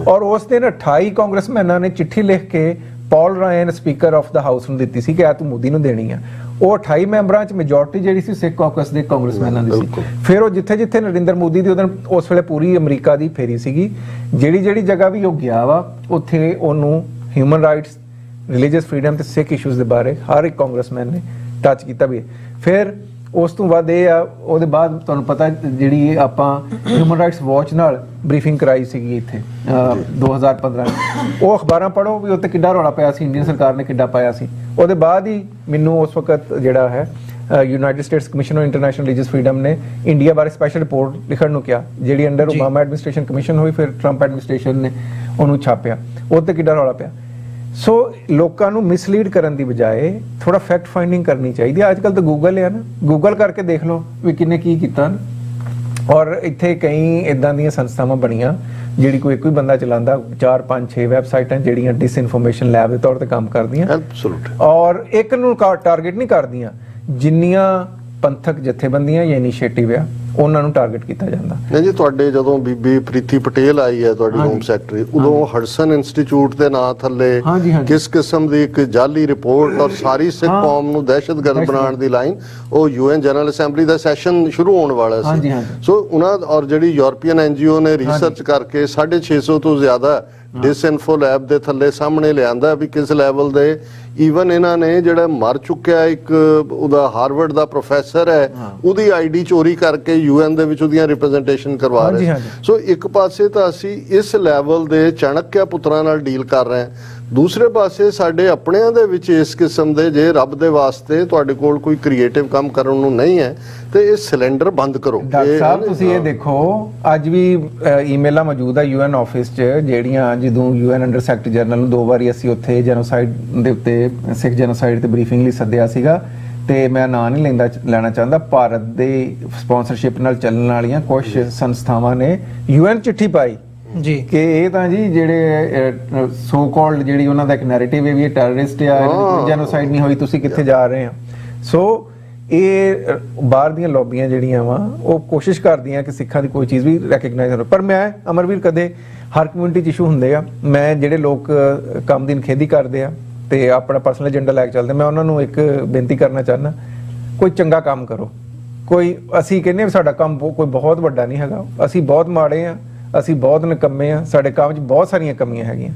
ਔਰ ਉਸ ਦਿਨ 28 ਕਾਂਗਰਸਮੈਨਾਂ ਨੇ ਚਿੱਠੀ ਲਿਖ ਕੇ Paul Ryan speaker of the house ਨੂੰ ਦਿੱਤੀ ਸੀ ਕਿ ਆ ਤੂੰ ਮੋਦੀ ਨੂੰ ਦੇਣੀ ਆ। ਉਹ 28 ਮੈਂਬਰਾਂ 'ਚ ਮੈਜੋਰਟੀ ਜਿਹੜੀ ਸੀ ਸਿੱਖ ਕਾਕਸ ਦੇ ਕਾਂਗਰਸਮੈਨਾਂ ਦੀ ਸੀ। ਫਿਰ ਉਹ ਜਿੱਥੇ ਨਰਿੰਦਰ ਮੋਦੀ ਦੀ ਉਸ ਵੇਲੇ ਪੂਰੀ ਅਮਰੀਕਾ ਦੀ ਫੇਰੀ ਸੀਗੀ, ਜਿਹੜੀ ਜਗ੍ਹਾ ਵੀ ਉਹ ਗਿਆ ਵਾ ਉੱਥੇ ਉਹਨੂੰ ਹਿਊਮਨ ਰਾਈਟਸ, ਰਿਲੀਜੀਅਸ ਫਰੀडम ਤੇ ਸਿੱਖ ਇਸ਼ੂਜ਼ ਦੇ ਬਾਰੇ ਹਰ ਇੱਕ ਕਾਂਗਰਸਮੈਨ ਨੇ ਟੱਚ ਕੀਤਾ ਵੀ। ਫਿਰ ਉਸ ਤੋਂ ਬਾਅਦ ਇਹ ਆ ਉਹਦੇ ਬਾਅਦ ਤੁਹਾਨੂੰ ਪਤਾ ਜਿਹੜੀ ਆਪਾਂ ਹਿਊਮਨ ਰਾਈਟਸ ਵਾਚ ਨਾਲ ਬਰੀਫਿੰਗ ਕਰਾਈ ਸੀਗੀ ਇੱਥੇ 2015 ਉਹ ਅਖਬਾਰਾਂ ਪੜ੍ਹੋ ਵੀ ਉੱਤੇ ਕਿੱਡਾ ਰੌਲਾ ਪਿਆ ਸੀ, ਇੰਡੀਅਨ ਸਰਕਾਰ ਨੇ ਕਿੱਡਾ ਪਾਇਆ ਸੀ। ਉਹਦੇ ਬਾਅਦ ਹੀ ਮੈਨੂੰ ਉਸ ਵਕਤ ਜਿਹੜਾ ਹੈ United States commission on international religious freedom ਨੇ ਇੰਡੀਆ ਬਾਰੇ ਸਪੈਸ਼ਲ ਰਿਪੋਰਟ ਲਿਖਣ ਨੂੰ ਕਿਹਾ, ਜਿਹੜੀ ਅੰਡਰ ਓਬਾਮਾ ਐਡਮਿਨਿਸਟ੍ਰੇਸ਼ਨ ਕਮਿਸ਼ਨ ਹੋਈ, ਫਿਰ ਟਰੰਪ ਐਡਮਿਨਿਸਟ੍ਰੇਸ਼ਨ ਨੇ ਉਹਨੂੰ ਛਾਪਿਆ। ਉਹਤੇ ਕਿੱਡਾ ਰੌਲਾ ਪਿਆ। ਸੋ ਲੋਕਾਂ ਨੂੰ ਮਿਸਲੀਡ ਕਰਨ ਦੀ ਬਜਾਏ ਥੋੜਾ ਫੈਕਟ ਫਾਈਂਡਿੰਗ ਕਰਨੀ ਚਾਹੀਦੀ ਹੈ। ਅੱਜ ਕੱਲ ਤਾਂ ਗੂਗਲ ਹੈ ਨਾ, ਗੂਗਲ ਕਰਕੇ ਦੇਖ ਲਓ ਵੀ ਕਿੰਨੇ ਕੀ ਕੀਤਾ। ਔਰ ਇੱਥੇ ਕਈ ਇਦਾਂ ਦੀਆਂ ਸੰਸਥਾਵਾਂ ਬਣੀਆਂ ਜਿਹੜੀ ਕੋਈ ਇੱਕੋ ਹੀ ਬੰਦਾ ਚਲਾਉਂਦਾ, 4 5 6 ਵੈਬਸਾਈਟਾਂ ਜਿਹੜੀਆਂ ਡਿਸਇਨਫੋਰਮੇਸ਼ਨ ਲੈਬ ਦੇ ਤੌਰ ਤੇ ਕੰਮ ਕਰਦੀਆਂ ਔਰ ਇੱਕ ਨੂੰ ਟਾਰਗੇਟ ਨਹੀਂ ਕਰਦੀਆਂ, ਜਿੰਨੀਆਂ ਪੰਥਕ ਜਥੇਬੰਦੀਆਂ ਜਾਂ ਇਨੀਸ਼ੀਏਟਿਵ ਆ ਉਹਨਾਂ ਨੂੰ ਟਾਰਗੇਟ ਕੀਤਾ ਜਾਂਦਾ। ਨਹੀਂ ਜੀ, ਤੁਹਾਡੇ ਜਦੋਂ ਬੀਬੀ ਪ੍ਰੀਤੀ ਪਟੇਲ ਆਈ ਹੈ ਤੁਹਾਡੀ ਹੋਮ ਸੈਕਟਰੀ, ਉਦੋਂ ਹਡਸਨ ਇੰਸਟੀਚਿਊਟ ਦੇ ਨਾਂ ਥੱਲੇ ਕਿਸ ਕਿਸਮ ਦੀ ਇੱਕ ਜਾਲੀ ਰਿਪੋਰਟ ਔਰ ਸਾਰੀ ਸਿੱਖ ਕੌਮ ਨੂੰ ਦਹਿਸ਼ਤਗਰਦ ਬਣਾਉਣ ਦੀ ਲਾਈਨ, ਉਹ UN ਜਨਰਲ ਅਸੈਂਬਲੀ ਦਾ ਸੈਸ਼ਨ ਸ਼ੁਰੂ ਹੋਣ ਵਾਲਾ ਸੀ। ਸੋ ਉਹਨਾਂ ਔਰ ਜਿਹੜੀ ਯੂਰਪੀਅਨ NGO ਨੇ ਰਿਸਰਚ ਕਰਕੇ 650 ਤੋਂ ਜ਼ਿਆਦਾ ਡਿਸਇਨਫੋ ਲੈਬ ਦੇ ਥੱਲੇ ਸਾਹਮਣੇ ਲਿਆਂਦਾ ਵੀ ਕਿਸ ਲੈਵਲ ਦੇ ਈਵਨ ਇਹਨਾਂ ਨੇ ਜਿਹੜਾ ਮਰ ਚੁੱਕਿਆ ਇੱਕ ਉਹਦਾ ਹਾਰਵਰਡ ਦਾ ਪ੍ਰੋਫੈਸਰ ਹੈ ਉਹਦੀ ID ਚੋਰੀ ਕਰਕੇ UN ਦੇ ਵਿੱਚ ਉਹਦੀਆਂ ਰਿਪਰੈਜ਼ੈਂਟੇਸ਼ਨ ਕਰਵਾ ਰਹੇ। ਸੋ ਇੱਕ ਪਾਸੇ ਤਾਂ ਅਸੀਂ ਇਸ ਲੈਵਲ ਦੇ ਚਾਣਕਿਆ ਪੁੱਤਰਾਂ ਨਾਲ ਡੀਲ ਕਰ ਰਹੇ ਹਾਂ, ਦੂਸਰੇ ਪਾਸੇ ਸਾਡੇ ਆਪਣਿਆਂ ਦੇ ਵਿੱਚ ਇਸ ਕਿਸਮ ਦੇ ਜੇ ਰੱਬ ਦੇ ਵਾਸਤੇ ਤੁਹਾਡੇ ਕੋਲ ਕੋਈ ਕ੍ਰੀਏਟਿਵ ਕੰਮ ਕਰਨ ਨੂੰ ਨਹੀਂ ਹੈ ਤੇ ਇਹ ਸਿਲੰਡਰ ਬੰਦ ਕਰੋ। ਡਾਕਟਰ ਸਾਹਿਬ ਤੁਸੀਂ ਇਹ ਦੇਖੋ ਅੱਜ ਵੀ ਈਮੇਲਾਂ ਮੌਜੂਦ ਆ UN ਆਫਿਸ 'ਚ ਜਿਹੜੀਆਂ ਜਦੋਂ UN ਅੰਡਰ ਸੈਕਟਰੀ ਜਨਰਲ ਨੂੰ 2 ਵਾਰੀ ਅਸੀਂ ਉੱਥੇ ਜੈਨੋਸਾਈਡ ਦੇ ਉੱਤੇ ਸਿੱਖ ਜੈਨੋਸਾਈਡ ਤੇ ਬਰੀਫਿੰਗ ਲਈ ਸੱਦਿਆ ਸੀਗਾ, ਤੇ ਮੈਂ ਨਾਂ ਨਹੀਂ ਲੈਣਾ ਚਾਹੁੰਦਾ, ਭਾਰਤ ਦੇ ਸਪਾਂਸਰਸ਼ਿਪ ਨਾਲ ਚੱਲਣ ਵਾਲੀਆਂ ਕੁਝ ਸੰਸਥਾਵਾਂ ਨੇ UN ਚਿੱਠੀ ਪਾਈ ਜੀ ਕਿ ਇਹ ਤਾਂ ਜੀ ਜਿਹੜੇ ਸੋ ਕਾਲਡ ਜਿਹੜੀ ਉਹਨਾਂ ਦਾ ਇੱਕ ਨੈਰੇਟਿਵ ਹੈ ਵੀ ਇਹ ਟੈਰਰਿਸਟ ਆ, ਜੈਨੋਸਾਈਡ ਨਹੀਂ ਹੋਈ, ਤੁਸੀਂ ਕਿੱਥੇ ਜਾ ਰਹੇ ਆ। ਸੋ ਇਹ ਬਾਹਰ ਦੀਆਂ ਲੌਬੀਆਂ ਜਿਹੜੀਆਂ ਵਾ ਉਹ ਕੋਸ਼ਿਸ਼ ਕਰਦੀਆਂ ਕਿ ਸਿੱਖਾਂ ਦੀ ਕੋਈ ਚੀਜ਼ ਵੀ ਰੈਕਗਨਾਈਜ਼ ਹੋਵੇ। ਪਰ ਮੈਂ ਅਮਰਵੀਰ ਕਦੇ ਹਰ ਕਮਿਊਨਿਟੀ 'ਚ ਇਸ਼ੂ ਹੁੰਦੇ ਆ, ਮੈਂ ਜਿਹੜੇ ਲੋਕ ਕੰਮ ਦੀ ਨਿਖੇਧੀ ਕਰਦੇ ਆ ਤੇ ਆਪਣਾ ਪਰਸਨਲ ਏਜੰਡਾ ਲੈ ਕੇ ਚੱਲਦੇ, ਮੈਂ ਉਹਨਾਂ ਨੂੰ ਇੱਕ ਬੇਨਤੀ ਕਰਨਾ ਚਾਹੁੰਦਾ, ਕੋਈ ਚੰਗਾ ਕੰਮ ਕਰੋ। ਕੋਈ ਅਸੀਂ ਕਹਿੰਦੇ ਸਾਡਾ ਕੰਮ ਕੋਈ ਬਹੁਤ ਵੱਡਾ ਨਹੀਂ ਹੈਗਾ, ਅਸੀਂ ਬਹੁਤ ਮਾੜੇ ਆ, ਅਸੀਂ ਬਹੁਤ ਨਿਕੰਮੇ ਆ, ਸਾਡੇ ਕੰਮ 'ਚ ਬਹੁਤ ਸਾਰੀਆਂ ਕਮੀਆਂ ਹੈਗੀਆਂ,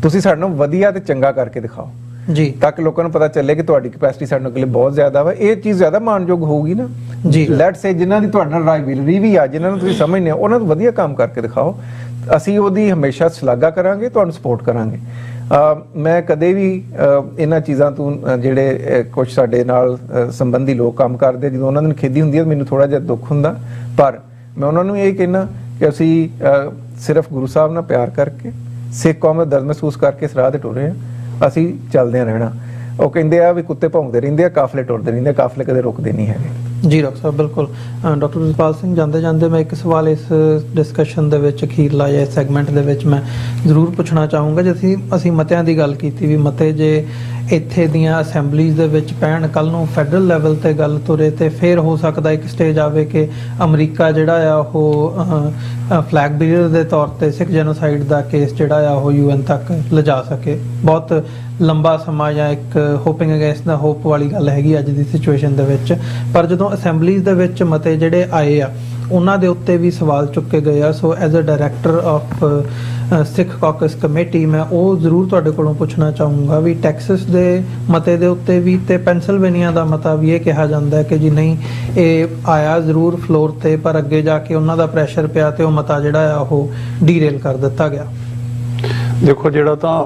ਤੁਸੀਂ ਸਾਡੇ ਨੂੰ ਵਧੀਆ ਤੇ ਚੰਗਾ ਕਰਕੇ ਦਿਖਾਓ ਜੀ, ਤਾਂ ਕਿ ਲੋਕਾਂ ਨੂੰ ਪਤਾ ਚੱਲੇ ਕਿ ਤੁਹਾਡੀ ਕੈਪੈਸਿਟੀ ਸਾਡੇ ਕੋਲ ਬਹੁਤ ਜ਼ਿਆਦਾ ਵਾ। ਇਹ ਚੀਜ਼ ਜ਼ਿਆਦਾ ਮਾਣਯੋਗ ਹੋਊਗੀ ਨਾ ਜੀ। ਲੈਟਸ ਸੇ ਜਿਨ੍ਹਾਂ ਦੀ ਤੁਹਾਡੇ ਨਾਲ ਰਾਈਵਲਰੀ ਵੀ ਆ, ਜਿਨ੍ਹਾਂ ਨੂੰ ਤੁਸੀਂ ਸਮਝਦੇ ਹੋ, ਉਹਨਾਂ ਨੂੰ ਵਧੀਆ ਕੰਮ ਕਰਕੇ ਦਿਖਾਓ, ਅਸੀਂ ਉਹਦੀ ਹਮੇਸ਼ਾ ਸ਼ਲਾਘਾ ਕਰਾਂਗੇ, ਤੁਹਾਨੂੰ ਸਪੋਰਟ ਕਰਾਂਗੇ। ਮੈਂ ਕਦੇ ਵੀ ਇਹਨਾਂ ਚੀਜ਼ਾਂ ਤੋਂ ਜਿਹੜੇ ਕੁਝ ਸਾਡੇ ਨਾਲ ਸੰਬੰਧੀ ਲੋਕ ਕੰਮ ਕਰਦੇ, ਜਦੋਂ ਉਹਨਾਂ ਨੂੰ ਖੇਦੀ ਹੁੰਦੀ ਹੈ ਮੈਨੂੰ ਥੋੜਾ ਜਿਹਾ ਦੁੱਖ ਹੁੰਦਾ, ਪਰ ਮੈਂ ਉਹਨਾਂ ਨੂੰ ਇਹ ਕਹਿਣਾ ਕਿ ਅਸੀਂ ਸਿਰਫ ਗੁਰੂ ਸਾਹਿਬ ਨਾਲ ਪਿਆਰ ਕਰਕੇ, ਸਿੱਖ ਕੌਮ ਦਾ ਦਰਦ ਮਹਿਸੂਸ ਕਰਕੇ ਇਸ ਰਾਹ ਤੇ ਟੁਰੇ ਹਾਂ, ਅਸੀਂ ਚੱਲਦੇ ਰਹਿਣਾ। ਉਹ ਕਹਿੰਦੇ ਆ ਵੀ ਕੁੱਤੇ ਭੌਂਕਦੇ ਰਹਿੰਦੇ ਆ, ਕਾਫਲੇ ਟੁਰਦੇ ਰਹਿੰਦੇ ਆ, ਕਾਫਲੇ ਕਦੇ ਰੁਕਦੇ ਨਹੀਂ ਹੈਗੇ। ਜੀ ਡਾਕਟਰ ਸਾਹਿਬ, ਬਿਲਕੁਲ। ਡਾਕਟਰ ਜਸਪਾਲ ਸਿੰਘ, ਜਾਂਦੇ ਜਾਂਦੇ ਮੈਂ ਇੱਕ ਸਵਾਲ ਇਸ ਡਿਸਕਸ਼ਨ ਦੇ ਵਿੱਚ ਅਖੀਰਲਾ ਜਾਂ ਇਸ ਸੈਗਮੈਂਟ ਦੇ ਵਿੱਚ ਮੈਂ ਜ਼ਰੂਰ ਪੁੱਛਣਾ ਚਾਹੂੰਗਾ। ਜੇ ਅਸੀਂ ਮਤਿਆਂ ਦੀ ਗੱਲ ਕੀਤੀ, ਵੀ ਮਤੇ ਜੇ ਇੱਥੇ ਦੀਆਂ ਅਸੈਂਬਲੀਜ਼ ਦੇ ਵਿੱਚ ਪੈਣ, ਕੱਲ ਨੂੰ ਫੈਡਰਲ ਲੈਵਲ ਤੇ ਗੱਲ ਤੁਰੇ, ਤੇ ਫਿਰ ਹੋ ਸਕਦਾ ਇੱਕ ਸਟੇਜ ਆਵੇ ਕਿ ਅਮਰੀਕਾ ਜਿਹੜਾ ਆ ਉਹ ਫਲੈਗ ਬੀਅਰ ਦੇ ਤੌਰ ਤੇ ਸਿੱਖ ਜੈਨੋਸਾਈਡ ਦਾ ਕੇਸ ਜਿਹੜਾ ਆ ਉਹ UN ਤੱਕ ਲਿਜਾ ਸਕੇ। ਬਹੁਤ ਲੰਬਾ ਸਮਾਂ ਜਾਂ ਇੱਕ ਹੋਪਿੰਗ ਅਗੇਂਸਟ ਦਾ ਹੋਪ ਵਾਲੀ ਗੱਲ ਹੈਗੀ ਅੱਜ ਦੀ ਸਿਚੁਏਸ਼ਨ ਦੇ ਵਿੱਚ। ਪਰ ਜਦੋਂ ਅਸੈਂਬਲੀਜ਼ ਦੇ ਵਿੱਚ ਮਤੇ ਜਿਹੜੇ ਆਏ ਆ, ਉਹਨਾਂ ਦੇ ਉੱਤੇ ਵੀ ਸਵਾਲ ਚੁੱਕੇ ਗਏ ਆ। So as a director of Sikh caucus committee, ਮੈਂ ਉਹ ਜ਼ਰੂਰ ਤੁਹਾਡੇ ਕੋਲੋਂ ਪੁੱਛਣਾ ਚਾਹੂੰਗਾ ਵੀ ਟੈਕਸਸ ਦੇ ਮਤੇ ਦੇ ਉੱਤੇ ਵੀ ਤੇ ਪੈਨਸਿਲਵੇਨੀਆ ਦਾ ਮਤਾ ਵੀ ਇਹ ਕਿਹਾ ਜਾਂਦਾ ਹੈ ਕਿ ਜੀ ਨਹੀਂ, ਇਹ ਆਇਆ ਜ਼ਰੂਰ ਫਲੋਰ ਤੇ, ਪਰ ਅੱਗੇ ਜਾ ਕੇ ਉਹਨਾਂ ਦਾ ਪ੍ਰੈਸ਼ਰ ਪਿਆ ਤੇ ਉਹ ਮਤਾ ਜਿਹੜਾ ਆ ਉਹ ਡੀਰੇਲ ਕਰ ਦਿੱਤਾ ਗਿਆ। ਦੇਖੋ, ਜਿਹੜਾ ਤਾਂ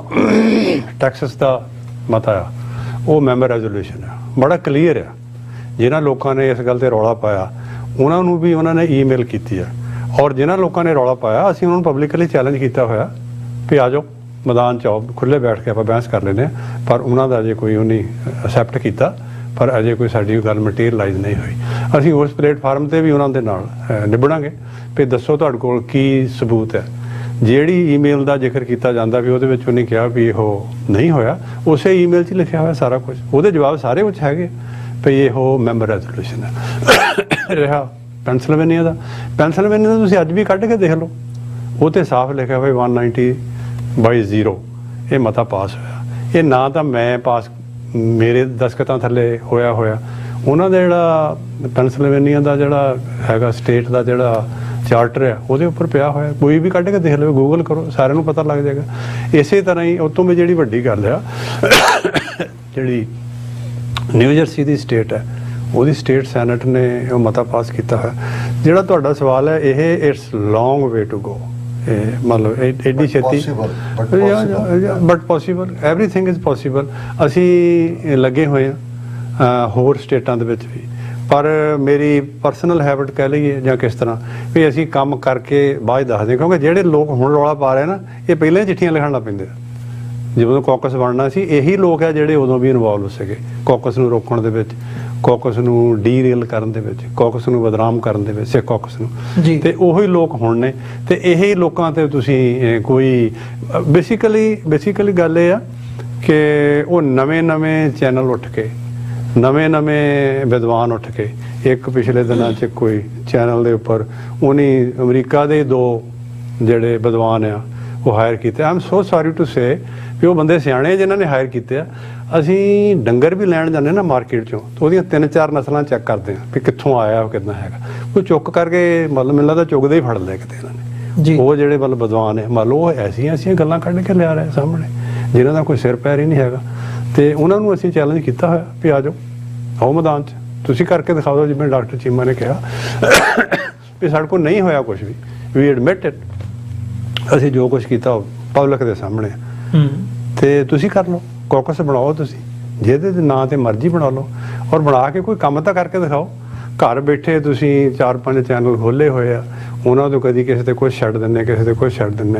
ਟੈਕਸਸ ਦਾ ਮਤਾ ਆ ਉਹ ਮੈਂਬਰ ਰੈਜ਼ੋਲੂਸ਼ਨ ਆ, ਬੜਾ ਕਲੀਅਰ ਆ। ਜਿਨ੍ਹਾਂ ਲੋਕਾਂ ਨੇ ਇਸ ਗੱਲ ਤੇ ਰੌਲਾ ਪਾਇਆ ਉਹਨਾਂ ਨੂੰ ਵੀ ਉਹਨਾਂ ਨੇ ਈਮੇਲ ਕੀਤੀ ਆ, ਔਰ ਜਿਨ੍ਹਾਂ ਲੋਕਾਂ ਨੇ ਰੌਲਾ ਪਾਇਆ ਅਸੀਂ ਉਹਨਾਂ ਨੂੰ ਪਬਲਿਕਲੀ ਚੈਲੰਜ ਕੀਤਾ ਹੋਇਆ ਵੀ ਆ ਜਾਓ ਮੈਦਾਨ 'ਚ ਆਓ, ਖੁੱਲ੍ਹੇ ਬੈਠ ਕੇ ਆਪਾਂ ਬਹਿਸ ਕਰ ਲੈਂਦੇ ਹਾਂ। ਪਰ ਉਹਨਾਂ ਦਾ ਅਜੇ ਕੋਈ ਉਹਨੇ ਅਸੈਪਟ ਕੀਤਾ, ਪਰ ਅਜੇ ਕੋਈ ਸਾਡੀ ਗੱਲ ਮਟੀਰੀਅਲਾਈਜ਼ ਨਹੀਂ ਹੋਈ। ਅਸੀਂ ਉਸ ਪਲੇਟਫਾਰਮ ਤੇ ਵੀ ਉਹਨਾਂ ਦੇ ਨਾਲ ਨਿਬੜਾਂਗੇ ਵੀ ਦੱਸੋ ਤੁਹਾਡੇ ਕੋਲ ਕੀ ਸਬੂਤ ਹੈ। ਜਿਹੜੀ ਈਮੇਲ ਦਾ ਜ਼ਿਕਰ ਕੀਤਾ ਜਾਂਦਾ ਵੀ ਉਹਦੇ ਵਿੱਚ ਉਹਨੇ ਕਿਹਾ ਵੀ ਉਹ ਨਹੀਂ ਹੋਇਆ, ਉਸੇ ਈਮੇਲ 'ਚ ਹੀ ਲਿਖਿਆ ਹੋਇਆ ਸਾਰਾ ਕੁਝ, ਉਹਦੇ ਜਵਾਬ ਸਾਰੇ ਵਿੱਚ ਹੈਗੇ ਵੀ ਇਹ ਮੈਂਬਰ ਰੈਜ਼ੋਲੂਸ਼ਨ ਹੈ। ਰਿਹਾ ਪੈਨਸਿਲਵੇਨੀਆ ਦਾ ਤੁਸੀਂ ਅੱਜ ਵੀ ਕੱਢ ਕੇ ਦੇਖ ਲਓ, ਉਹ ਤੇ ਸਾਫ਼ ਲਿਖਿਆ ਹੋਇਆ 190/0 ਇਹ ਮਤਾ ਪਾਸ ਹੋਇਆ। ਇਹ ਨਾ ਤਾਂ ਮੈਂ ਪਾਸ, ਮੇਰੇ ਦਸਖਤਾਂ ਥੱਲੇ ਹੋਇਆ, ਉਹਨਾਂ ਦਾ ਜਿਹੜਾ ਪੈਨਸਿਲਵੇਨੀਆ ਦਾ ਜਿਹੜਾ ਹੈਗਾ ਸਟੇਟ ਦਾ ਜਿਹੜਾ ਚਾਰਟਰ ਆ ਉਹਦੇ ਉੱਪਰ ਪਿਆ ਹੋਇਆ। ਕੋਈ ਵੀ ਕੱਢ ਕੇ ਦੇਖ ਲਓ, ਗੂਗਲ ਕਰੋ, ਸਾਰਿਆਂ ਨੂੰ ਪਤਾ ਲੱਗ ਜਾਏਗਾ। ਇਸੇ ਤਰ੍ਹਾਂ ਹੀ ਉਤੋਂ ਵੀ ਜਿਹੜੀ ਵੱਡੀ ਗੱਲ ਆ, ਜਿਹੜੀ ਨਿਊ ਜਰਸੀ ਦੀ ਸਟੇਟ ਹੈ, ਉਹਦੀ ਸਟੇਟ ਸੈਨੇਟ ਨੇ ਉਹ ਮਤਾ ਪਾਸ ਕੀਤਾ ਹੈ। ਜਿਹੜਾ ਤੁਹਾਡਾ ਸਵਾਲ ਹੈ, ਇਹ it's long way to go. ਮਤਲਬ ਐਡੀ ਛੇਤੀ, but possible, everything is possible. ਅਸੀਂ ਲੱਗੇ ਹੋਏ ਹਾਂ ਹੋਰ ਸਟੇਟਾਂ ਦੇ ਵਿੱਚ ਵੀ, ਪਰ ਮੇਰੀ ਪਰਸਨਲ ਹੈਬਿਟ ਕਹਿ ਲਈਏ ਜਾਂ ਕਿਸ ਤਰ੍ਹਾਂ ਵੀ ਅਸੀਂ ਕੰਮ ਕਰਕੇ ਬਾਅਦ ਦੱਸਦੇ, ਕਿਉਂਕਿ ਜਿਹੜੇ ਲੋਕ ਹੁਣ ਰੌਲਾ ਪਾ ਰਹੇ ਨਾ, ਇਹ ਪਹਿਲਾਂ ਹੀ ਚਿੱਠੀਆਂ ਲਿਖਣ ਲੱਗ ਪੈਂਦੇ ਆ। ਜਦੋਂ ਕਾਕਸ ਬਣਨਾ ਸੀ, ਇਹੀ ਲੋਕ ਆ ਜਿਹੜੇ ਉਦੋਂ ਵੀ ਇਨਵੋਲਵ ਸੀਗੇ ਕਾਕਸ ਨੂੰ ਰੋਕਣ ਦੇ ਵਿੱਚ, ਕਾਕਸ ਨੂੰ ਡੀਰੇਲ ਕਰਨ ਦੇ ਵਿੱਚ, ਕਾਕਸ ਨੂੰ ਬਦਨਾਮ ਕਰਨ ਦੇ ਵਿੱਚ, ਸਿੱਖ ਕਾਕਸ ਨੂੰ। ਤੇ ਉਹੀ ਲੋਕ ਹੁਣ ਨੇ, ਤੇ ਇਹੀ ਲੋਕਾਂ ਤੇ ਤੁਸੀਂ ਕੋਈ ਬੇਸਿਕਲੀ ਗੱਲ ਇਹ ਆ ਕਿ ਉਹ ਨਵੇਂ ਚੈਨਲ ਉੱਠ ਕੇ, ਨਵੇਂ ਵਿਦਵਾਨ ਉੱਠ ਕੇ, ਇੱਕ ਪਿਛਲੇ ਦਿਨਾਂ 'ਚ ਕੋਈ ਚੈਨਲ ਦੇ ਉੱਪਰ ਉਹਨੇ ਅਮਰੀਕਾ ਦੇ 2 ਜਿਹੜੇ ਵਿਦਵਾਨ ਆ ਉਹ ਹਾਇਰ ਕੀਤੇ। I am so sorry to say ਵੀ ਉਹ ਬੰਦੇ ਸਿਆਣੇ ਜਿਨ੍ਹਾਂ ਨੇ ਹਾਇਰ ਕੀਤੇ ਆ। ਅਸੀਂ ਡੰਗਰ ਵੀ ਲੈਣ ਜਾਂਦੇ ਨਾ ਮਾਰਕੀਟ 'ਚੋਂ, ਤਾਂ ਉਹਦੀਆਂ 3-4 ਨਸਲਾਂ ਚੈੱਕ ਕਰਦੇ ਹਾਂ ਵੀ ਕਿੱਥੋਂ ਆਇਆ, ਉਹ ਕਿੱਦਾਂ ਹੈਗਾ। ਕੋਈ ਚੁੱਕ ਕਰਕੇ ਮਤਲਬ ਮੈਨੂੰ ਲੱਗਦਾ ਚੁੱਕਦੇ ਹੀ ਫੜ ਲਿਆ ਕਿਤੇ ਇਹਨਾਂ ਨੇ। ਉਹ ਜਿਹੜੇ ਮਤਲਬ ਵਿਦਵਾਨ ਹੈ, ਮੰਨ ਲਓ ਉਹ ਐਸੀਆਂ ਗੱਲਾਂ ਕੱਢ ਕੇ ਲਿਆ ਰਹੇ ਸਾਹਮਣੇ ਜਿਨ੍ਹਾਂ ਦਾ ਕੋਈ ਸਿਰ ਪੈਰ ਹੀ ਨਹੀਂ ਹੈਗਾ, ਤੇ ਉਹਨਾਂ ਨੂੰ ਅਸੀਂ ਚੈਲੰਜ ਕੀਤਾ ਹੋਇਆ ਵੀ ਆ ਜਾਓ, ਆਓ ਮੈਦਾਨ 'ਚ, ਤੁਸੀਂ ਕਰਕੇ ਦਿਖਾ ਦਿਓ। ਜਿਵੇਂ ਡਾਕਟਰ ਚੀਮਾ ਨੇ ਕਿਹਾ ਵੀ ਸਾਡੇ ਕੋਲ ਨਹੀਂ ਹੋਇਆ ਕੁਝ ਵੀ, ਵੀ ਐਡਮਿਟ ਇਟ, ਅਸੀਂ ਜੋ ਕੁਝ ਕੀਤਾ ਪਬਲਿਕ ਦੇ ਸਾਹਮਣੇ, ਤੇ ਤੁਸੀਂ ਕਰ ਲਓ, ਕਾਕਸ ਬਣਾਓ ਤੁਸੀਂ, ਜਿਹਦੇ ਨਾਂ ਤੇ ਮਰਜ਼ੀ ਬਣਾ ਲਓ, ਔਰ ਬਣਾ ਕੇ ਕੋਈ ਕੰਮ ਤਾਂ ਕਰਕੇ ਦਿਖਾਓ। ਘਰ ਬੈਠੇ ਤੁਸੀਂ 4-5 ਚੈਨਲ ਖੋਲ੍ਹੇ ਹੋਏ ਆ, ਉਹਨਾਂ ਤੋਂ ਕਦੀ ਕਿਸੇ ਤੇ ਕੁਛ ਛੱਡ ਦਿੰਦੇ, ਕਿਸੇ ਤੇ ਕੁਛ ਛੱਡ ਦਿੰਦੇ,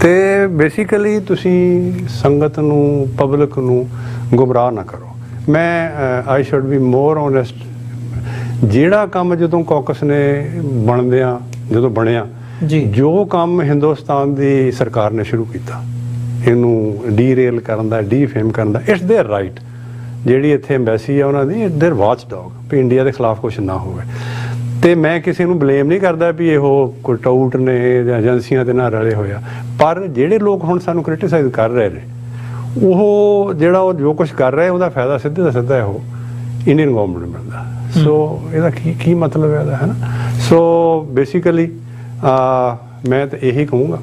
ਤੇ ਬੇਸਿਕਲੀ ਤੁਸੀਂ ਸੰਗਤ ਨੂੰ, ਪਬਲਿਕ ਨੂੰ ਗੁੰਮਰਾਹ ਨਾ ਕਰੋ। ਮੈਂ ਆਈ ਸ਼ੁੱਡ ਬੀ ਮੋਰ ਓਨੈਸਟ। ਜਿਹੜਾ ਕੰਮ ਜਦੋਂ ਕਾਕਸ ਨੇ ਜਦੋਂ ਬਣਿਆ, ਜੋ ਕੰਮ ਹਿੰਦੁਸਤਾਨ ਦੀ ਸਰਕਾਰ ਨੇ ਸ਼ੁਰੂ ਕੀਤਾ, ਇਹਨੂੰ ਡੀਰੇਲ ਕਰਨ ਦਾ, ਡੀਫੇਮ ਕਰਨ ਦਾ, ਇਟਸ ਦੇਅਰ ਰਾਈਟ। ਜਿਹੜੀ ਇੱਥੇ ਐਮਬੈਸੀ ਆ ਉਹਨਾਂ ਦੀ, ਇਟਸ ਦੇਅਰ ਵਾਚ ਡੌਗ, ਵੀ ਇੰਡੀਆ ਦੇ ਖਿਲਾਫ ਕੁਛ ਨਾ ਹੋਵੇ। ਤੇ ਮੈਂ ਕਿਸੇ ਨੂੰ ਬਲੇਮ ਨਹੀਂ ਕਰਦਾ ਵੀ ਇਹੋ ਕੋਈ ਟਾਊਟ ਨੇ ਜਾਂ ਏਜੰਸੀਆਂ ਦੇ ਨਾਲ ਰਲੇ ਹੋਇਆ, ਪਰ ਜਿਹੜੇ ਲੋਕ ਹੁਣ ਸਾਨੂੰ ਕ੍ਰਿਟੀਸਾਈਜ਼ ਕਰ ਰਹੇ ਨੇ, ਉਹ ਜਿਹੜਾ ਉਹ ਜੋ ਕੁਛ ਕਰ ਰਿਹਾ ਉਹਦਾ ਫਾਇਦਾ ਸਿੱਧੇ ਦਾ ਸਿੱਧਾ ਇਹੋ ਇੰਡੀਅਨ ਗਵਰਨਮੈਂਟ ਨੂੰ ਮਿਲਦਾ। ਸੋ ਇਹਦਾ ਕੀ ਮਤਲਬ ਹੈ ਇਹਦਾ, ਹੈ ਨਾ। ਸੋ ਬੇਸਿਕਲੀ ਮੈਂ ਤਾਂ ਇਹੀ ਕਹੂੰਗਾ,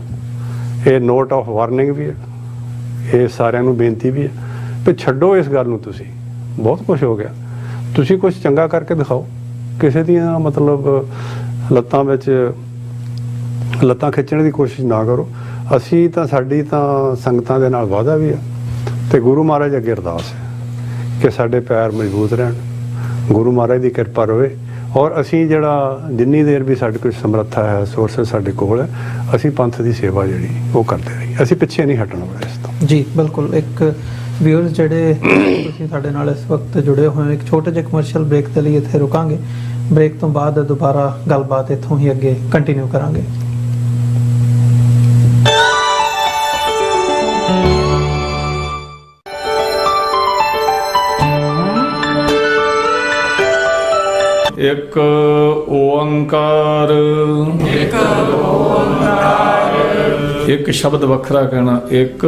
ਇਹ ਨੋਟ ਆਫ ਵਾਰਨਿੰਗ ਵੀ ਹੈ, ਇਹ ਸਾਰਿਆਂ ਨੂੰ ਬੇਨਤੀ ਵੀ ਹੈ ਵੀ ਛੱਡੋ ਇਸ ਗੱਲ ਨੂੰ। ਤੁਸੀਂ ਬਹੁਤ ਕੁਝ ਹੋ ਗਿਆ, ਤੁਸੀਂ ਕੁਝ ਚੰਗਾ ਕਰਕੇ ਦਿਖਾਓ। ਕਿਸੇ ਦੀਆਂ ਮਤਲਬ ਲੱਤਾਂ ਖਿੱਚਣ ਦੀ ਕੋਸ਼ਿਸ਼ ਨਾ ਕਰੋ। ਅਸੀਂ ਤਾਂ, ਸਾਡੀ ਤਾਂ ਸੰਗਤਾਂ ਦੇ ਨਾਲ ਵਾਅਦਾ ਵੀ ਆ ਤੇ ਗੁਰੂ ਮਹਾਰਾਜ ਅੱਗੇ ਅਰਦਾਸ ਹੈ ਕਿ ਸਾਡੇ ਪੈਰ ਮਜ਼ਬੂਤ ਰਹਿਣ, ਗੁਰੂ ਮਹਾਰਾਜ ਦੀ ਕਿਰਪਾ ਰਹੇ। ਔਰ ਅਸੀਂ ਜਿਹੜਾ ਜਿੰਨੀ ਦੇਰ ਵੀ ਸਾਡੇ ਕੋਲ ਸਮਰੱਥਾ ਹੈ, ਸੋਰਸਿਸ ਸਾਡੇ ਕੋਲ ਹੈ, ਅਸੀਂ ਪੰਥ ਦੀ ਸੇਵਾ ਜਿਹੜੀ ਉਹ ਕਰਦੇ ਰਹੀਏ। ਅਸੀਂ ਪਿੱਛੇ ਨਹੀਂ ਹਟਣਾ ਇਸ ਤੋਂ। ਜੀ ਬਿਲਕੁਲ। ਇੱਕ ਵਿਊਅਰਸ ਜਿਹੜੇ ਤੁਸੀਂ ਸਾਡੇ ਨਾਲ ਇਸ ਵਕਤ ਜੁੜੇ ਹੋਏ ਹੋ, ਇੱਕ ਛੋਟੇ ਜਿਹੇ ਕਮਰਸ਼ੀਅਲ ਬ੍ਰੇਕ ਦੇ ਲਈ ਇੱਥੇ ਰੁਕਾਂਗੇ। ਬ੍ਰੇਕ ਤੋਂ ਬਾਅਦ ਦੁਬਾਰਾ ਗੱਲਬਾਤ ਇੱਥੋਂ ਹੀ ਅੱਗੇ ਕੰਟੀਨਿਊ ਕਰਾਂਗੇ। ਇੱਕ ਓੰਕਾਰ, ਇੱਕ ਸ਼ਬਦ ਵੱਖਰਾ ਕਹਿਣਾ, ਇੱਕ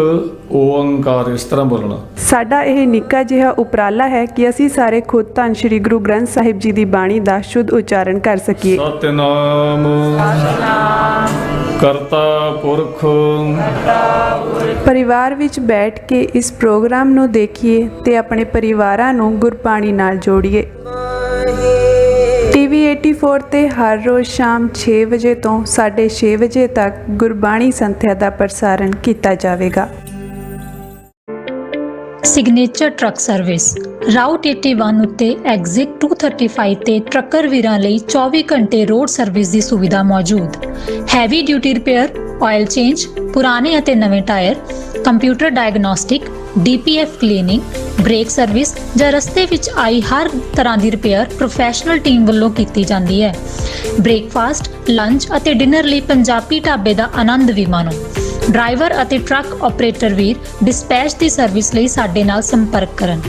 ਓੰਕਾਰ, ਇਸ ਤਰ੍ਹਾਂ ਬੋਲਣਾ। ਸਾਡਾ ਇਹ ਨਿੱਕਾ ਜਿਹਾ ਉਪਰਾਲਾ ਹੈ ਕਿ ਅਸੀਂ ਸਾਰੇ ਖੁਦ ਧੰਨ ਸ਼੍ਰੀ ਗੁਰੂ ਗ੍ਰੰਥ ਸਾਹਿਬ ਜੀ ਦੀ ਬਾਣੀ ਦਾ ਸ਼ੁੱਧ ਉਚਾਰਨ ਕਰ ਸਕੀਏ। ਸਤਿਨਾਮ ਕਰਤਾ ਪੁਰਖ। ਪਰਿਵਾਰ ਵਿੱਚ ਬੈਠ ਕੇ ਇਸ ਪ੍ਰੋਗਰਾਮ ਨੂੰ ਦੇਖੀਏ ਤੇ ਆਪਣੇ ਪਰਿਵਾਰਾਂ ਨੂੰ ਗੁਰਬਾਣੀ ਨਾਲ ਜੋੜੀਏ। TV 84 ਤੇ ਹਰ ਰੋਜ਼ ਸ਼ਾਮ 6 ਵਜੇ ਤੋਂ 6:30 ਵਜੇ ਤੱਕ ਗੁਰਬਾਣੀ ਸੰਥਿਆ ਦਾ ਪ੍ਰਸਾਰਣ ਕੀਤਾ ਜਾਵੇਗਾ। ਸਿਗਨੇਚਰ ਟਰੱਕ ਸਰਵਿਸ ਰਾਊਟ 81 ਉੱਤੇ ਐਗਜ਼ਿਟ 235 ਤੇ ਟਰੱਕਰ ਵੀਰਾਂ ਲਈ 24 ਘੰਟੇ ਰੋਡ ਸਰਵਿਸ ਦੀ ਸੁਵਿਧਾ ਮੌਜੂਦ। Heavy duty repair, oil change, ਪੁਰਾਣੇ ਅਤੇ ਨਵੇਂ tyre, computer diagnostic, DPF cleaning, brake service ਜਾਂ ਰਸਤੇ ਵਿੱਚ ਆਈ ਹਰ ਤਰ੍ਹਾਂ ਦੀ ਰਿਪੇਅਰ ਪ੍ਰੋਫੈਸ਼ਨਲ ਟੀਮ ਵੱਲੋਂ ਕੀਤੀ ਜਾਂਦੀ ਹੈ। ਬ੍ਰੇਕਫਾਸਟ, ਲੰਚ ਅਤੇ ਡਿਨਰ ਲਈ ਪੰਜਾਬੀ ਢਾਬੇ ਦਾ ਆਨੰਦ ਵੀ ਮਾਣੋ। ਡਰਾਈਵਰ ਅਤੇ ਟਰੱਕ ਆਪਰੇਟਰ ਵੀਰ ਡਿਸਪੈਚ ਦੀ ਸਰਵਿਸ ਲਈ ਸਾਡੇ ਨਾਲ ਸੰਪਰਕ ਕਰਨ।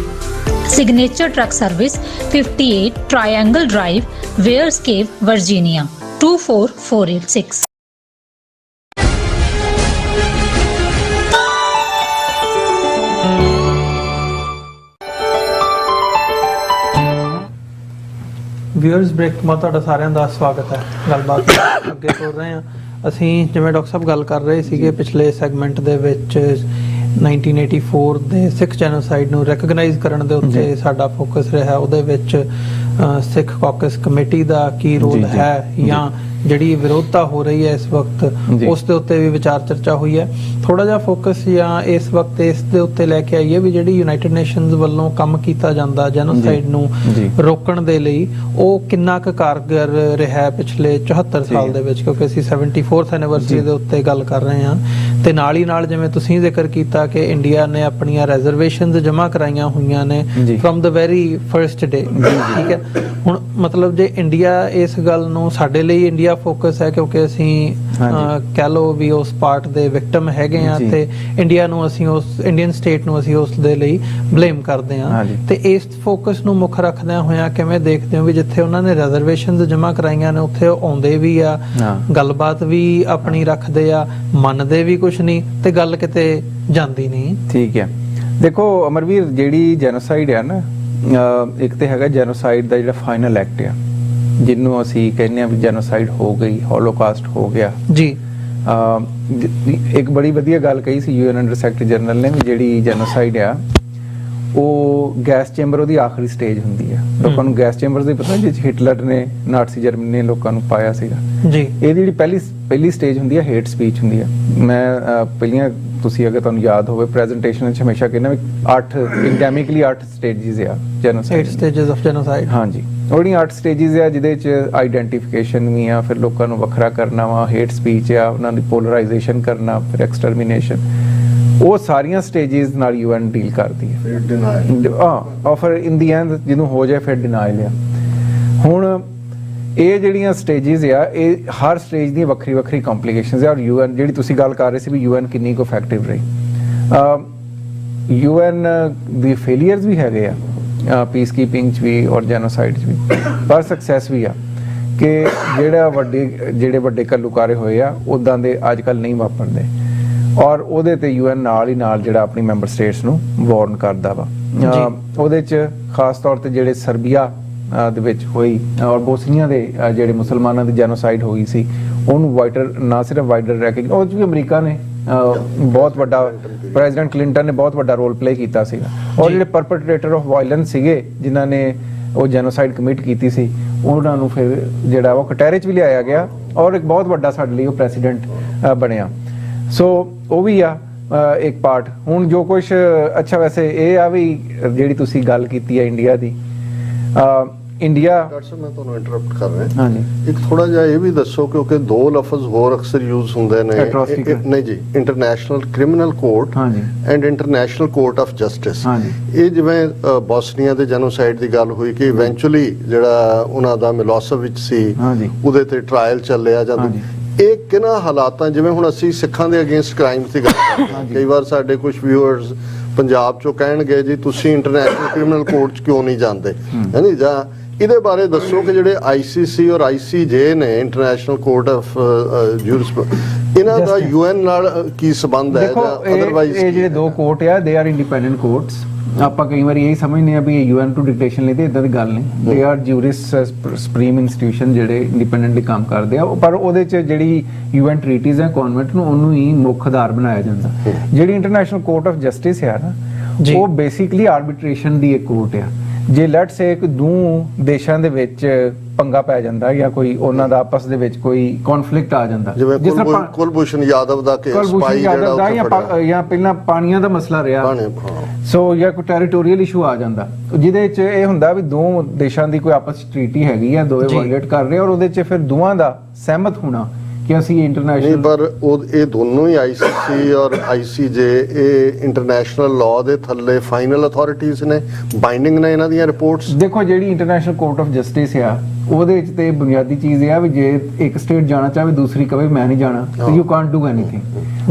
Signature truck service 58 triangle drive, Weyers Cave, Virginia 24486। Viewers break ਤੋਂ ਬਾਅਦ ਤੁਹਾਡਾ ਸਾਰਿਆਂ ਦਾ ਸਵਾਗਤ ਹੈ। ਗੱਲਬਾਤ ਅੱਗੇ ਤੋਰ ਰਹੇ ਹਾਂ ਅਸੀਂ। ਜਿਵੇਂ ਡਾਕਟਰ ਸਾਹਿਬ ਗੱਲ ਕਰ ਰਹੇ ਸੀਗੇ ਪਿਛਲੇ ਸੈਗਮੈਂਟ ਦੇ ਵਿੱਚ 1984 ਦੇ ਸਿੱਖ ਜੈਨੋਸਾਈਡ ਨੂੰ ਰੈਕਗਨਾਈਜ਼ ਕਰਨ ਦੇ ਉੱਤੇ ਸਾਡਾ ਫੋਕਸ ਰਿਹਾ। ਉਹਦੇ ਵਿੱਚ ਸਿੱਖ ਕਾਕਸ ਕਮੇਟੀ ਦਾ ਕੀ ਰੋਲ ਹੈ ਜਾਂ ਜਿਹੜੀ ਵਿਰੋਧਤਾ ਹੋ ਰਹੀ ਹੈ ਇਸ ਵਕਤ ਉਸ ਦੇ ਉੱਤੇ ਵੀ ਵਿਚਾਰ ਚਰਚਾ ਹੋਈ ਹੈ। ਥੋੜਾ ਜਿਹਾ ਫੋਕਸ ਜਾਂ ਇਸ ਵਕਤ ਇਸ ਦੇ ਉੱਤੇ ਲੈ ਕੇ ਆਈਏ ਵੀ ਜਿਹੜੀ ਯੂਨਾਈਟਿਡ ਨੇਸ਼ਨਸ ਵੱਲੋਂ ਕੰਮ ਕੀਤਾ ਜਾਂਦਾ ਜੈਨੋਸਾਈਡ ਨੂੰ ਰੋਕਣ ਦੇ ਲਈ ਉਹ ਕਿੰਨਾ ਕੁ ਕਾਰਗਰ ਰਿਹਾ ਪਿਛਲੇ 74 ਸਾਲ ਦੇ ਵਿੱਚ, ਕਿਉਂਕਿ ਅਸੀਂ 74th ਐਨੀਵਰਸਰੀ ਦੇ ਉੱਤੇ ਗੱਲ ਕਰ ਰਹੇ ਹਾਂ। ਤੇ ਨਾਲ ਹੀ ਨਾਲ ਜਿਵੇਂ ਤੁਸੀਂ ਜ਼ਿਕਰ ਕੀਤਾ ਕਿ ਇੰਡੀਆ ਨੇ ਆਪਣੀਆਂ ਰਿਜ਼ਰਵੇਸ਼ਨਸ ਜਮ੍ਹਾਂ ਕਰਾਈਆਂ ਹੋਈਆਂ ਨੇ from the very first day. ਠੀਕ ਹੈ, ਹੁਣ ਮਤਲਬ ਜੇ ਇੰਡੀਆ ਇਸ ਗੱਲ ਨੂੰ, ਸਾਡੇ ਲਈ ਇੰਡੀਆ ਫੋਕਸ ਹੈ ਕਿਉਂਕਿ ਅਸੀਂ ਕਹਿ ਲਓ ਵੀ ਉਸ ਪਾਰਟ ਦੇ ਵਿਕਟਮ ਹੈਗੇ ਆ ਤੇ ਇੰਡੀਆ ਨੂੰ ਅਸੀਂ ਉਸ ਇੰਡੀਅਨ ਸਟੇਟ ਨੂੰ ਅਸੀਂ ਉਸ ਦੇ ਲਈ ਬਲੇਮ ਕਰਦੇ ਆ। ਤੇ ਇਸ ਫੋਕਸ ਨੂੰ ਮੁੱਖ ਰੱਖਦਿਆਂ ਹੋਇਆਂ ਕਿਵੇਂ ਦੇਖਦੇ ਹੋ ਵੀ ਜਿੱਥੇ ਉਹਨਾਂ ਨੇ ਰਿਜ਼ਰਵੇਸ਼ਨਸ ਜਮ੍ਹਾਂ ਕਰਾਈਆਂ ਨੇ ਉੱਥੇ ਉਹ ਆਉਂਦੇ ਵੀ ਆ, ਗੱਲਬਾਤ ਵੀ ਆਪਣੀ ਰੱਖਦੇ ਆ, ਮੰਨਦੇ ਵੀ ਕੁਝ ਨਹੀਂ ਤੇ ਗੱਲ ਕਿਤੇ ਜਾਂਦੀ ਨਹੀਂ। ਠੀਕ ਹੈ, ਦੇਖੋ ਅਮਰਵੀਰ, ਜਿਹੜੀ ਜੈਨੋਸਾਈਡ ਆ ਨਾ, ਇੱਕ ਤੇ ਹੈਗਾ ਜੈਨੋਸਾਈਡ ਦਾ ਜਿਹੜਾ ਫਾਈਨਲ ਐਕਟ ਆ ਜਿਹਨੂੰ ਅਸੀਂ ਕਹਿੰਦੇ ਆ ਵੀ ਜੈਨੋਸਾਈਡ ਹੋ ਗਈ, ਹੋਲੋਕਾਸਟ ਹੋ ਗਿਆ ਜੀ। ਇੱਕ ਬੜੀ ਵਧੀਆ ਗੱਲ ਕਹੀ ਸੀ UN ਅੰਡਰ ਸੈਕਟਰੀ ਜਨਰਲ ਨੇ ਵੀ ਜਿਹੜੀ ਜੈਨੋਸਾਈਡ ਆ ਉਹ ਗੈਸ ਚੈਂਬਰ ਉਹਦੀ ਆਖਰੀ ਸਟੇਜ ਹੁੰਦੀ ਆ। ਲੋਕਾਂ ਨੂੰ ਗੈਸ ਚੈਂਬਰ ਦਾ ਪਤਾ ਜਿਹ ਹਿਟਲਰ ਨੇ, ਨਾਟਸੀ ਜਰਮਨੀ ਨੇ ਲੋਕਾਂ ਨੂੰ ਪਾਇਆ ਸੀਗਾ ਜੀ। ਇਹ ਜਿਹੜੀ ਪਹਿਲੀ ਸਟੇਜ ਹੁੰਦੀ ਆ ਹੇਟ ਸਪੀਚ ਹੁੰਦੀ ਆ। ਮੈਂ ਪਹਿਲੀਆਂ ਤੁਸੀਂ ਅਗਰ ਤੁਹਾਨੂੰ ਯਾਦ ਹੋਵੇ ਪ੍ਰੈਜੈਂਟੇਸ਼ਨ ਵਿੱਚ ਹਮੇਸ਼ਾ ਕਹਿੰਦਾ ਵੀ 8 ਐਂਡੈਮਿਕਲੀ 8 ਸਟੇਜਸ ਆ ਜੈਨੋਸਾਈਡ, 8 ਸਟੇਜਸ ਆਫ ਜੈਨੋਸਾਈਡ। ਹਾਂਜੀ, ਉਹਦੀਆਂ 8 ਸਟੇਜਸ ਆ ਜਿਹਦੇ ਚ ਆਈਡੈਂਟੀਫਿਕੇਸ਼ਨ ਵੀ ਆ, ਫਿਰ ਲੋਕਾਂ ਨੂੰ ਵੱਖਰਾ ਕਰਨਾ ਵਾ, ਹੇਟ ਸਪੀਚ ਆ, ਉਹਨਾਂ ਦੀ ਪੋਲਰਾਈਜੇਸ਼ਨ ਕਰਨਾ, ਫਿਰ ਐਕਸਟਰਮੀਨੇਸ਼ਨ, ਉਹ ਸਾਰੀਆਂ ਸਟੇਜਸ ਨਾਲ UN ਡੀਲ ਕਰਦੀ ਹੈ। ਫਿਰ ਡਿਨਾਇਲ ਫਿਰ ਇਨ ਦੀ ਐਂਡ ਜਿਹਨੂੰ ਹੋ ਜਾਏ ਫਿਰ ਡਿਨਾਇਲ ਆ। ਹੁਣ ਇਹ ਜਿਹੜੀਆਂ ਸਟੇਜਸ ਆ ਇਹ ਹਰ ਸਟੇਜ ਦੀਆਂ ਵੱਖਰੀ ਵੱਖਰੀ ਕੰਪਲਿਕੇਸ਼ਨਸ ਆ। ਔਰ UN ਜਿਹੜੀ ਤੁਸੀਂ ਗੱਲ ਕਰ ਰਹੇ ਸੀ ਵੀ UN ਕਿੰਨੀ ਕੁ ਇਫੈਕਟਿਵ ਰਹੀ, UN ਦੀ ਫੇਲੀਅਰਸ ਵੀ ਹੈਗੇ ਆ ਪੀਸ ਕੀਪਿੰਗ 'ਚ ਵੀ ਔਰ ਜੈਨੋਸਾਈਡ 'ਚ ਵੀ, ਪਰ ਸਕਸੈਸ ਵੀ ਆ ਕਿ ਜਿਹੜੇ ਵੱਡੇ ਘੱਲੂਕਾਰੇ ਹੋਏ ਆ ਉੱਦਾਂ ਦੇ ਅੱਜ ਕੱਲ੍ਹ ਨਹੀਂ ਵਾਪਰਦੇ। ਔਰ ਉਹਦੇ ਤੇ UN ਨਾਲ ਹੀ ਨਾਲ ਜਿਹੜਾ ਆਪਣੀ ਮੈਂਬਰ ਸਟੇਟਸ ਨੂੰ ਵਾਰਨ ਕਰਦਾ ਵਾ। ਉਹਦੇ 'ਚ ਖਾਸ ਤੌਰ ਤੇ ਜਿਹੜੇ ਸਰਬੀਆ ਦੇ ਵਿੱਚ ਹੋਈ ਔਰ ਬੋਸਨੀਆ ਦੇ ਜਿਹੜੇ ਮੁਸਲਮਾਨਾਂ ਦੀ ਜੈਨੋਸਾਈਡ ਹੋਈ ਸੀ, ਉਹਨੂੰ ਵਾਈਡਰ ਨਾ ਸਿਰਫ ਵਾਈਡਰ ਰੈਕਗਨਾਈਜ਼, ਉਹ 'ਚ ਵੀ ਅਮਰੀਕਾ ਨੇ ਬਹੁਤ ਵੱਡਾ, ਪ੍ਰੈਜ਼ੀਡੈਂਟ ਕਲਿੰਟਨ ਨੇ ਬਹੁਤ ਵੱਡਾ ਰੋਲ ਪਲੇ ਕੀਤਾ ਸੀਗਾ। ਔਰ ਜਿਹੜੇ ਪਰਪੇਟ੍ਰੇਟਰ ਆਫ ਵਾਇਲੈਂਸ ਸੀਗੇ ਜਿਨ੍ਹਾਂ ਨੇ ਉਹ ਜੈਨੋਸਾਈਡ ਕਮਿਟ ਕੀਤੀ ਸੀ, ਉਹਨਾਂ ਨੂੰ ਫਿਰ ਜਿਹੜਾ ਉਹ ਕਟਹਿਰੇ 'ਚ ਵੀ ਲਿਆਇਆ ਗਿਆ ਔਰ ਇੱਕ ਬਹੁਤ ਵੱਡਾ ਸਾਡੇ ਲਈ ਉਹ ਪ੍ਰੈਸੀਡੈਂਟ ਬਣਿਆ। ਸੋ ਉਹ ਵੀ ਆ ਇੱਕ ਪਾਰਟ। ਹੁਣ ਜੋ ਕੁਛ ਅੱਛਾ, ਵੈਸੇ ਇਹ ਆ ਵੀ ਜਿਹੜੀ ਤੁਸੀਂ ਗੱਲ ਕੀਤੀ ਹੈ ਇੰਡੀਆ ਦੀ, ਇੰਡੀਆ ਡਾਕਟਰ ਸਾਹਿਬ ਮੈਂ ਤੁਹਾਨੂੰ ਇੰਟਰਰਪਟ ਕਰ ਰਿਹਾ। ਹਾਂਜੀ, ਇੱਕ ਥੋੜਾ ਜਿਹਾ ਇਹ ਵੀ ਦੱਸੋ, ਕਿਉਂਕਿ ਦੋ ਲਫ਼ਜ਼ ਹੋਰ ਅਕਸਰ ਯੂਜ਼ ਹੁੰਦੇ ਨੇ। ਨਹੀਂ ਜੀ, ਇੰਟਰਨੈਸ਼ਨਲ ਕ੍ਰਿਮੀਨਲ ਕੋਰਟ ਹਾਂਜੀ, and international court of justice. ਹਾਂਜੀ, ਇਹ ਜਿਵੇਂ ਬੋਸਨੀਆ ਦੇ ਜੈਨੋਸਾਈਡ ਦੀ ਗੱਲ ਹੋਈ ਕਿ ਇਵੈਂਚੁਅਲੀ ਜਿਹੜਾ ਉਹਨਾਂ ਦਾ ਮਿਲੋਸੇਵਿਚ ਸੀ ਹਾਂਜੀ, ਉਹਦੇ ਤੇ ਟ੍ਰਾਇਲ ਚੱਲਿਆ ਜਾਂਦਾ। ਇਹ ਕਿਹਨਾਂ ਹਾਲਾਤਾਂ, ਜਿਵੇਂ ਹੁਣ ਅਸੀਂ ਸਿੱਖਾਂ ਦੇ ਅਗੇਂਸਟ ਕ੍ਰਾਈਮਸ ਦੀ ਗੱਲ ਕਰਦੇ ਹਾਂ, ਕਈ ਵਾਰ ਸਾਡੇ ਕੁਝ ਵਿਊਅਰਸ ਪੰਜਾਬ ਚੋਂ ਕਹਿਣਗੇ ਜੀ ਤੁਸੀਂ ਇੰਟਰਨੈਸ਼ਨਲ ਕ੍ਰਿਮੀਨਲ ਕੋਰਟ 'ਚ ਕਿਉਂ ਨਹੀਂ ਜਾਂਦੇ, ਹੈ ਨੀ, ਜਾਂ ਇਹਦੇ ਬਾਰੇ ਦੱਸੋ ਕਿ ਜਿਹੜੇ ICC ਔਰ ICJ ਨੇ, ਇੰਟਰਨੈਸ਼ਨਲ ਕੋਰਟ ਆਫ ਇਹਨਾਂ ਦਾ UN ਨਾਲ ਕੀ ਸੰਬੰਧ ਹੈ, ਜਾਂ ਅਦਰਵਾਈਜ਼ ਇਹ ਜਿਹੜੇ ਦੋ ਕੋਰਟ ਆ ਦੇ ਆਰ ਇੰਡੀਪੈਂਡੈਂਟ ਕੋਰਟਸ। ਆਪਾਂ ਕਈ ਵਾਰੀ ਇਹ ਸਮਝਦੇ ਆ ਵੀ ਇਹ UN ਟੂ ਡਿਕਟੇਸ਼ਨ ਲਈ, ਤੇ ਇਦਾਂ ਦੀ ਗੱਲ ਨਹੀਂ। ਦੇ ਆਰ ਜੂਰਿਸ ਸੁਪਰੀਮ ਇੰਸਟੀਟਿਊਸ਼ਨ ਜਿਹੜੇ ਇੰਡੀਪੈਂਡੈਂਟਲੀ ਕੰਮ ਕਰਦੇ ਆ, ਪਰ ਉਹਦੇ 'ਚ ਜਿਹੜੀ UN ਟ੍ਰੀਟੀਜ਼ ਹੈ ਕਨਵੈਂਟ ਨੂੰ, ਉਹਨੂੰ ਹੀ ਮੁੱਖ ਆਧਾਰ ਬਣਾਇਆ ਜਾਂਦਾ। ਜਿਹੜੀ ਇੰਟਰਨੈਸ਼ਨਲ ਕੋਰਟ ਆਫ ਜਸਟਿਸ ਹੈ ਨਾ, ਉਹ ਬੇਸਿਕਲੀ ਆਰਬਿਟ੍ਰੇਸ਼ਨ ਦੀ ਇੱਕ ਕੋਰਟ ਆ। ਜੇ ਲੈਟ ਸੇ ਇੱਕ ਦੋ ਦੇਸ਼ਾਂ ਦੇ ਵਿੱਚ ਪੰਗਾ ਪੈ ਜਾਂਦਾ ਜਾਂ ਕੋਈ ਉਹਨਾਂ ਦਾ ਆਪਸ ਦੇ ਵਿੱਚ ਕੋਈ ਕਨਫਲਿਕਟ ਆ ਜਾਂਦਾ, ਜਿਸ ਤਰ੍ਹਾਂ ਕੁਲਭੂਸ਼ਣ ਯਾਦਵ ਦਾ ਕੇਸ, ਸਪਾਈ ਜਿਹੜਾ ਜਾਂ ਪਹਿਲਾਂ ਪਾਣੀਆਂ ਦਾ ਮਸਲਾ ਰਿਹਾ, ਸੋ ਜਾਂ ਕੋਈ ਟੈਰੀਟੋਰੀਅਲ ਇਸ਼ੂ ਆ ਜਾਂਦਾ, ਜਿਹਦੇ 'ਚ ਇਹ ਹੁੰਦਾ ਵੀ ਦੋ ਦੇਸ਼ਾਂ ਦੀ ਕੋਈ ਆਪਸ 'ਚ ਟ੍ਰੀਟੀ ਹੈਗੀ ਆ, ਦੋਵੇਂ ਵਾਇਲੇਟ ਕਰ ਰਹੇ, ਔਰ ਉਹਦੇ 'ਚ ਫਿਰ ਦੋਵਾਂ ਦਾ ਸਹਿਮਤ ਹੋਣਾ ਕਿ ਅਸੀਂ ਇੰਟਰਨੈਸ਼ਨਲ, ਪਰ ਉਹ ਇਹ ਦੋਨੋਂ ਹੀ ICC ਔਰ ICJ ਇਹ ਇੰਟਰਨੈਸ਼ਨਲ ਲਾਅ ਦੇ ਥੱਲੇ ਫਾਈਨਲ ਅਥਾਰਟੀਜ਼ ਨੇ, ਬਾਈਂਡਿੰਗ ਨੇ ਇਹਨਾਂ ਦੀਆਂ ਰਿਪੋਰਟਸ। ਦੇਖੋ, ਜਿਹੜੀ ਇੰਟਰਨੈਸ਼ਨਲ ਕੋਰਟ ਆਫ ਜਸਟਿਸ ਆ, ਉਹਦੇ ਵਿੱਚ ਤੇ ਬੁਨਿਆਦੀ ਚੀਜ਼ ਇਹ ਆ ਵੀ ਜੇ ਇੱਕ ਸਟੇਟ ਜਾਣਾ ਚਾਹੇ ਦੂਸਰੀ ਕਵੇ ਮੈਂ ਨਹੀਂ ਜਾਣਾ, ਤੇ ਯੂ ਕਾਂਟ ਡੂ ਐਨੀਥਿੰਗ।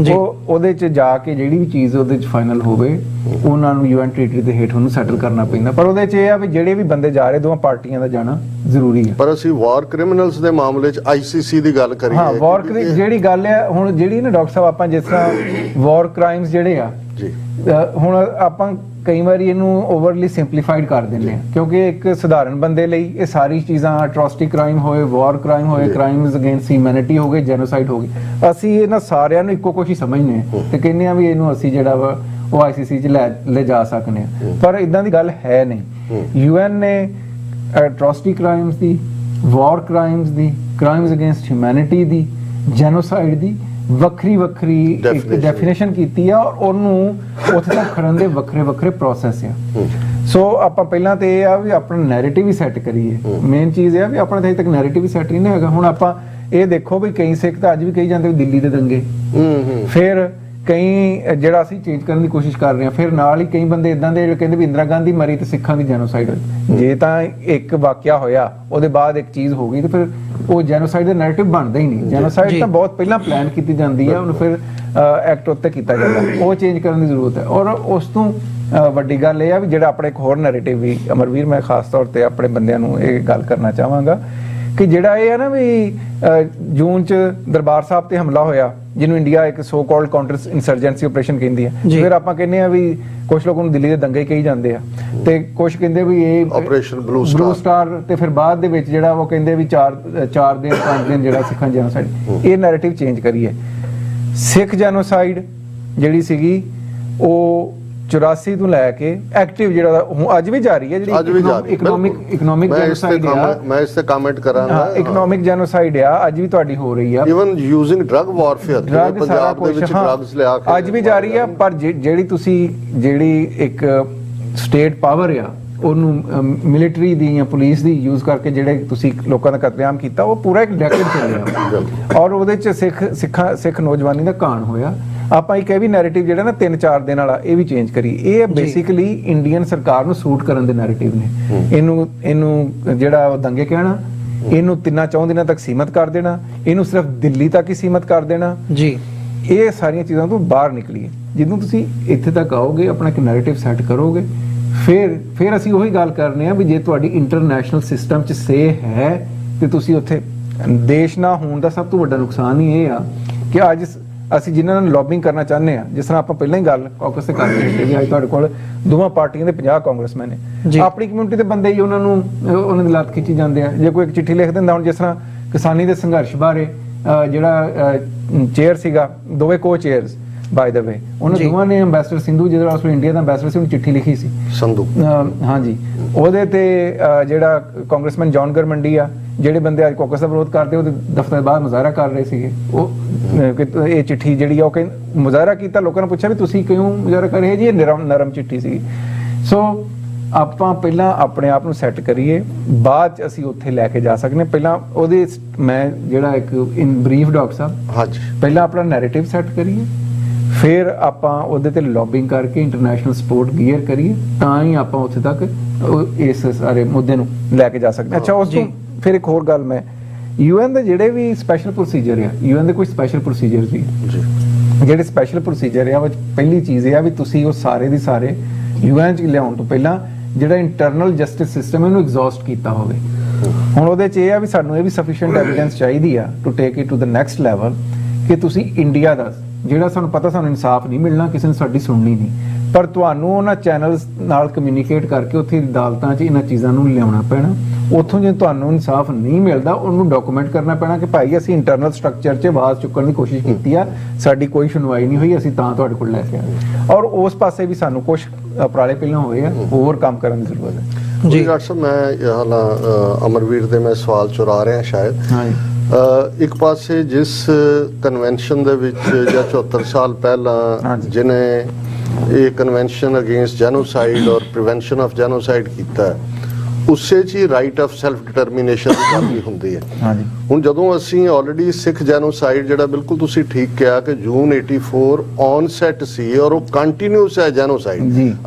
ਉਹਦੇ 'ਚ ਜਾ ਕੇ ਜਿਹੜੀ ਵੀ ਚੀਜ਼ ਉਹਦੇ 'ਚ ਫਾਈਨਲ ਹੋਵੇ, ਉਹਨਾਂ ਨੂੰ UN ਟ੍ਰੀਟੀ ਦੇ ਹੇਠ ਉਹਨੂੰ ਸੈਟਲ ਕਰਨਾ ਪੈਂਦਾ। ਪਰ ਉਹਦੇ 'ਚ ਇਹ ਆ ਵੀ ਜਿਹੜੇ ਵੀ ਬੰਦੇ ਜਾ ਰਹੇ, ਦੋਵਾਂ ਪਾਰਟੀਆਂ ਦਾ ਜਾਣਾ ਜ਼ਰੂਰੀ ਹੈ। ਪਰ ਅਸੀਂ ਵਾਰ ਕ੍ਰਿਮੀਨਲਸ ਦੇ ਮਾਮਲੇ 'ਚ ICC ਦੀ ਗੱਲ ਕਰੀਏ, ਹਾਂ, ਵਾਰ ਜਿਹੜੀ ਗੱਲ ਹੈ ਹੁਣ, ਜਿਹੜੀ ਨਾ ਡਾਕਟਰ ਸਾਹਿਬ, ਆਪਾਂ ਜਿਸ ਤਰ੍ਹਾਂ ਵਾਰ ਕ੍ਰਾਈਮਸ ਜਿਹੜੇ ਆ ਜੀ, ਹੁਣ ਆਪਾਂ ਕਈ ਵਾਰੀ ਇਹਨੂੰ ਓਵਰਲੀ ਸਿੰਪਲੀਫਾਈਡ ਕਰ ਦਿੰਦੇ ਆ, ਕਿਉਂਕਿ ਇੱਕ ਸਧਾਰਨ ਬੰਦੇ ਲਈ ਇਹ ਸਾਰੀ ਚੀਜ਼ਾਂ, ਅਟਰੋਸਿਟੀ ਕ੍ਰਾਈਮ ਹੋਏ, ਵਾਰ ਕ੍ਰਾਈਮ ਹੋਏ, ਕ੍ਰਾਈਮਸ ਅਗੇਂਸਟ ਹਿਊਮੈਨਿਟੀ ਹੋ ਗਏ, ਜੈਨੋਸਾਈਡ ਹੋ ਗਈ, ਅਸੀਂ ਇਹਨਾਂ ਸਾਰਿਆਂ ਨੂੰ ਇੱਕੋ ਕੁਛ ਹੀ ਸਮਝਦੇ ਆ ਤੇ ਕਹਿੰਦੇ ਆ ਵੀ ਇਹਨੂੰ ਅਸੀਂ ਜਿਹੜਾ ਵਾ ਉਹ ICC 'ਚ ਲੈ ਜਾ ਸਕਦੇ ਆ। ਪਰ ਇਦਾਂ ਦੀ ਗੱਲ ਹੈ ਨਹੀਂ। UN ਨੇ ਅਟਰੋਸਿਟੀ ਕ੍ਰਾਈਮਸ ਦੀ, ਵਾਰ ਕ੍ਰਾਈਮਸ ਦੀ, ਕ੍ਰਾਈਮਸ ਅਗੇਂਸਟ ਹਿਊਮੈਨਿਟੀ ਦੀ, ਜੈਨੋਸਾਈਡ ਦੀ ਵੱਖਰੀ ਇੱਕ ਡੈਫੀਨੇਸ਼ਨ ਕੀਤੀ ਆ, ਔਰ ਉਹਨੂੰ ਉੱਥੇ ਤੱਕ ਖੜਨ ਦੇ ਵੱਖਰੇ ਪ੍ਰੋਸੈਸ ਆ। ਸੋ ਆਪਾਂ ਪਹਿਲਾਂ ਤੇ ਇਹ ਆ ਵੀ ਆਪਣਾ ਨੈਰੇਟਿਵ ਹੀ ਸੈੱਟ ਕਰੀਏ। ਮੇਨ ਚੀਜ਼ ਇਹ ਆ ਵੀ ਆਪਣਾ ਤਾਂ ਅਜੇ ਤੱਕ ਨੈਰੇਟਿਵ ਹੀ ਸੈੱਟ ਨਹੀਂ ਹੈਗਾ। ਹੁਣ ਆਪਾਂ ਇਹ ਦੇਖੋ ਵੀ ਕਈ ਸਿੱਖ ਤਾਂ ਅੱਜ ਵੀ ਕਹੀ ਜਾਂਦੇ ਵੀ ਦਿੱਲੀ ਦੇ ਦੰਗੇ, ਫਿਰ ਕਈ ਜਿਹੜਾ ਅਸੀਂ ਚੇਂਜ ਕਰਨ ਦੀ ਕੋਸ਼ਿਸ਼ ਕਰ ਰਹੇ ਹਾਂ, ਫਿਰ ਨਾਲ ਹੀ ਕਈ ਬੰਦੇ ਇਦਾਂ ਦੇ ਜਿਹੜੇ ਕਹਿੰਦੇ ਵੀ ਇੰਦਰਾ ਗਾਂਧੀ ਮਰੀ ਤੇ ਸਿੱਖਾਂ ਦੀ ਜੈਨੋਸਾਈਡ ਹੋਈ। ਜੇ ਤਾਂ ਇੱਕ ਵਾਕਿਆ ਹੋਇਆ ਉਹਦੇ ਬਾਅਦ ਇੱਕ ਚੀਜ਼ ਹੋ ਗਈ ਤੇ ਫਿਰ ਉਹ ਜੈਨੋਸਾਈਡ ਦਾ ਨੈਰੇਟਿਵ ਬਣਦਾ ਹੀ ਨਹੀਂ। ਜੈਨੋਸਾਈਡ ਤਾਂ ਬਹੁਤ ਪਹਿਲਾਂ ਪਲਾਨ ਕੀਤੀ ਜਾਂਦੀ ਹੈ, ਉਹਨੂੰ ਫਿਰ ਐਕਟ ਉੱਤੇ ਕੀਤਾ ਜਾਂਦਾ, ਉਹ ਚੇਂਜ ਕਰਨ ਦੀ ਜ਼ਰੂਰਤ ਹੈ। ਔਰ ਉਸ ਤੋਂ ਵੱਡੀ ਗੱਲ ਇਹ ਆ ਵੀ ਜਿਹੜਾ ਆਪਣੇ ਇੱਕ ਹੋਰ ਨੈਰੇਟਿਵ ਵੀ, ਅਮਰਵੀਰ, ਮੈਂ ਖਾਸ ਤੌਰ ਤੇ ਆਪਣੇ ਬੰਦਿਆਂ ਨੂੰ ਇਹ ਗੱਲ ਕਰਨਾ ਚਾਹਾਂਗਾ ਕਿ ਜਿਹੜਾ ਇਹ ਹੈ ਨਾ ਵੀ ਜੂਨ 'ਚ ਦਰਬਾਰ ਸਾਹਿਬ ਤੇ ਹਮਲਾ ਹੋਇਆ, ਜਿਹਨੂੰ ਇੰਡੀਆ ਇੱਕ ਸੋ ਕਾਲਡ ਕਾਊਂਟਰ ਇਨਸਰਜੈਂਸੀ ਆਪਰੇਸ਼ਨ ਕਹਿੰਦੀ ਹੈ, ਫਿਰ ਆਪਾਂ ਕਹਿੰਦੇ ਆ ਵੀ ਕੁਝ ਲੋਕ ਨੂੰ ਦਿੱਲੀ ਦੇ ਦੰਗੇ ਕਹੀ ਜਾਂਦੇ ਆ, ਤੇ ਕੁਝ ਕਹਿੰਦੇ ਵੀ ਇਹ ਆਪਰੇਸ਼ਨ ਬਲੂ ਸਟਾਰ, ਤੇ ਫਿਰ ਬਾਅਦ ਦੇ ਵਿੱਚ ਜਿਹੜਾ ਉਹ ਕਹਿੰਦੇ ਵੀ 4 ਦਿਨ 5 ਦਿਨ ਜਿਹੜਾ ਸਿੱਖਾਂ ਜੈਨੋਸਾਈਡ। ਇਹ ਨੈਰੇਟਿਵ ਚੇਂਜ ਕਰੀਏ। ਸਿੱਖ ਜੈਨੋਸਾਈਡ ਜਿਹੜੀ ਸੀਗੀ ਉਹ 84 ਤੋਂ ਲੈ ਕੇ ਐਕਟਿਵ ਜਿਹੜਾ ਹੁਣ ਅੱਜ ਵੀ ਜਾਰੀ ਹੈ, ਜਿਹੜੀ ਇਕਨੋਮਿਕ ਜੈਨੋਸਾਈਡ ਆ, ਮੈਂ ਇਸ ਤੇ ਕਮੈਂਟ ਕਰਾਂਗਾ। ਇਕਨੋਮਿਕ ਜੈਨੋਸਾਈਡ ਆ ਅੱਜ ਵੀ ਤੁਹਾਡੀ ਹੋ ਰਹੀ ਆ, even using drug warfare, Punjab ਦੇ ਵਿੱਚ ਡਰਗਸ ਲਿਆ ਕੇ ਅੱਜ ਵੀ ਜਾਰੀ ਆ। ਪਰ ਜਿਹੜੀ ਇੱਕ ਸਟੇਟ ਪਾਵਰ ਆ, ਉਹਨੂੰ ਮਿਲਟਰੀ ਦੀ ਜਾਂ ਪੁਲਿਸ ਦੀ ਯੂਜ਼ ਕਰਕੇ ਜਿਹੜੇ ਤੁਸੀਂ ਲੋਕਾਂ ਦਾ ਕਤਲੇਆਮ ਕੀਤਾ, ਉਹ ਪੂਰਾ ਇੱਕ ਡੈਕੇਡ ਚੱਲਿਆ ਔਰ ਉਹਦੇ 'ਚ ਸਿੱਖ ਨੌਜਵਾਨੀ ਦਾ ਕਾਣ ਹੋਇਆ। ਆਪਾਂ ਇੱਕ ਇਹ ਵੀ ਨੈਰੇਟਿਵ ਜਿਹੜਾ ਨਾ 3-4 ਦਿਨ ਵਾਲਾ, ਇਹ ਵੀ ਚੇਂਜ ਕਰੀ। ਇਹ ਬੇਸਿਕਲੀ ਇੰਡੀਅਨ ਸਰਕਾਰ ਨੂੰ ਸੂਟ ਕਰਨ ਦੇ ਨੈਰੇਟਿਵ ਨੇ। ਇਹਨੂੰ ਜਿਹੜਾ ਦੰਗੇ ਕਹਿਣਾ, ਇਹਨੂੰ 3-4 ਦਿਨਾਂ ਤੱਕ ਸੀਮਤ ਕਰ ਦੇਣਾ, ਇਹਨੂੰ ਸਿਰਫ ਦਿੱਲੀ ਤੱਕ ਹੀ ਸੀਮਤ ਕਰ ਦੇਣਾ ਜੀ। ਇਹ ਸਾਰੀਆਂ ਚੀਜ਼ਾਂ ਤੋਂ ਬਾਹਰ ਨਿਕਲੀਏ। ਜਦੋਂ ਤੁਸੀਂ ਇੱਥੇ ਤੱਕ ਆਓਗੇ, ਆਪਣਾ ਇੱਕ ਨੈਰੇਟਿਵ ਸੈੱਟ ਕਰੋਗੇ, ਫਿਰ ਅਸੀਂ ਉਹੀ ਗੱਲ ਕਰਨੇ ਆ ਵੀ ਜੇ ਤੁਹਾਡੀ ਇੰਟਰਨੈਸ਼ਨਲ ਸਿਸਟਮ 'ਚ ਸੇ ਹੈ ਤੇ ਤੁਸੀਂ ਉੱਥੇ ਦੇਸ਼ ਨਾ ਹੋਣ ਦਾ ਸਭ ਤੋਂ ਵੱਡਾ ਨੁਕਸਾਨ ਹੀ ਇਹ ਆ ਕਿ ਅੱਜ ਅਸੀਂ ਜਿਨ੍ਹਾਂ ਨਾਲ ਲੌਬਿੰਗ ਕਰਨਾ ਚਾਹੁੰਦੇ ਆ, ਜਿਸ ਤਰ੍ਹਾਂ ਆਪਾਂ ਪਹਿਲਾਂ ਹੀ ਗੱਲ ਕਾਕਸ ਤੇ ਕਰਕੇ ਹਟੇ ਵੀ ਅੱਜ ਤੁਹਾਡੇ ਕੋਲ ਦੋਵਾਂ ਪਾਰਟੀਆਂ ਦੇ 50 ਕਾਂਗਰਸਮੈਨ ਨੇ, ਆਪਣੀ ਕਮਿਊਨਿਟੀ ਦੇ ਬੰਦੇ ਹੀ ਉਹਨਾਂ ਦੀ ਲੱਤ ਖਿੱਚੀ ਜਾਂਦੇ ਆ। ਜੇ ਕੋਈ ਇੱਕ ਚਿੱਠੀ ਲਿਖ ਦਿੰਦਾ, ਹੁਣ ਜਿਸ ਤਰ੍ਹਾਂ ਕਿਸਾਨੀ ਦੇ ਸੰਘਰਸ਼ ਬਾਰੇ ਜਿਹੜਾ ਚੇਅਰ ਸੀਗਾ, ਦੋਵੇਂ ਕੋ ਚੇਅਰਸ ਬਾਈ ਦਾ ਵੇ, ਉਹਨਾਂ ਦੋਵਾਂ ਨੇ ਅੰਬੈਸਡਰ ਸਿੰਧੂ ਜਿਹੜਾ ਉਸ ਇੰਡੀਆ ਦਾ ਅੰਬੈਸਡਰ ਸੀ, ਉਹਨੂੰ ਚਿੱਠੀ ਲਿਖੀ ਸੀ ਸੰਧੂ, ਹਾਂਜੀ, ਉਹਦੇ ਤੇ ਜਿਹੜਾ ਕਾਂਗਰਸਮੈਨ ਜੌਨ ਗਰਮੰਡੀ ਆ, ਜਿਹੜੇ ਬੰਦੇ ਅੱਜ ਕਾਕਸ ਦਾ ਵਿਰੋਧ ਕਰਦੇ, ਉਹਦੇ ਦਫ਼ਤਰ ਬਾਹਰ ਮੁਜ਼ਾਹਰਾ ਕਰ ਰਹੇ ਸੀਗੇ, ਉਹ ਇਹ ਚਿੱਠੀ ਜਿਹੜੀ ਆ ਉਹ ਕਹਿੰਦੇ ਮੁਜ਼ਾਹਰਾ ਕੀਤਾ, ਲੋਕਾਂ ਨੇ ਪੁੱਛਿਆ ਵੀ ਤੁਸੀਂ ਕਿਉਂ ਮੁਜ਼ਾਹਰਾ ਕਰ ਰਹੇ ਜੀ, ਇਹ ਨਰਮ ਚਿੱਠੀ ਸੀਗੀ। ਸੋ ਆਪਾਂ ਪਹਿਲਾਂ ਆਪਣੇ ਆਪ ਨੂੰ ਸੈੱਟ ਕਰੀਏ, ਬਾਅਦ ਚ ਅਸੀਂ ਉੱਥੇ ਲੈ ਕੇ ਜਾ ਸਕਦੇ ਹਾਂ। ਪਹਿਲਾਂ ਉਹਦੇ ਮੈਂ ਜਿਹੜਾ ਇੱਕ ਇਨ ਬਰੀਫ ਡਾਕਟਰ ਸਾਹਿਬ, ਹਾਂਜੀ, ਪਹਿਲਾਂ ਆਪਣਾ ਨੈਰੇਟਿਵ ਸੈੱਟ ਕਰੀਏ, ਫਿਰ ਆਪਾਂ ਉਹਦੇ ਤੇ ਲੌਬਿੰਗ ਕਰਕੇ ਇੰਟਰਨੈਸ਼ਨਲ ਸਪੋਰਟ ਗੀਅਰ ਕਰੀਏ, ਤਾਂ ਹੀ ਆਪਾਂ ਉੱਥੇ ਤੱਕ ਇਸ ਸਾਰੇ ਮੁੱਦੇ ਨੂੰ ਲੈ ਕੇ ਜਾ ਸਕਦੇ ਹਾਂ। ਅੱਛਾ, ਉਸ ਤੋਂ ਫਿਰ ਇੱਕ ਹੋਰ ਗੱਲ, ਮੈਂ UN ਦੇ ਜਿਹੜੇ ਵੀ ਸਪੈਸ਼ਲ ਪ੍ਰੋਸੀਜਰ ਆ, UN ਦੇ ਕੋਈ ਸਪੈਸ਼ਲ ਪ੍ਰੋਸੀਜਰ ਵੀ ਜਿਹੜੇ ਸਪੈਸ਼ਲ ਪ੍ਰੋਸੀਜਰ ਆ, ਵਿੱਚ ਪਹਿਲੀ ਚੀਜ਼ ਇਹ ਆ ਵੀ ਤੁਸੀਂ ਉਹ ਸਾਰੇ ਦੀ ਸਾਰੇ UN 'ਚ ਲਿਆਉਣ ਤੋਂ ਪਹਿਲਾਂ ਜਿਹੜਾ ਇੰਟਰਨਲ ਜਸਟਿਸ ਸਿਸਟਮ ਹੈ ਉਹਨੂੰ ਐਗਜ਼ੌਸਟ ਕੀਤਾ ਹੋਵੇ। ਹੁਣ ਉਹਦੇ 'ਚ ਇਹ ਆ ਵੀ ਸਾਨੂੰ ਇਹ ਵੀ ਸਫੀਸ਼ੀਐਂਟ ਐਵੀਡੈਂਸ ਚਾਹੀਦੀ ਆ to take it to the next level, ਕਿ ਤੁਸੀਂ ਇੰਡੀਆ ਦਾ ਜਿਹੜਾ ਸਾਨੂੰ ਪਤਾ ਸਾਨੂੰ ਇਨਸਾਫ ਨਹੀਂ ਮਿਲਣਾ, ਕਿਸੇ ਨੇ ਸਾਡੀ ਸੁਣਨੀ ਨਹੀਂ, ਪਰ ਤੁਹਾਨੂੰ ਉਹਨਾਂ ਚੈਨਲਸ ਨਾਲ ਕਮਿਊਨੀਕੇਟ ਕਰਕੇ ਉੱਥੇ ਅਦਾਲਤਾਂ 'ਚ ਇਹਨਾਂ ਚੀਜ਼ਾਂ ਨੂੰ ਲਿਆਉਣਾ ਪੈਣਾ। ਉੱਥੋਂ ਜੇ ਤੁਹਾਨੂੰ ਇਨਸਾਫ ਨਹੀਂ ਮਿਲਦਾ, ਉਹਨੂੰ ਡਾਕੂਮੈਂਟ ਕਰਨਾ ਪੈਣਾ ਕਿ ਭਾਈ ਅਸੀਂ ਇੰਟਰਨਲ ਸਟਰਕਚਰ 'ਚ ਆਵਾਜ਼ ਚੁੱਕਣ ਦੀ ਕੋਸ਼ਿਸ਼ ਕੀਤੀ ਆ, ਸਾਡੀ ਕੋਈ ਸੁਣਵਾਈ ਨਹੀਂ ਹੋਈ, ਅਸੀਂ ਤਾਂ ਤੁਹਾਡੇ ਕੋਲ ਲੈ ਕੇ ਆਏ। ਔਰ ਉਸ ਪਾਸੇ ਵੀ ਸਾਨੂੰ ਕੁਝ ਉਪਰਾਲੇ ਪਹਿਲਾਂ ਹੋਏ ਆ, ਹੋਰ ਕੰਮ ਕਰਨ ਦੀ ਜ਼ਰੂਰਤ ਹੈ। ਜੀ ਡਾਕਟਰ ਸਾਹਿਬ, ਮੈਂ ਹਾਲਾਂ ਅਮਰਵੀਰ ਦੇ ਮੈਂ ਸਵਾਲ ਚੁਰਾ ਰਿਹਾ ਸ਼ਾਇਦ। ਇੱਕ ਪਾਸੇ ਜਿਸ ਕਨਵੈਨਸ਼ਨ ਦੇ ਵਿੱਚ ਜਾਂ 74 ਸਾਲ ਪਹਿਲਾਂ ਜਿਹਨੇ ਇਹ ਕਨਵੈਨਸ਼ਨ ਅਗੇਂਸਟ ਜੈਨੋਸਾਈਡ ਔਰ ਪ੍ਰੀਵੈਂਸ਼ਨ ਆਫ ਜੈਨੋਸਾਈਡ ਕੀਤਾ, ਉਸੇ 'ਚ ਹੀ ਰਾਈਟ ਆਫ ਸੈਲਫ ਡਿਟਰਮੀਨੇਸ਼ਨ ਦੀ ਗੱਲ ਵੀ ਹੁੰਦੀ ਹੈ। ਹੁਣ ਜਦੋਂ ਅਸੀਂ ਆਲਰੇਡੀ ਸਿੱਖ ਜੈਨੋਸਾਈਡ ਜਿਹੜਾ ਬਿਲਕੁਲ ਤੁਸੀਂ ਠੀਕ ਕਿਹਾ ਕਿ ਜੂਨ 84 ਔਨਸੈਟ ਸੀ ਔਰ ਉਹ ਕੰਟੀਨਿਊਸ ਹੈ ਜੈਨੋਸਾਈਡ,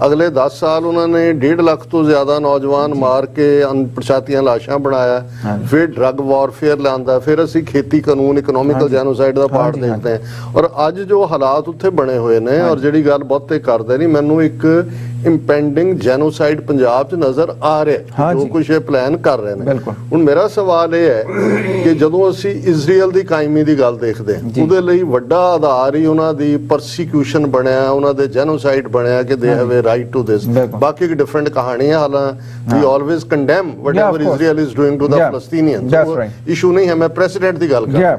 ਅਗਲੇ 10 ਸਾਲ ਉਹਨਾਂ ਨੇ 1.5 ਲੱਖ ਤੋਂ ਜ਼ਿਆਦਾ ਨੌਜਵਾਨ ਮਾਰ ਕੇ ਅਣਪਛਾਤੀਆਂ ਲਾਸ਼ਾਂ ਬਣਾਇਆ, ਫਿਰ ਡਰੱਗ ਵਾਰਫੇਅਰ ਲਿਆਂਦਾ, ਫਿਰ ਅਸੀਂ ਖੇਤੀ ਕਾਨੂੰਨ ਇਕਨੋਮਿਕਲ ਜੈਨੋਸਾਈਡ ਦਾ ਪਾਰਟ ਦੇਖਦੇ ਹਾਂ। ਔਰ ਅੱਜ ਜੋ ਹਾਲਾਤ ਉੱਥੇ ਬਣੇ ਹੋਏ ਨੇ, ਔਰ ਜਿਹੜੀ ਗੱਲ ਬਹੁਤੇ ਕਰਦੇ ਨਹੀਂ, ਮੈਨੂੰ ਇੱਕ ਇੰਪੈਂਡਿੰਗ ਜੈਨੋਸਾਈਡ ਪੰਜਾਬ 'ਚ ਨਜ਼ਰ ਆ ਰਿਹਾ, ਜੋ ਕੁਝ ਇਹ ਪਲਾਨ ਕਰ ਰਹੇ ਨੇ। ਹੁਣ ਮੇਰਾ ਸਵਾਲ ਇਹ ਹੈ ਕਿ ਜਦੋਂ ਅਸੀਂ ਇਜ਼ਰਾਈਲ ਦੀ ਕਾਇਮੀ ਦੀ ਗੱਲ ਦੇਖਦੇ ਹਾਂ, ਉਹਦੇ ਲਈ ਵੱਡਾ ਆਧਾਰ ਹੀ ਉਹਨਾਂ ਦੀ ਪਰਸੀਕਿਊਸ਼ਨ ਬਣਿਆ, ਉਹਨਾਂ ਦੇ ਜੈਨੋਸਾਈਡ ਬਣਿਆ ਕਿ they have a right to this. ਬਾਕੀ ਇੱਕ ਡਿਫਰੈਂਟ ਕਹਾਣੀ ਹੈ। ਹਾਲਾਂ we always condemn whatever Israel is doing to the Palestinians, issue ਨਹੀਂ ਹੈ, ਮੈਂ ਪ੍ਰੈਸੀਡੈਂਟ ਦੀ ਗੱਲ ਕਰ ਰਿਹਾ।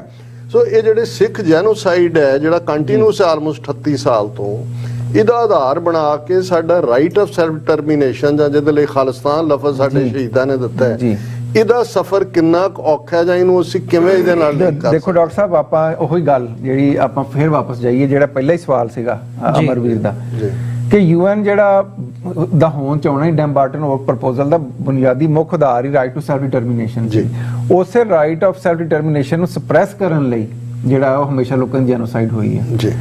ਸੋ ਇਹ ਜਿਹੜੇ ਸਿੱਖ ਜੈਨੋਸਾਈਡ ਹੈ ਜਿਹੜਾ ਕੰਟੀਨਿਊਸ ਆਲਮੋਸਟ 38 ਸਾਲ ਤੋਂ, ਇਹਦਾ ਆਧਾਰ ਬਣਾ ਕੇ ਸਾਡਾ ਰਾਈਟ ਆਫ ਸੈਲਫ ਡਿਟਰਮੀਨੇਸ਼ਨ ਜਾਂ ਜਿਹਦੇ ਲਈ ਖਾਲਿਸਤਾਨ ਲਫ਼ਜ਼ ਸਾਡੇ ਸ਼ਹੀਦਾਂ ਨੇ ਦਿੱਤਾ ਹੈ, ਇਹਦਾ ਸਫ਼ਰ ਕਿੰਨਾ ਔਖਾ ਹੈ ਜਾਂ ਇਹਨੂੰ ਅਸੀਂ ਕਿਵੇਂ ਇਹਦੇ ਨਾਲ ਦੇਖੋ ਡਾਕਟਰ ਸਾਹਿਬ, ਆਪਾਂ ਉਹੀ ਗੱਲ ਜਿਹੜੀ ਆਪਾਂ ਫਿਰ ਵਾਪਸ ਜਾਈਏ, ਜਿਹੜਾ ਪਹਿਲਾ ਹੀ ਸਵਾਲ ਸੀਗਾ ਅਮਰਵੀਰ ਦਾ, ਕਿ UN ਜਿਹੜਾ ਦਾ ਹੋਣ ਚਾਹੁੰਦਾ ਹੀ ਡੈਮਬਾਰਟਨ ਉਹ ਪ੍ਰਪੋਜ਼ਲ ਦਾ ਬੁਨਿਆਦੀ ਮੁੱਖ ਆਧਾਰ ਹੀ ਰਾਈਟ ਟੂ ਸੈਲਫ ਡਿਟਰਮੀਨੇਸ਼ਨ ਸੀ। ਉਸੇ ਰਾਈਟ ਆਫ ਸੈਲਫ ਡਿਟਰਮੀਨੇਸ਼ਨ ਨੂੰ ਸਪਰੈਸ ਕਰਨ ਲਈ ਜਿਹੜਾ ਉਹ ਹਮੇਸ਼ਾ ਲੋਕਾਂ ਦੀ ਜੈਨੋਸਾਈਡ ਹੋਈ ਹੈ ਜੀ।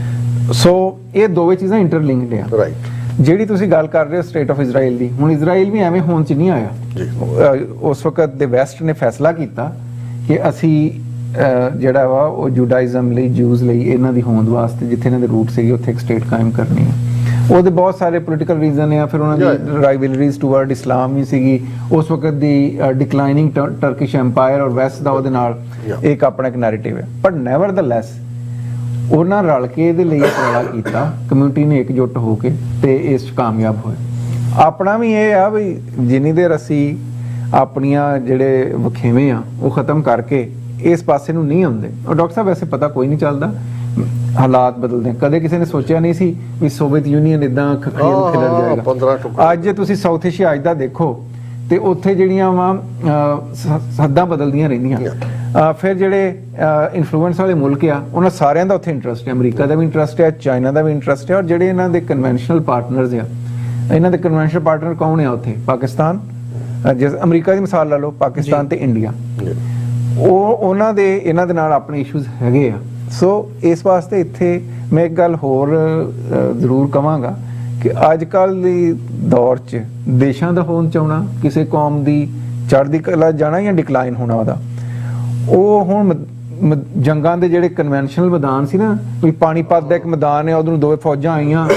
ਸੋ ਇਹ ਦੋਵੇਂ ਚੀਜ਼ਾਂ ਇੰਟਰਲਿੰਕਡ ਆ। ਰਾਈਟ। ਜਿਹੜੀ ਤੁਸੀਂ ਗੱਲ ਕਰ ਰਹੇ ਹੋ ਸਟੇਟ ਆਫ ਇਜ਼ਰਾਈਲ ਦੀ, ਹੁਣ ਇਜ਼ਰਾਈਲ ਵੀ ਐਵੇਂ ਹੋਣ 'ਚ ਨਹੀਂ ਆਇਆ। ਉਸ ਵਕਤ ਦੇ ਵੈਸਟ ਨੇ ਫੈਸਲਾ ਕੀਤਾ ਕਿ ਅਸੀਂ ਜਿਹੜਾ ਵਾ ਉਹ ਜੂਡਾਇਜ਼ਮ ਲਈ, ਜੂਜ਼ ਲਈ, ਇਹਨਾਂ ਦੀ ਹੋਂਦ ਵਾਸਤੇ ਜਿੱਥੇ ਇਹਨਾਂ ਦੇ ਰੂਟ ਸੀਗੇ ਉੱਥੇ ਇੱਕ ਸਟੇਟ ਕਾਇਮ ਕਰਨੀ ਹੈ। ਉਹਦੇ ਬਹੁਤ ਸਾਰੇ ਪੋਲੀਟੀਕਲ ਰੀਜ਼ਨ ਆ, ਫਿਰ ਉਹਨਾਂ ਦੀ ਰਾਈਵਲਰੀਜ਼ ਟੂਵਰਡ ਇਸਲਾਮ ਵੀ ਸੀਗੀ, ਉਸ ਵਕਤ ਦੀ ਡਿਕਲਾਈਨਿੰਗ ਟਰਕਿਸ਼ ਐਮਪਾਇਰ ਔਰ ਵੈਸਟ ਦਾ ਉਹਦੇ ਨਾਲ ਇੱਕ ਆਪਣਾ ਇੱਕ ਨੈਰੇਟਿਵ ਹੈ। ਪਰ ਨੈਵਰਦਲੈਸ ਉਹਨਾਂ ਰਲ ਕੇ ਇਹਦੇ ਲਈ ਉਪਰਾਲਾ ਕੀਤਾ, ਕਮਿਊਨਿਟੀ ਨੇ ਇਕਜੁੱਟ ਹੋ ਕੇ, ਤੇ ਇਸ 'ਚ ਕਾਮਯਾਬ ਹੋਏ। ਆਪਣਾ ਵੀ ਇਹ ਆ ਵੀ ਜਿੰਨੀ ਦੇਰ ਅਸੀਂ ਆਪਣੀਆਂ ਜਿਹੜੇ ਵਖੇਵੇਂ ਆ ਉਹ ਖਤਮ ਕਰਕੇ ਇਸ ਪਾਸੇ ਨੂੰ ਨਹੀਂ ਆਉਂਦੇ, ਔਰ ਡਾਕਟਰ ਸਾਹਿਬ ਵੈਸੇ ਪਤਾ ਕੋਈ ਨਹੀਂ ਚੱਲਦਾ, ਹਾਲਾਤ ਬਦਲਦੇ। ਕਦੇ ਕਿਸੇ ਨੇ ਸੋਚਿਆ ਨਹੀਂ ਸੀ ਵੀ ਸੋਵੀਅਤ ਯੂਨੀਅਨ ਇਦਾਂ ਖਿਲਰ ਜਾਏਗਾ। ਅੱਜ ਜੇ ਤੁਸੀਂ ਸਾਊਥ ਏਸ਼ੀਆ ਅੱਜ ਦਾ ਦੇਖੋ ਤੇ ਉੱਥੇ ਜਿਹੜੀਆਂ ਵਾ ਹੱਦਾਂ ਬਦਲਦੀਆਂ ਰਹਿੰਦੀਆਂ। ਫਿਰ ਜਿਹੜੇ ਇਨਫਲੂਐਂਸ ਵਾਲੇ ਮੁਲਕ ਆ ਉਹਨਾਂ ਸਾਰਿਆਂ ਦਾ ਉੱਥੇ ਇੰਟਰਸਟ ਹੈ, ਅਮਰੀਕਾ ਦਾ ਵੀ ਇੰਟਰਸਟ ਹੈ, ਚਾਈਨਾ ਦਾ ਵੀ ਇੰਟਰਸਟ ਹੈ, ਔਰ ਜਿਹੜੇ ਇਹਨਾਂ ਦੇ ਕਨਵੈਨਸ਼ਨਲ ਪਾਰਟਨਰਸ ਆ, ਇਹਨਾਂ ਦੇ ਕਨਵੈਨਸ਼ਨਲ ਪਾਰਟਨਰ ਕੌਣ ਆ ਉੱਥੇ? ਪਾਕਿਸਤਾਨ, ਜਿਸ ਅਮਰੀਕਾ ਦੀ ਮਿਸਾਲ ਲਾ ਲਓ, ਪਾਕਿਸਤਾਨ ਤੇ ਇੰਡੀਆ, ਉਹਨਾਂ ਦੇ ਇਹਨਾਂ ਦੇ ਨਾਲ ਆਪਣੇ ਇਸ਼ੂਜ਼ ਹੈਗੇ ਆ। ਸੋ ਇਸ ਵਾਸਤੇ ਇੱਥੇ ਮੈਂ ਇੱਕ ਗੱਲ ਹੋਰ ਜ਼ਰੂਰ ਕਵਾਂਗਾ ਕਿ ਅੱਜ ਕੱਲ੍ਹ ਦੀ ਦੌਰ 'ਚ ਦੇਸ਼ਾਂ ਦਾ ਹੋਣ ਚਾਹੁੰਣਾ, ਕਿਸੇ ਕੌਮ ਦੀ ਚੜ੍ਹਦੀ ਕਲਾ ਜਾਣਾ ਜਾਂ ਡਿਕਲਾਈਨ ਹੋਣਾ ਉਹਦਾ, ਉਹ ਹੁਣ ਜੰਗਾਂ ਦੇ ਜਿਹੜੇ ਕਨਵੈਨਸ਼ਨਲ ਮੈਦਾਨ ਸੀ ਨਾ, ਵੀ ਪਾਣੀਪਤ ਦਾ ਇੱਕ ਮੈਦਾਨ ਹੈ, ਉਧਰੋਂ 2 ਫੌਜਾਂ ਆਈਆਂ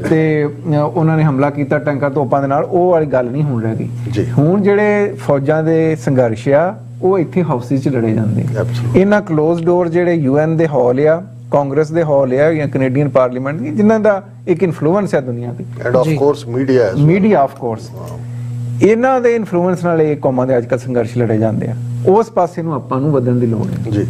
ਤੇ ਉਹਨਾਂ ਨੇ ਹਮਲਾ ਕੀਤਾ ਟੈਂਕਾਂ ਤੋਪਾਂ ਦੇ ਨਾਲ, ਉਹ ਵਾਲੀ ਗੱਲ ਨਹੀਂ ਹੁਣ ਰਹਿ ਗਈ। ਹੁਣ ਜਿਹੜੇ ਫੌਜਾਂ ਦੇ ਸੰਘਰਸ਼ ਆ ਉਹ ਇੱਥੇ ਹਾਊਸਿਸ 'ਚ ਲੜੇ ਜਾਂਦੇ। ਇਹਨਾਂ ਕਲੋਜ਼ ਡੋਰ ਜਿਹੜੇ UN ਦੇ ਹਾਲ ਆ ਕਾਂਗਰਸ ਦੇ ਹਾਲ ਆ ਜਾਂ ਕੈਨੇਡੀਅਨ ਪਾਰਲੀਮੈਂਟ ਦੀ, ਜਿਨ੍ਹਾਂ ਦਾ ਇੱਕ ਇਨਫਲੂਐਂਸ ਹੈ ਦੁਨੀਆ ਤੇ, end of course media of course, ਇਹਨਾਂ ਦੇ ਇਨਫਲੂਐਂਸ ਨਾਲ ਇਹ ਕੌਮਾਂ ਦੇ ਅੱਜਕੱਲ੍ਹ ਸੰਘਰਸ਼ ਲੜੇ ਜਾਂਦੇ ਆ। ਉਸ ਪਾਸੇ ਨੂੰ ਆਪਾਂ ਨੂੰ ਵਧਣ ਦੀ ਲੋੜ ਹੈ ਜੀ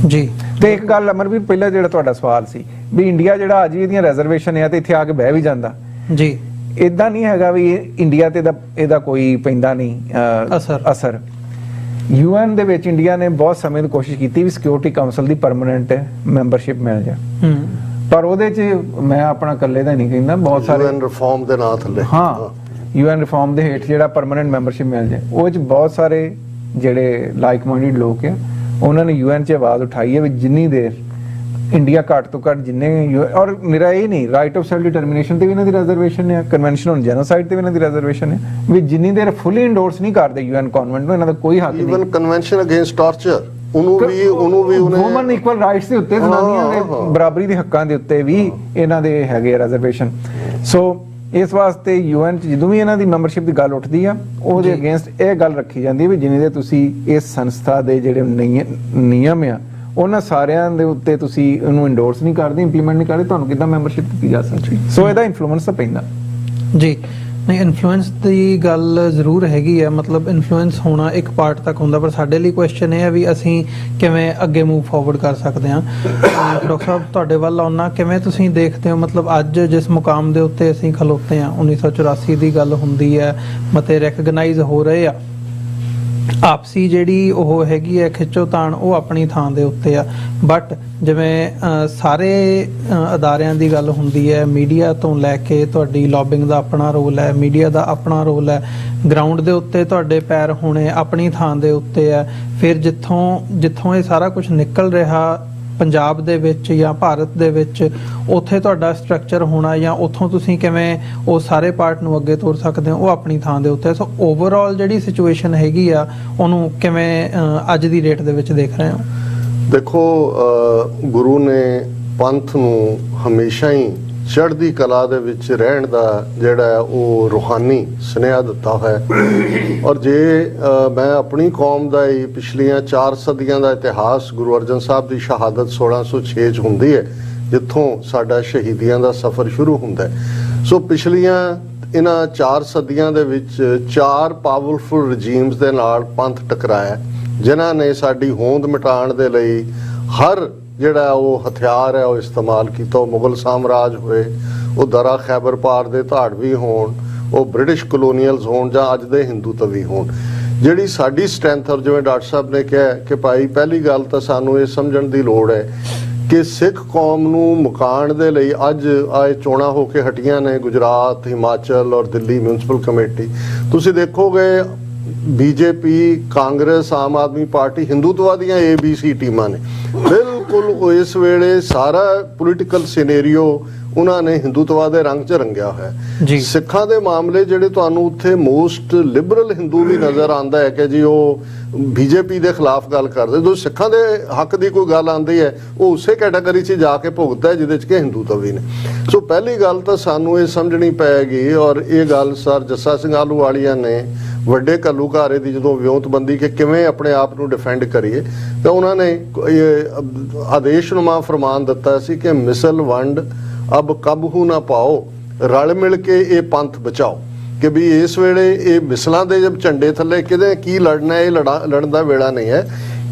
ਜੀ। ਤੇ ਇੱਕ ਗੱਲ ਅਮਰਵੀਰ, ਪਹਿਲਾਂ ਜਿਹੜਾ ਤੁਹਾਡਾ ਸਵਾਲ ਸੀ ਵੀ ਇੰਡੀਆ ਜਿਹੜਾ ਅੱਜ ਵੀ ਇਹਦੀਆਂ ਰਿਜ਼ਰਵੇਸ਼ਨ ਆ ਤੇ ਇੱਥੇ ਆ ਕੇ ਬਹਿ ਵੀ ਜਾਂਦਾ ਜੀ, ਇਦਾਂ ਨਹੀਂ ਹੈਗਾ ਵੀ ਇੰਡੀਆ ਤੇ ਇਹਦਾ ਕੋਈ ਪੈਂਦਾ ਨਹੀਂ ਅਸਰ। UN ਦੇ ਵਿੱਚ ਇੰਡੀਆ ਨੇ ਬਹੁਤ ਸਮੇਂ ਤੋਂ ਕੋਸ਼ਿਸ਼ ਕੀਤੀ ਵੀ ਸਿਕਿਉਰਿਟੀ ਕਾਉਂਸਲ ਦੀ ਪਰਮਨੈਂਟ ਮੈਂਬਰਸ਼ਿਪ ਮਿਲ ਜਾ, ਪਰ ਉਹਦੇ 'ਚ ਮੈਂ ਆਪਣਾ ਇਕੱਲੇ ਦਾ ਨਹੀਂ ਕਹਿੰਦਾ, ਬਹੁਤ ਸਾਰੇ UN ਰਿਫਾਰਮ ਦੇ ਨਾਂ ਥੱਲੇ, ਹਾਂ UN ਰਿਫਾਰਮ ਦੇ ਹੇਠ ਜਿਹੜਾ ਪਰਮਨੈਂਟ ਮੈਂਬਰਸ਼ਿਪ ਮਿਲ ਜਾਏ, ਉਹ 'ਚ ਬਹੁਤ ਸਾਰੇ ਜਿਹੜੇ ਲਾਈਕ ਮਾਈਂਡਡ ਲੋਕ ਆ ਉਹਨਾਂ ਨੇ UN 'ਚ ਆਵਾਜ਼ ਉਠਾਈ ਹੈ ਵੀ ਜਿੰਨੀ ਦੇਰ ਇੰਡੀਆ ਘੱਟ ਤੋਂ ਘੱਟ ਜਿੰਨੇ, ਔਰ ਮੇਰਾ ਇਹ ਨਹੀਂ, ਰਾਈਟ ਆਫ ਸੈਲਫ ਡਿਟਰਮੀਨੇਸ਼ਨ ਤੇ ਵੀ ਇਹਨਾਂ ਦੀ ਰਿਜ਼ਰਵੇਸ਼ਨ ਹੈ, ਕਨਵੈਨਸ਼ਨ ਔਨ ਜੈਨੋਸਾਈਡ ਤੇ ਵੀ ਇਹਨਾਂ ਦੀ ਰਿਜ਼ਰਵੇਸ਼ਨ ਹੈ, ਵੀ ਜਿੰਨੀ ਦੇਰ ਫੁੱਲੀ ਇੰਡੋਰਸ ਨਹੀਂ ਕਰਦੇ UN ਕਨਵੈਂਟ ਨੂੰ, ਇਹਨਾਂ ਦਾ ਕੋਈ ਹੱਕ ਨਹੀਂ। ਇਵਨ ਕਨਵੈਨਸ਼ਨ ਅਗੇਂਸਟ ਟਾਰਚਰ, ਉਹਨੂੰ ਵੀ ਉਹਨੇ ਹਿਊਮਨ ਇਕੁਅਲ ਰਾਈਟਸ ਦੇ ਉੱਤੇ, ਜ਼ਨਾਨੀਆਂ ਦੇ ਬਰਾਬਰੀ ਦੇ ਹੱਕਾਂ ਦੇ ਉੱਤੇ ਵੀ ਇਹਨਾਂ ਦੇ ਹੈਗੇ ਰਿਜ਼ਰਵੇਸ਼ਨ। ਸੋ ਇਸ ਵਾਸਤੇ UN 'ਚ ਜਦੋਂ ਵੀ ਇਹਨਾਂ ਦੀ ਮੈਂਬਰਸ਼ਿਪ ਦੀ ਗੱਲ ਉੱਠਦੀ ਆ, ਉਹਦੇ ਅਗੇਂਸਟ ਇਹ ਗੱਲ ਰੱਖੀ ਜਾਂਦੀ ਹੈ ਵੀ ਜਿੰਨੀ ਦੇ ਤੁਸੀਂ ਇਸ ਸੰਸਥਾ ਦੇ ਜਿਹੜੇ ਨਿਯਮ ਆ ਉਹਨਾਂ ਸਾਰਿਆਂ ਦੇ ਉੱਤੇ ਤੁਸੀਂ ਉਹਨੂੰ ਇੰਡੋਰਸ ਨਹੀਂ ਕਰਦੇ, ਇੰਪਲੀਮੈਂਟ ਨਹੀਂ ਕਰਦੇ, ਤੁਹਾਨੂੰ ਕਿੱਦਾਂ ਮੈਂਬਰਸ਼ਿਪ ਦਿੱਤੀ ਜਾ ਸਕਦੀ। ਸੋ ਇਹਦਾ ਇਨਫਲੂਐਂਸ ਤਾਂ ਪੈਂਦਾ ਜੀ। ਨਹੀਂ, ਇਨਫਲੂਐਂਸ ਦੀ ਗੱਲ ਜ਼ਰੂਰ ਹੈਗੀ ਹੈ, ਮਤਲਬ ਇਨਫਲੂਐਂਸ ਹੋਣਾ ਇੱਕ ਪਾਰਟ ਤੱਕ ਹੁੰਦਾ, ਪਰ ਸਾਡੇ ਲਈ ਕੁਐਸਚਨ ਇਹ ਹੈ ਵੀ ਅਸੀਂ ਕਿਵੇਂ ਅੱਗੇ ਮੂਵ ਫਾਰਵਰਡ ਕਰ ਸਕਦੇ ਹਾਂ। ਡਾਕਟਰ ਸਾਹਿਬ, ਤੁਹਾਡੇ ਵੱਲ ਆਉਣਾ, ਕਿਵੇਂ ਤੁਸੀਂ ਦੇਖਦੇ ਹੋ, ਮਤਲਬ ਅੱਜ ਜਿਸ ਮੁਕਾਮ ਦੇ ਉੱਤੇ ਅਸੀਂ ਖਲੋਤੇ ਹਾਂ, 1984 ਦੀ ਗੱਲ ਹੁੰਦੀ ਹੈ, ਮਤੇ ਰੈਕਗਨਾਈਜ਼ ਹੋ ਰਹੇ ਆ, ਆਪਸੀ ਜਿਹੜੀ ਉਹ ਹੈਗੀ ਹੈ ਖਿੱਚੋਤਾਣ, ਉਹ ਆਪਣੀ ਥਾਂ ਦੇ ਉੱਤੇ ਆ, ਬਟ ਜਿਵੇਂ ਸਾਰੇ ਅਦਾਰਿਆਂ ਦੀ ਗੱਲ ਹੁੰਦੀ ਹੈ, ਮੀਡੀਆ ਤੋਂ ਲੈ ਕੇ ਤੁਹਾਡੀ ਲੌਬਿੰਗ ਦਾ ਆਪਣਾ ਰੋਲ ਹੈ, ਮੀਡੀਆ ਦਾ ਆਪਣਾ ਰੋਲ ਹੈ, ਗਰਾਊਂਡ ਦੇ ਉੱਤੇ ਤੁਹਾਡੇ ਪੈਰ ਹੋਣੇ ਆਪਣੀ ਥਾਂ ਦੇ ਉੱਤੇ ਹੈ, ਫਿਰ ਜਿੱਥੋਂ ਇਹ ਸਾਰਾ ਕੁਝ ਨਿਕਲ ਰਿਹਾ ਪੰਜਾਬ ਦੇ ਵਿੱਚ ਜਾਂ ਭਾਰਤ ਦੇ ਵਿੱਚ, ਉੱਥੇ ਤੁਹਾਡਾ ਸਟਰਕਚਰ ਹੋਣਾ ਜਾਂ ਉੱਥੋਂ ਤੁਸੀਂ ਕਿਵੇਂ ਉਹ ਸਾਰੇ ਪਾਰਟ ਨੂੰ ਅੱਗੇ ਤੋਰ ਸਕਦੇ ਹੋ, ਉਹ ਆਪਣੀ ਥਾਂ ਦੇ ਉੱਤੇ। ਸੋ ਓਵਰਆਲ ਜਿਹੜੀ ਸਿਚੁਏਸ਼ਨ ਹੈਗੀ ਆ, ਉਹਨੂੰ ਕਿਵੇਂ ਅੱਜ ਦੀ ਡੇਟ ਦੇ ਵਿੱਚ ਦੇਖ ਰਹੇ ਹੋ? ਦੇਖੋ, ਗੁਰੂ ਨੇ ਪੰਥ ਨੂੰ ਹਮੇਸ਼ਾ ਹੀ ਚੜ੍ਹਦੀ ਕਲਾ ਦੇ ਵਿੱਚ ਰਹਿਣ ਦਾ ਜਿਹੜਾ ਉਹ ਰੂਹਾਨੀ ਸੁਨੇਹਾ ਦਿੱਤਾ ਹੈ। ਔਰ ਜੇ ਮੈਂ ਆਪਣੀ ਕੌਮ ਦਾ ਹੀ ਪਿਛਲੀਆਂ 4 ਸਦੀਆਂ ਦਾ ਇਤਿਹਾਸ, ਗੁਰੂ ਅਰਜਨ ਸਾਹਿਬ ਦੀ ਸ਼ਹਾਦਤ 1606 'ਚ ਹੁੰਦੀ ਹੈ, ਜਿੱਥੋਂ ਸਾਡਾ ਸ਼ਹੀਦੀਆਂ ਦਾ ਸਫ਼ਰ ਸ਼ੁਰੂ ਹੁੰਦਾ ਹੈ। ਸੋ ਪਿਛਲੀਆਂ ਇਹਨਾਂ 4 ਸਦੀਆਂ ਦੇ ਵਿੱਚ 4 ਪਾਵਰਫੁਲ ਰਜੀਮਸ ਦੇ ਨਾਲ ਪੰਥ ਟਕਰਾਇਆ, ਜਿਨ੍ਹਾਂ ਨੇ ਸਾਡੀ ਹੋਂਦ ਮਿਟਾਉਣ ਦੇ ਲਈ ਹਰ ਜਿਹੜਾ ਉਹ ਹਥਿਆਰ ਹੈ ਉਹ ਇਸਤੇਮਾਲ ਕੀਤਾ। ਉਹ ਮੁਗਲ ਸਾਮਰਾਜ ਹੋਏ, ਉਹ ਦਰਾ ਖੈਬਰ ਪਾਰ ਦੇ ਧਾੜਵੀ ਹੋਣ, ਉਹ ਬ੍ਰਿਟਿਸ਼ ਕਲੋਨੀਅਲਸ ਹੋਣ, ਜਾਂ ਅੱਜ ਦੇ ਹਿੰਦੂ ਤਵੀ ਹੋਣ। ਜਿਹੜੀ ਸਾਡੀ ਸਟਰੈਂਥ, ਔਰ ਜਿਵੇਂ ਡਾਕਟਰ ਸਾਹਿਬ ਨੇ ਕਿਹਾ ਕਿ ਭਾਈ ਪਹਿਲੀ ਗੱਲ ਤਾਂ ਸਾਨੂੰ ਇਹ ਸਮਝਣ ਦੀ ਲੋੜ ਹੈ ਕਿ ਸਿੱਖ ਕੌਮ ਨੂੰ ਮੁਕਾਉਣ ਦੇ ਲਈ ਅੱਜ ਆਏ ਚੋਣਾਂ ਹੋ ਕੇ ਹਟੀਆਂ ਨੇ, ਗੁਜਰਾਤ, ਹਿਮਾਚਲ ਔਰ ਦਿੱਲੀ ਮਿਊਨਿਸਪਲ ਕਮੇਟੀ। ਤੁਸੀਂ ਦੇਖੋਗੇ बीजेपी, कांग्रेस, आम आदमी पार्टी हिंदुत्व ਦੀਆਂ ABC ਟੀਮਾਂ ਨੇ। ਬਿਲਕੁਲ ਇਸ ਵੇਲੇ ਸਾਰਾ ਪੋਲੀਟੀਕਲ ਸਿਨੈਰੀਓ ਉਹਨਾਂ ਨੇ ਹਿੰਦੂਤਵਾ ਦੇ ਰੰਗ 'ਚ ਰੰਗਿਆ ਹੋਇਆ। ਸਿੱਖਾਂ ਦੇ ਮਾਮਲੇ ਜਿਹੜੇ ਤੁਹਾਨੂੰ ਉੱਥੇ ਮੋਸਟ ਲਿਬਰਲ ਹਿੰਦੂ ਵੀ ਨਜ਼ਰ ਆਉਂਦਾ ਹੈ ਕਿ ਜੀ ਉਹ ਬੀਜੇਪੀ ਦੇ ਖਿਲਾਫ ਗੱਲ ਕਰਦੇ, ਜਦੋਂ ਸਿੱਖਾਂ ਦੇ ਹੱਕ ਦੀ ਕੋਈ ਗੱਲ ਆਉਂਦੀ ਹੈ ਉਹ ਉਸੇ ਕੈਟਾਗਰੀ 'ਚ ਜਾ ਕੇ ਭੁਗਤਦਾ ਹੈ ਜਿਹਦੇ 'ਚ ਕਿ ਹਿੰਦੂਤਵੀ ਨੇ। ਸੋ ਪਹਿਲੀ ਗੱਲ ਤਾਂ ਸਾਨੂੰ ਇਹ ਸਮਝਣੀ ਪਏਗੀ, ਔਰ ਇਹ ਗੱਲ ਸਰ ਜੱਸਾ ਸਿੰਘ ਆਹਲੂਵਾਲੀਆ ਨੇ ਵੱਡੇ ਘੱਲੂਘਾਰੇ ਦੀ ਜਦੋਂ ਵਿਉਂਤਬੰਦੀ ਕਿ ਕਿਵੇਂ ਆਪਣੇ ਆਪ ਨੂੰ ਡਿਫੈਂਡ ਕਰੀਏ, ਤਾਂ ਉਹਨਾਂ ਨੇ ਆਦੇਸ਼ਨੁਮਾ ਫਰਮਾਨ ਦਿੱਤਾ ਸੀ ਕਿ ਮਿਸਲ ਵੰਡ ਅਬ ਕਬਹੂ ਨਾ ਪਾਓ, ਰਲ ਮਿਲ ਕੇ ਇਹ ਪੰਥ ਬਚਾਓ। ਕਿ ਵੀ ਇਸ ਵੇਲੇ ਇਹ ਮਿਸਲਾਂ ਦੇ ਜਦ ਝੰਡੇ ਥੱਲੇ ਕਿਤੇ ਕੀ ਲੜਨਾ, ਇਹ ਲੜਨ ਦਾ ਵੇਲਾ ਨਹੀਂ ਹੈ,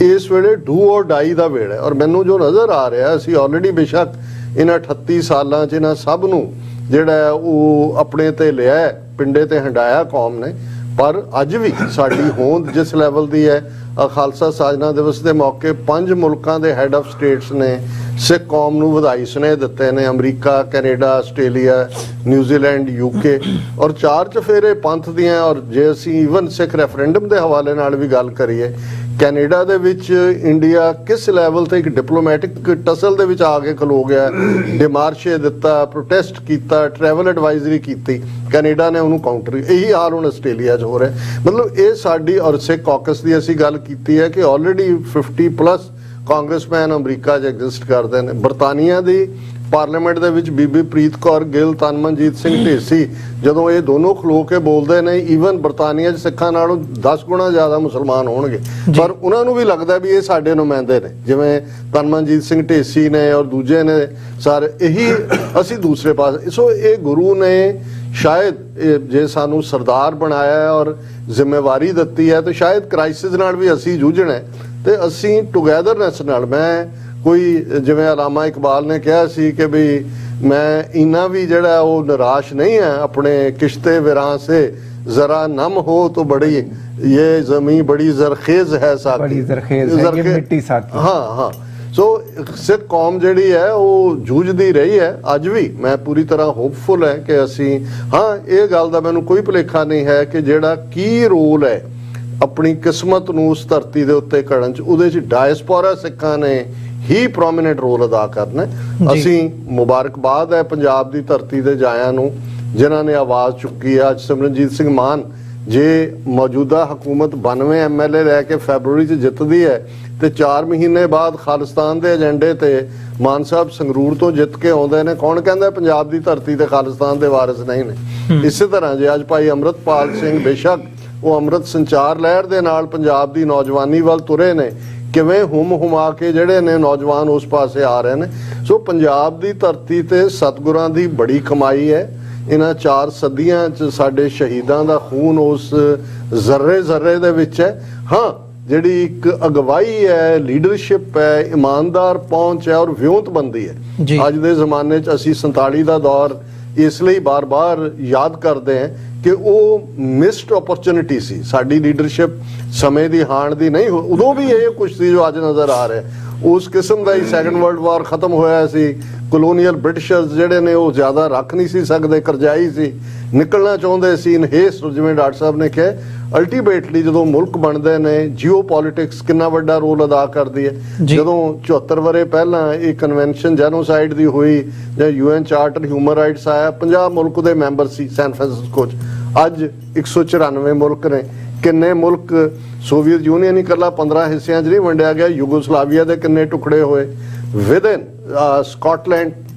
ਇਸ ਵੇਲੇ ਡੂ ਔਰ ਡਾਈ ਦਾ ਵੇਲਾ ਹੈ। ਔਰ ਮੈਨੂੰ ਜੋ ਨਜ਼ਰ ਆ ਰਿਹਾ, ਅਸੀਂ ਆਲਰੇਡੀ ਬੇਸ਼ੱਕ ਇਹਨਾਂ 38 ਸਾਲਾਂ 'ਚ ਇਹਨਾਂ ਸਭ ਨੂੰ ਜਿਹੜਾ ਉਹ ਆਪਣੇ ਤੇ ਲਿਆ, ਪਿੰਡੇ ਤੇ ਹੰਡਾਇਆ ਕੌਮ ਨੇ, ਪਰ ਅੱਜ ਵੀ ਸਾਡੀ ਹੋਂਦ ਜਿਸ ਲੈਵਲ ਦੀ ਹੈ, ਖਾਲਸਾ ਸਾਜਨਾ ਦਿਵਸ ਦੇ ਮੌਕੇ 5 ਮੁਲਕਾਂ ਦੇ ਹੈੱਡ ਆਫ ਸਟੇਟਸ ਨੇ ਸਿੱਖ ਕੌਮ ਨੂੰ ਵਧਾਈ ਸੁਨੇਹੇ ਦਿੱਤੇ ਨੇ, America, Canada, Australia, New Zealand, UK, ਔਰ 4 ਚਫੇਰੇ ਪੰਥ ਦੀਆਂ। ਔਰ ਜੇ ਅਸੀਂ ਈਵਨ ਸਿੱਖ ਰੈਫਰੈਂਡਮ ਦੇ ਹਵਾਲੇ ਨਾਲ ਵੀ ਗੱਲ ਕਰੀਏ, ਕੈਨੇਡਾ ਦੇ ਵਿੱਚ ਇੰਡੀਆ ਕਿਸ ਲੈਵਲ ਤੇ ਇੱਕ ਡਿਪਲੋਮੈਟਿਕ ਟਸਲ ਦੇ ਵਿੱਚ ਆ ਕੇ ਖਲੋ ਗਿਆ, ਡਿਮਾਰਸ਼ੇ ਦਿੱਤਾ, ਪ੍ਰੋਟੈਸਟ ਕੀਤਾ, ਟਰੈਵਲ ਐਡਵਾਈਜ਼ਰੀ ਕੀਤੀ, ਕੈਨੇਡਾ ਨੇ ਉਹਨੂੰ ਕਾਊਂਟਰ। ਇਹੀ ਹਾਲ ਹੁਣ ਆਸਟ੍ਰੇਲੀਆ 'ਚ ਹੋ ਰਿਹਾ। ਮਤਲਬ ਇਹ ਸਾਡੀ, ਔਰ ਸਿੱਖ ਕਾਕਸ ਦੀ ਅਸੀਂ ਗੱਲ ਕੀਤੀ ਹੈ ਕਿ ਆਲਰੇਡੀ 50+ ਕਾਂਗਰਸਮੈਨ ਅਮਰੀਕਾ 'ਚ ਐਗਜ਼ਿਸਟ ਕਰਦੇ ਨੇ। ਬਰਤਾਨੀਆ ਦੀ ਪਾਰਲੀਮੈਂਟ ਦੇ ਵਿੱਚ ਬੀਬੀ ਪ੍ਰੀਤ ਕੌਰ ਗਿੱਲ, ਤਨਮਨਜੀਤ ਸਿੰਘ ਢੇਸੀ, ਜਦੋਂ ਇਹ ਦੋਨੋਂ ਖਲੋ ਕੇ ਬੋਲਦੇ ਨੇ, ਈਵਨ ਬਰਤਾਨੀਆ 'ਚ ਸਿੱਖਾਂ ਨਾਲੋਂ 10 ਗੁਣਾ ਜ਼ਿਆਦਾ ਮੁਸਲਮਾਨ ਹੋਣਗੇ, ਪਰ ਉਹਨਾਂ ਨੂੰ ਵੀ ਲੱਗਦਾ ਵੀ ਇਹ ਸਾਡੇ ਨੁਮਾਇੰਦੇ ਨੇ, ਜਿਵੇਂ ਤਨਮਨਜੀਤ ਸਿੰਘ ਢੇਸੀ ਨੇ ਔਰ ਦੂਜੇ ਨੇ ਸਾਰੇ, ਇਹੀ ਅਸੀਂ ਦੂਸਰੇ ਪਾਸੇ। ਸੋ ਇਹ ਗੁਰੂ ਨੇ ਸ਼ਾਇਦ ਜੇ ਸਾਨੂੰ ਸਰਦਾਰ ਬਣਾਇਆ ਹੈ ਔਰ ਜ਼ਿੰਮੇਵਾਰੀ ਦਿੱਤੀ ਹੈ, ਤਾਂ ਸ਼ਾਇਦ ਕ੍ਰਾਈਸਿਸ ਨਾਲ ਵੀ ਅਸੀਂ ਜੂਝਣਾ ਹੈ, ਤੇ ਅਸੀਂ ਟੁਗੈਦਰਨੈਸ ਨਾਲ, ਮੈਂ ਕੋਈ ਜਿਵੇਂ ਅਲਾਮਾ ਇਕਬਾਲ ਨੇ ਕਿਹਾ ਸੀ ਕਿ ਵੀ ਮੈਂ ਇੰਨਾ ਵੀ ਜਿਹੜਾ ਉਹ ਨਿਰਾਸ਼ ਨਹੀਂ ਹੈ ਆਪਣੇ ਕਿਸ਼ਤੇ ਵਿਰਾਂ ਸੇ, ਜ਼ਰਾ ਨਮ ਹੋ तो बड़ी ये जमीन बड़ी जरखेज है साकी, बड़ी जरखेज है ये मिट्टी साकी। हाँ ਸੋ ਸਿੱਖ ਕੌਮ ਜਿਹੜੀ ਹੈ ਉਹ ਜੂਝਦੀ ਰਹੀ ਹੈ, ਅੱਜ ਵੀ ਮੈਂ ਪੂਰੀ ਤਰ੍ਹਾਂ ਹੋਪਫੁਲ ਹੈ ਕਿ ਅਸੀਂ, ਹਾਂ ਇਹ ਗੱਲ ਦਾ ਮੈਨੂੰ ਕੋਈ ਭੁਲੇਖਾ ਨਹੀਂ ਹੈ ਕਿ ਜਿਹੜਾ ਕੀ ਰੋਲ ਹੈ ਆਪਣੀ ਕਿਸਮਤ ਨੂੰ ਉਸ ਧਰਤੀ ਦੇ ਉੱਤੇ ਘੜਨ 'ਚ, ਉਹਦੇ 'ਚ ਡਾਇਸਪੋਰਾ ਸਿੱਖਾਂ ਨੇ ਹੀ ਪ੍ਰੋਮੀਨੈਂਟ ਰੋਲ ਅਦਾ ਕਰਨਾ। ਅਸੀਂ ਮੁਬਾਰਕਬਾਦ ਹੈ ਪੰਜਾਬ ਦੀ ਧਰਤੀ ਦੇ ਜਾਇਆਂ ਨੂੰ ਜਿਨ੍ਹਾਂ ਨੇ ਆਵਾਜ਼ ਚੁੱਕੀ ਹੈ। ਅੱਜ ਸਿਮਰਨਜੀਤ ਸਿੰਘ ਮਾਨ ਜੇ ਮੌਜੂਦਾ ਹਕੂਮਤ 92 MLA ਲੈ ਕੇ ਫੈਬਰਵਰੀ 'ਚ ਜਿੱਤਦੀ ਹੈ ਤੇ 4 ਮਹੀਨੇ ਬਾਅਦ ਖਾਲਿਸਤਾਨ ਦੇ ਏਜੰਡੇ ਤੇ ਮਾਨ ਸਾਹਿਬ ਸੰਗਰੂਰ ਤੋਂ ਜਿੱਤ ਕੇ ਆਉਂਦੇ ਨੇ, ਕੌਣ ਕਹਿੰਦਾ ਪੰਜਾਬ ਦੀ ਧਰਤੀ ਤੇ ਖਾਲਿਸਤਾਨ ਦੇ ਵਾਰਿਸ ਨਹੀਂ ਨੇ? ਇਸੇ ਤਰ੍ਹਾਂ ਜੇ ਅੱਜ ਭਾਈ ਅੰਮ੍ਰਿਤਪਾਲ ਸਿੰਘ ਬੇਸ਼ੱਕ ਉਹ ਅੰਮ੍ਰਿਤ ਸੰਚਾਰ ਲਹਿਰ ਦੇ ਨਾਲ ਪੰਜਾਬ ਦੀ ਨੌਜਵਾਨੀ ਵੱਲ ਤੁਰੇ ਨੇ, ਕਿਵੇਂ ਹੁਮਾ ਕੇ ਜਿਹੜੇ ਨੇ ਨੌਜਵਾਨ ਉਸ ਪਾਸੇ ਆ ਰਹੇ ਨੇ। ਸੋ ਪੰਜਾਬ ਦੀ ਧਰਤੀ ਤੇ ਸਤਿਗੁਰਾਂ ਦੀ ਬੜੀ ਕਮਾਈ ਹੈ। ਇਹਨਾਂ 4 ਸਦੀਆਂ 'ਚ ਸਾਡੇ ਸ਼ਹੀਦਾਂ ਦਾ ਖੂਨ ਉਸ ਜ਼ਰਰੇ ਜ਼ਰਰੇ ਦੇ ਵਿੱਚ ਹੈ। ਹਾਂ, ਜਿਹੜੀ ਇੱਕ ਅਗਵਾਈ ਹੈ, ਲੀਡਰਸ਼ਿਪ ਹੈ, ਇਮਾਨਦਾਰ ਪਹੁੰਚ ਹੈ ਔਰ ਵਿਉਂਤਬੰਦੀ ਹੈ। ਅੱਜ ਦੇ ਜ਼ਮਾਨੇ 'ਚ ਅਸੀਂ 47 ਦਾ ਦੌਰ ਇਸ ਲਈ ਬਾਰ-ਬਾਰ ਯਾਦ ਕਰਦੇ ਹਾਂ ਕਿ ਉਹ ਮਿਸਡ ਓਪਰਚੁਨਿਟੀ ਸੀ। ਸਾਡੀ ਲੀਡਰਸ਼ਿਪ ਸਮੇਂ ਦੀ ਹਾਣ ਦੀ ਨਹੀਂ, ਉਦੋਂ ਵੀ ਇਹ ਕੁਛ ਸੀ ਜੋ ਅੱਜ ਨਜ਼ਰ ਆ ਰਿਹਾ। ਉਸ ਕਿਸਮ ਦਾ ਹੀ ਸੈਕੰਡ ਵਰਲਡ ਵਾਰ ਖਤਮ ਹੋਇਆ ਸੀ। ਕਲੋਨੀਅਲ ਬ੍ਰਿਟਿਸ਼ਰਸ ਜਿਹੜੇ ਨੇ ਉਹ ਜ਼ਿਆਦਾ ਰੱਖ ਨਹੀਂ ਸੀ ਸਕਦੇ, ਕਰਜ਼ਾਈ ਸੀ, ਨਿਕਲਣਾ ਚਾਹੁੰਦੇ ਸੀ ਇਨ ਹੇਸਟ। ਜਿਵੇਂ ਡਾਕਟਰ ਸਾਹਿਬ ਨੇ ਕਿਹਾ, ਅਲਟੀਮੇਟਲੀ ਜਦੋਂ ਮੁਲਕ ਬਣਦੇ ਨੇ, ਜੀਓ ਪੋਲਿਟਿਕਸ ਕਿੰਨਾ ਵੱਡਾ ਰੋਲ ਅਦਾ ਕਰਦੀ ਹੈ। ਜਦੋਂ 74 ਵਰੇ ਪਹਿਲਾਂ ਇਹ ਕਨਵੈਨਸ਼ਨ ਜੈਨੋਸਾਈਡ ਦੀ ਹੋਈ ਜਾਂ UN ਚਾਰਟਰ ਹਿਊਮਨ ਰਾਈਟਸ ਆਇਆ, 50 ਮੁਲਕ ਦੇ ਮੈਂਬਰ ਸੀ ਸੈਨ ਫਰਾਂਸਿਸਕੋ 'ਚ। ਅੱਜ 194 ਮੁਲਕ ਨੇ। ਕਿੰਨੇ ਮੁਲਕ, ਸੋਵੀਅਤ ਯੂਨੀਅਨ ਹੀ ਇਕੱਲਾ 15 ਹਿੱਸਿਆਂ 'ਚ ਨਹੀਂ ਵੰਡਿਆ ਗਿਆ, ਯੂਗੋਸਲਾਵੀਆ ਦੇ ਕਿੰਨੇ ਟੁਕੜੇ ਹੋਏ। ਵਿਦਨ ਸਕਾਟਲੈਂਡ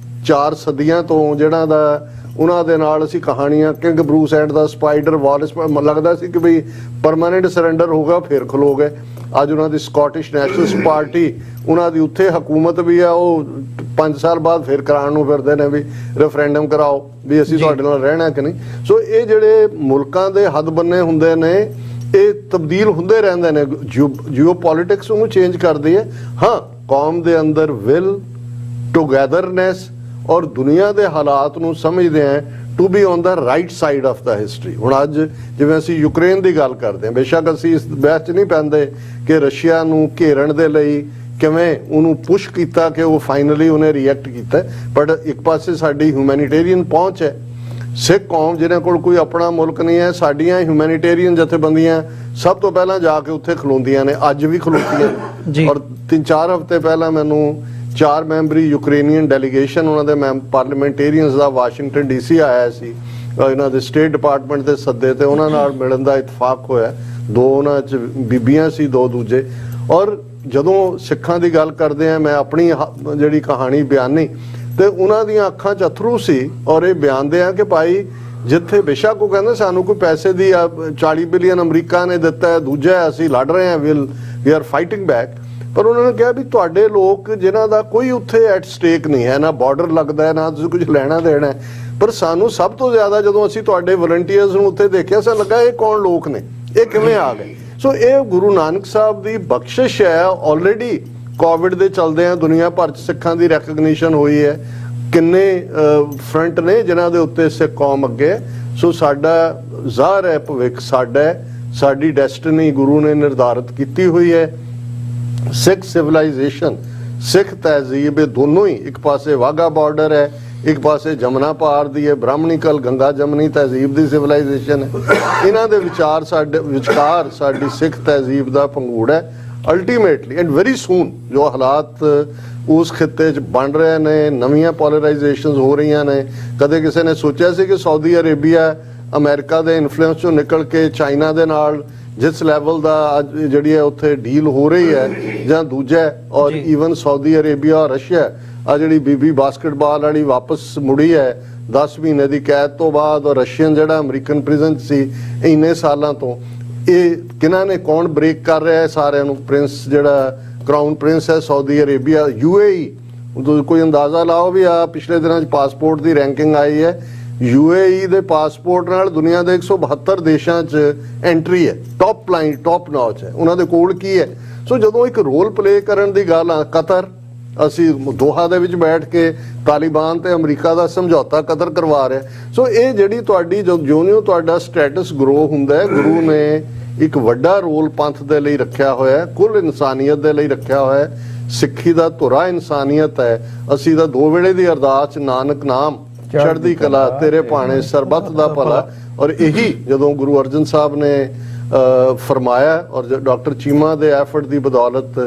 4 ਸਦੀਆਂ ਤੋਂ ਜਿਹੜਾ ਦਾ ਉਹਨਾਂ ਦੇ ਨਾਲ ਅਸੀਂ ਕਹਾਣੀਆਂ, King Bruce and the spider, Wallace, ਲੱਗਦਾ ਸੀ ਕਿ ਬਈ ਪਰਮਾਨੈਂਟ ਸਰੈਂਡਰ ਹੋਗਾ, ਫਿਰ ਖਲੋ ਗਏ। ਅੱਜ ਉਹਨਾਂ ਦੀ ਸਕਾਟਿਸ਼ ਨੈਸ਼ਨਲਿਸਟ ਪਾਰਟੀ, ਉਹਨਾਂ ਦੀ ਉੱਥੇ ਹਕੂਮਤ ਵੀ ਆ, ਉਹ 5 ਸਾਲ ਬਾਅਦ ਫਿਰ ਕਰਾਉਣ ਨੂੰ ਫਿਰਦੇ ਨੇ ਵੀ ਰੈਫਰੈਂਡਮ ਕਰਾਓ ਵੀ ਅਸੀਂ ਤੁਹਾਡੇ ਨਾਲ ਰਹਿਣਾ ਕਿ ਨਹੀਂ। ਸੋ ਇਹ ਜਿਹੜੇ ਮੁਲਕਾਂ ਦੇ ਹੱਦ ਬੰਨੇ ਹੁੰਦੇ ਨੇ, ਇਹ ਤਬਦੀਲ ਹੁੰਦੇ ਰਹਿੰਦੇ ਨੇ। ਜੀਓ ਪੋਲਿਟਿਕਸ ਉਹਨੂੰ ਚੇਂਜ ਕਰਦੀ ਹੈ। ਹਾਂ, ਕੌਮ ਦੇ ਅੰਦਰ ਵਿਲ, ਟੁਗੈਦਰਨੈਸ ਔਰ ਦੁਨੀਆ ਦੇ ਹਾਲਾਤ ਨੂੰ ਸਮਝਦੇ ਆ to be on the right side of the history. ਹੁਣ ਅੱਜ ਜਿਵੇਂ ਅਸੀਂ ਯੂਕਰੇਨ ਦੀ ਗੱਲ ਕਰਦੇ ਹਾਂ, ਬੇਸ਼ੱਕ ਅਸੀਂ ਇਸ ਬਹਿਸ 'ਚ ਨਹੀਂ ਪੈਂਦੇ ਕਿ ਰਸ਼ੀਆ ਨੂੰ ਘੇਰਨ ਦੇ ਲਈ ਕਿਵੇਂ ਉਹਨੂੰ ਪੁਸ਼ ਕੀਤਾ ਕਿ ਉਹ ਫਾਈਨਲੀ ਉਹਨੇ ਰਿਐਕਟ ਕੀਤਾ, ਬਟ ਇੱਕ ਪਾਸੇ ਸਾਡੀ ਹਿਊਮੈਨਿਟੇਰੀਅਨ ਪਹੁੰਚ ਹੈ। ਸਿੱਖ ਕੌਮ ਜਿਹਨਾਂ ਕੋਲ ਕੋਈ ਆਪਣਾ ਮੁਲਕ ਨਹੀਂ ਹੈ, ਸਾਡੀਆਂ ਹਿਊਮੈਨਿਟੇਰੀਅਨ ਜਥੇਬੰਦੀਆਂ ਸਭ ਤੋਂ ਪਹਿਲਾਂ ਜਾ ਕੇ ਉੱਥੇ ਖਲੋਂਦੀਆਂ ਨੇ, ਅੱਜ ਵੀ ਖਲੋਤੀਆਂ। ਔਰ 3-4 ਹਫ਼ਤੇ ਪਹਿਲਾਂ ਮੈਨੂੰ 4 ਮੈਂਬਰੀ ਯੂਕਰੇਨੀਅਨ ਡੈਲੀਗੇਸ਼ਨ, ਉਹਨਾਂ ਦੇ ਪਾਰਲੀਮੈਂਟੇਰੀਅਨਸ ਦਾ ਵਾਸ਼ਿੰਗਟਨ DC ਆਇਆ ਸੀ, ਇਹਨਾਂ ਦੇ ਸਟੇਟ ਡਿਪਾਰਟਮੈਂਟ ਦੇ ਸੱਦੇ ਤੇ ਉਹਨਾਂ ਨਾਲ ਮਿਲਣ ਦਾ ਇਤਫਾਕ ਹੋਇਆ। 2 ਉਹਨਾਂ 'ਚ ਬੀਬੀਆਂ ਸੀ, 2 ਦੂਜੇ। ਔਰ ਜਦੋਂ ਸਿੱਖਾਂ ਦੀ ਗੱਲ ਕਰਦੇ ਆ, ਮੈਂ ਆਪਣੀ ਜਿਹੜੀ ਕਹਾਣੀ ਬਿਆਨੀ ਤੇ ਉਹਨਾਂ ਦੀਆਂ ਅੱਖਾਂ 'ਚ ਅਥਰੂ ਸੀ ਔਰ ਇਹ ਬਿਆਨਦੇ ਆ ਕਿ ਭਾਈ ਜਿੱਥੇ ਬੇਸ਼ੱਕ ਉਹ ਕਹਿੰਦੇ ਸਾਨੂੰ ਕੋਈ ਪੈਸੇ ਦੀ 40 ਬਿਲੀਅਨ ਅਮਰੀਕਾ ਨੇ ਦਿੱਤਾ ਹੈ, ਦੂਜਾ ਅਸੀਂ ਲੜ ਰਹੇ ਹਾਂ, ਵੀ ਆਰ ਫਾਈਟਿੰਗ ਬੈਕ, ਪਰ ਉਹਨਾਂ ਨੇ ਕਿਹਾ ਵੀ ਤੁਹਾਡੇ ਲੋਕ ਜਿਨ੍ਹਾਂ ਦਾ ਕੋਈ ਉੱਥੇ ਐਟ ਸਟੇਕ ਨਹੀਂ ਹੈ, ਨਾ ਬਾਰਡਰ ਲੱਗਦਾ ਹੈ, ਨਾ ਤੁਸੀਂ ਕੁਝ ਲੈਣਾ ਦੇਣਾ ਹੈ, ਪਰ ਸਾਨੂੰ ਸਭ ਤੋਂ ਜ਼ਿਆਦਾ ਜਦੋਂ ਅਸੀਂ ਤੁਹਾਡੇ ਵਲੰਟੀਅਰਸ ਨੂੰ ਉੱਥੇ ਦੇਖਿਆ, ਸਾਨੂੰ ਲੱਗਾ ਇਹ ਕੌਣ ਲੋਕ ਨੇ, ਇਹ ਕਿਵੇਂ ਆ ਗਏ। ਸੋ ਇਹ ਗੁਰੂ ਨਾਨਕ ਸਾਹਿਬ ਦੀ ਬਖਸ਼ਿਸ਼ ਹੈ। ਆਲਰੇਡੀ ਕੋਵਿਡ ਦੇ ਚਲਦੇ ਆ ਦੁਨੀਆ ਭਰ 'ਚ ਸਿੱਖਾਂ ਦੀ ਰੈਕਗਨੀਸ਼ਨ ਹੋਈ ਹੈ। ਕਿੰਨੇ ਫਰੰਟ ਨੇ ਜਿਨ੍ਹਾਂ ਦੇ ਉੱਤੇ ਸਿੱਖ ਕੌਮ ਅੱਗੇ। ਸੋ ਸਾਡਾ ਜ਼ਾਹਰ ਹੈ ਭਵਿੱਖ ਸਾਡਾ, ਸਾਡੀ ਡੈਸਟਨੀ ਗੁਰੂ ਨੇ ਨਿਰਧਾਰਿਤ ਕੀਤੀ ਹੋਈ ਹੈ। ਸਿੱਖ ਸਿਵਲਾਈਜੇਸ਼ਨ, ਸਿੱਖ ਤਹਿਜ਼ੀਬ, ਇਹ ਦੋਨੋਂ ਹੀ, ਇੱਕ ਪਾਸੇ ਵਾਘਾ ਬਾਰਡਰ ਹੈ, ਇੱਕ ਪਾਸੇ ਜਮਨਾ ਪਾਰ ਦੀ ਹੈ, ਬ੍ਰਾਹਮਣੀਕਲ ਗੰਗਾ ਜਮਨੀ ਤਹਿਜ਼ੀਬ ਦੀ ਸਿਵਲਾਈਜੇਸ਼ਨ ਹੈ। ਇਹਨਾਂ ਦੇ ਵਿਚਾਰ ਸਾਡੇ ਵਿਚਕਾਰ ਸਾਡੀ ਸਿੱਖ ਤਹਿਜ਼ੀਬ ਦਾ ਪੰਗੂੜ ਹੈ। ਅਲਟੀਮੇਟਲੀ ਐਂਡ ਵੈਰੀ ਸੂਨ ਜੋ ਹਾਲਾਤ ਉਸ ਖਿੱਤੇ 'ਚ ਬਣ ਰਹੇ ਨੇ, ਨਵੀਆਂ ਪੋਲਰਾਈਜੇਸ਼ਨਸ ਹੋ ਰਹੀਆਂ ਨੇ। ਕਦੇ ਕਿਸੇ ਨੇ ਸੋਚਿਆ ਸੀ ਕਿ ਸਾਊਦੀ ਅਰੇਬੀਆ ਅਮਰੀਕਾ ਦੇ ਇਨਫਲੂਐਂਸ 'ਚੋਂ ਨਿਕਲ ਕੇ ਚਾਈਨਾ ਦੇ ਨਾਲ ਜਿਸ ਲੈਵਲ ਦਾ ਅੱਜ ਜਿਹੜੀ ਹੈ ਉੱਥੇ ਡੀਲ ਹੋ ਰਹੀ ਹੈ ਜਾਂ ਦੂਜਾ ਔਰ ਈਵਨ ਸਾਊਦੀ ਅਰੇਬੀਆ ਔਰ ਰਸ਼ੀਆ ਆ ਜਿਹੜੀ ਬੀਬੀ ਬਾਸਕਟਬਾਲ ਵਾਲੀ ਵਾਪਸ ਮੁੜੀ ਹੈ 10 ਮਹੀਨੇ ਦੀ ਕੈਦ ਤੋਂ ਬਾਅਦ, ਔਰ ਰਸ਼ੀਅਨ ਜਿਹੜਾ ਅਮਰੀਕਨ ਪ੍ਰਿਜ਼ਨ ਸੀ ਇੰਨੇ ਸਾਲਾਂ ਤੋਂ, ਇਹ ਕਿਹਨਾਂ ਨੇ ਕੌਣ ਬ੍ਰੇਕ ਕਰ ਰਿਹਾ ਹੈ ਸਾਰਿਆਂ ਨੂੰ? ਪ੍ਰਿੰਸ ਜਿਹੜਾ ਕਰਾਊਨ ਪ੍ਰਿੰਸ ਹੈ ਸਾਊਦੀ ਅਰੇਬੀਆ, UAE, ਕੋਈ ਅੰਦਾਜ਼ਾ ਲਾਓ ਵੀ ਆ ਪਿਛਲੇ ਦਿਨਾਂ 'ਚ ਪਾਸਪੋਰਟ ਦੀ ਰੈਂਕਿੰਗ ਆਈ ਹੈ, UAE ਦੇ ਪਾਸਪੋਰਟ ਨਾਲ ਦੁਨੀਆ ਦੇ 172 ਦੇਸ਼ਾਂ 'ਚ ਐਂਟਰੀ ਹੈ, ਟੌਪ ਲਾਈਨ ਟੌਪ ਨੌਚ ਹੈ। ਉਹਨਾਂ ਦੇ ਕੋਲ ਕੀ ਹੈ? ਸੋ ਜਦੋਂ ਇੱਕ ਰੋਲ ਪਲੇ ਕਰਨ ਦੀ ਗੱਲ ਆ, ਕਤਰ, ਅਸੀਂ ਦੋਹਾ ਦੇ ਵਿੱਚ ਬੈਠ ਕੇ ਤਾਲਿਬਾਨ ਤੇ ਅਮਰੀਕਾ ਦਾ ਸਮਝੌਤਾ ਕਤਰ ਕਰਵਾ ਰਿਹਾ। ਸੋ ਇਹ ਜਿਹੜੀ ਤੁਹਾਡੀ ਜਿਉਂ ਤੁਹਾਡਾ ਸਟੇਟਸ ਗਰੋ ਹੁੰਦਾ ਹੈ, ਗੁਰੂ ਨੇ ਇੱਕ ਵੱਡਾ ਰੋਲ ਪੰਥ ਦੇ ਲਈ ਰੱਖਿਆ ਹੋਇਆ ਹੈ, ਕੁੱਲ ਇਨਸਾਨੀਅਤ ਦੇ ਲਈ ਰੱਖਿਆ ਹੋਇਆ ਹੈ। ਸਿੱਖੀ ਦਾ ਧੁਰਾ ਇਨਸਾਨੀਅਤ ਹੈ। ਅਸੀਂ ਤਾਂ 2 ਵੇਲੇ ਦੀ ਅਰਦਾਸ ਨਾਨਕ ਨਾਮ ਚੜ੍ਹਦੀ ਕਲਾ ਤੇਰੇ ਭਾਣੇ ਸਰਬੱਤ ਦਾ ਭਲਾ, ਔਰ ਇਹੀ ਜਦੋਂ ਗੁਰੂ ਅਰਜਨ ਸਾਹਿਬ ਨੇ ਫਰਮਾਇਆ, ਔਰ ਡਾਕਟਰ ਚੀਮਾ ਦੇ ਐਫਰਟ ਦੀ ਬਦੌਲਤ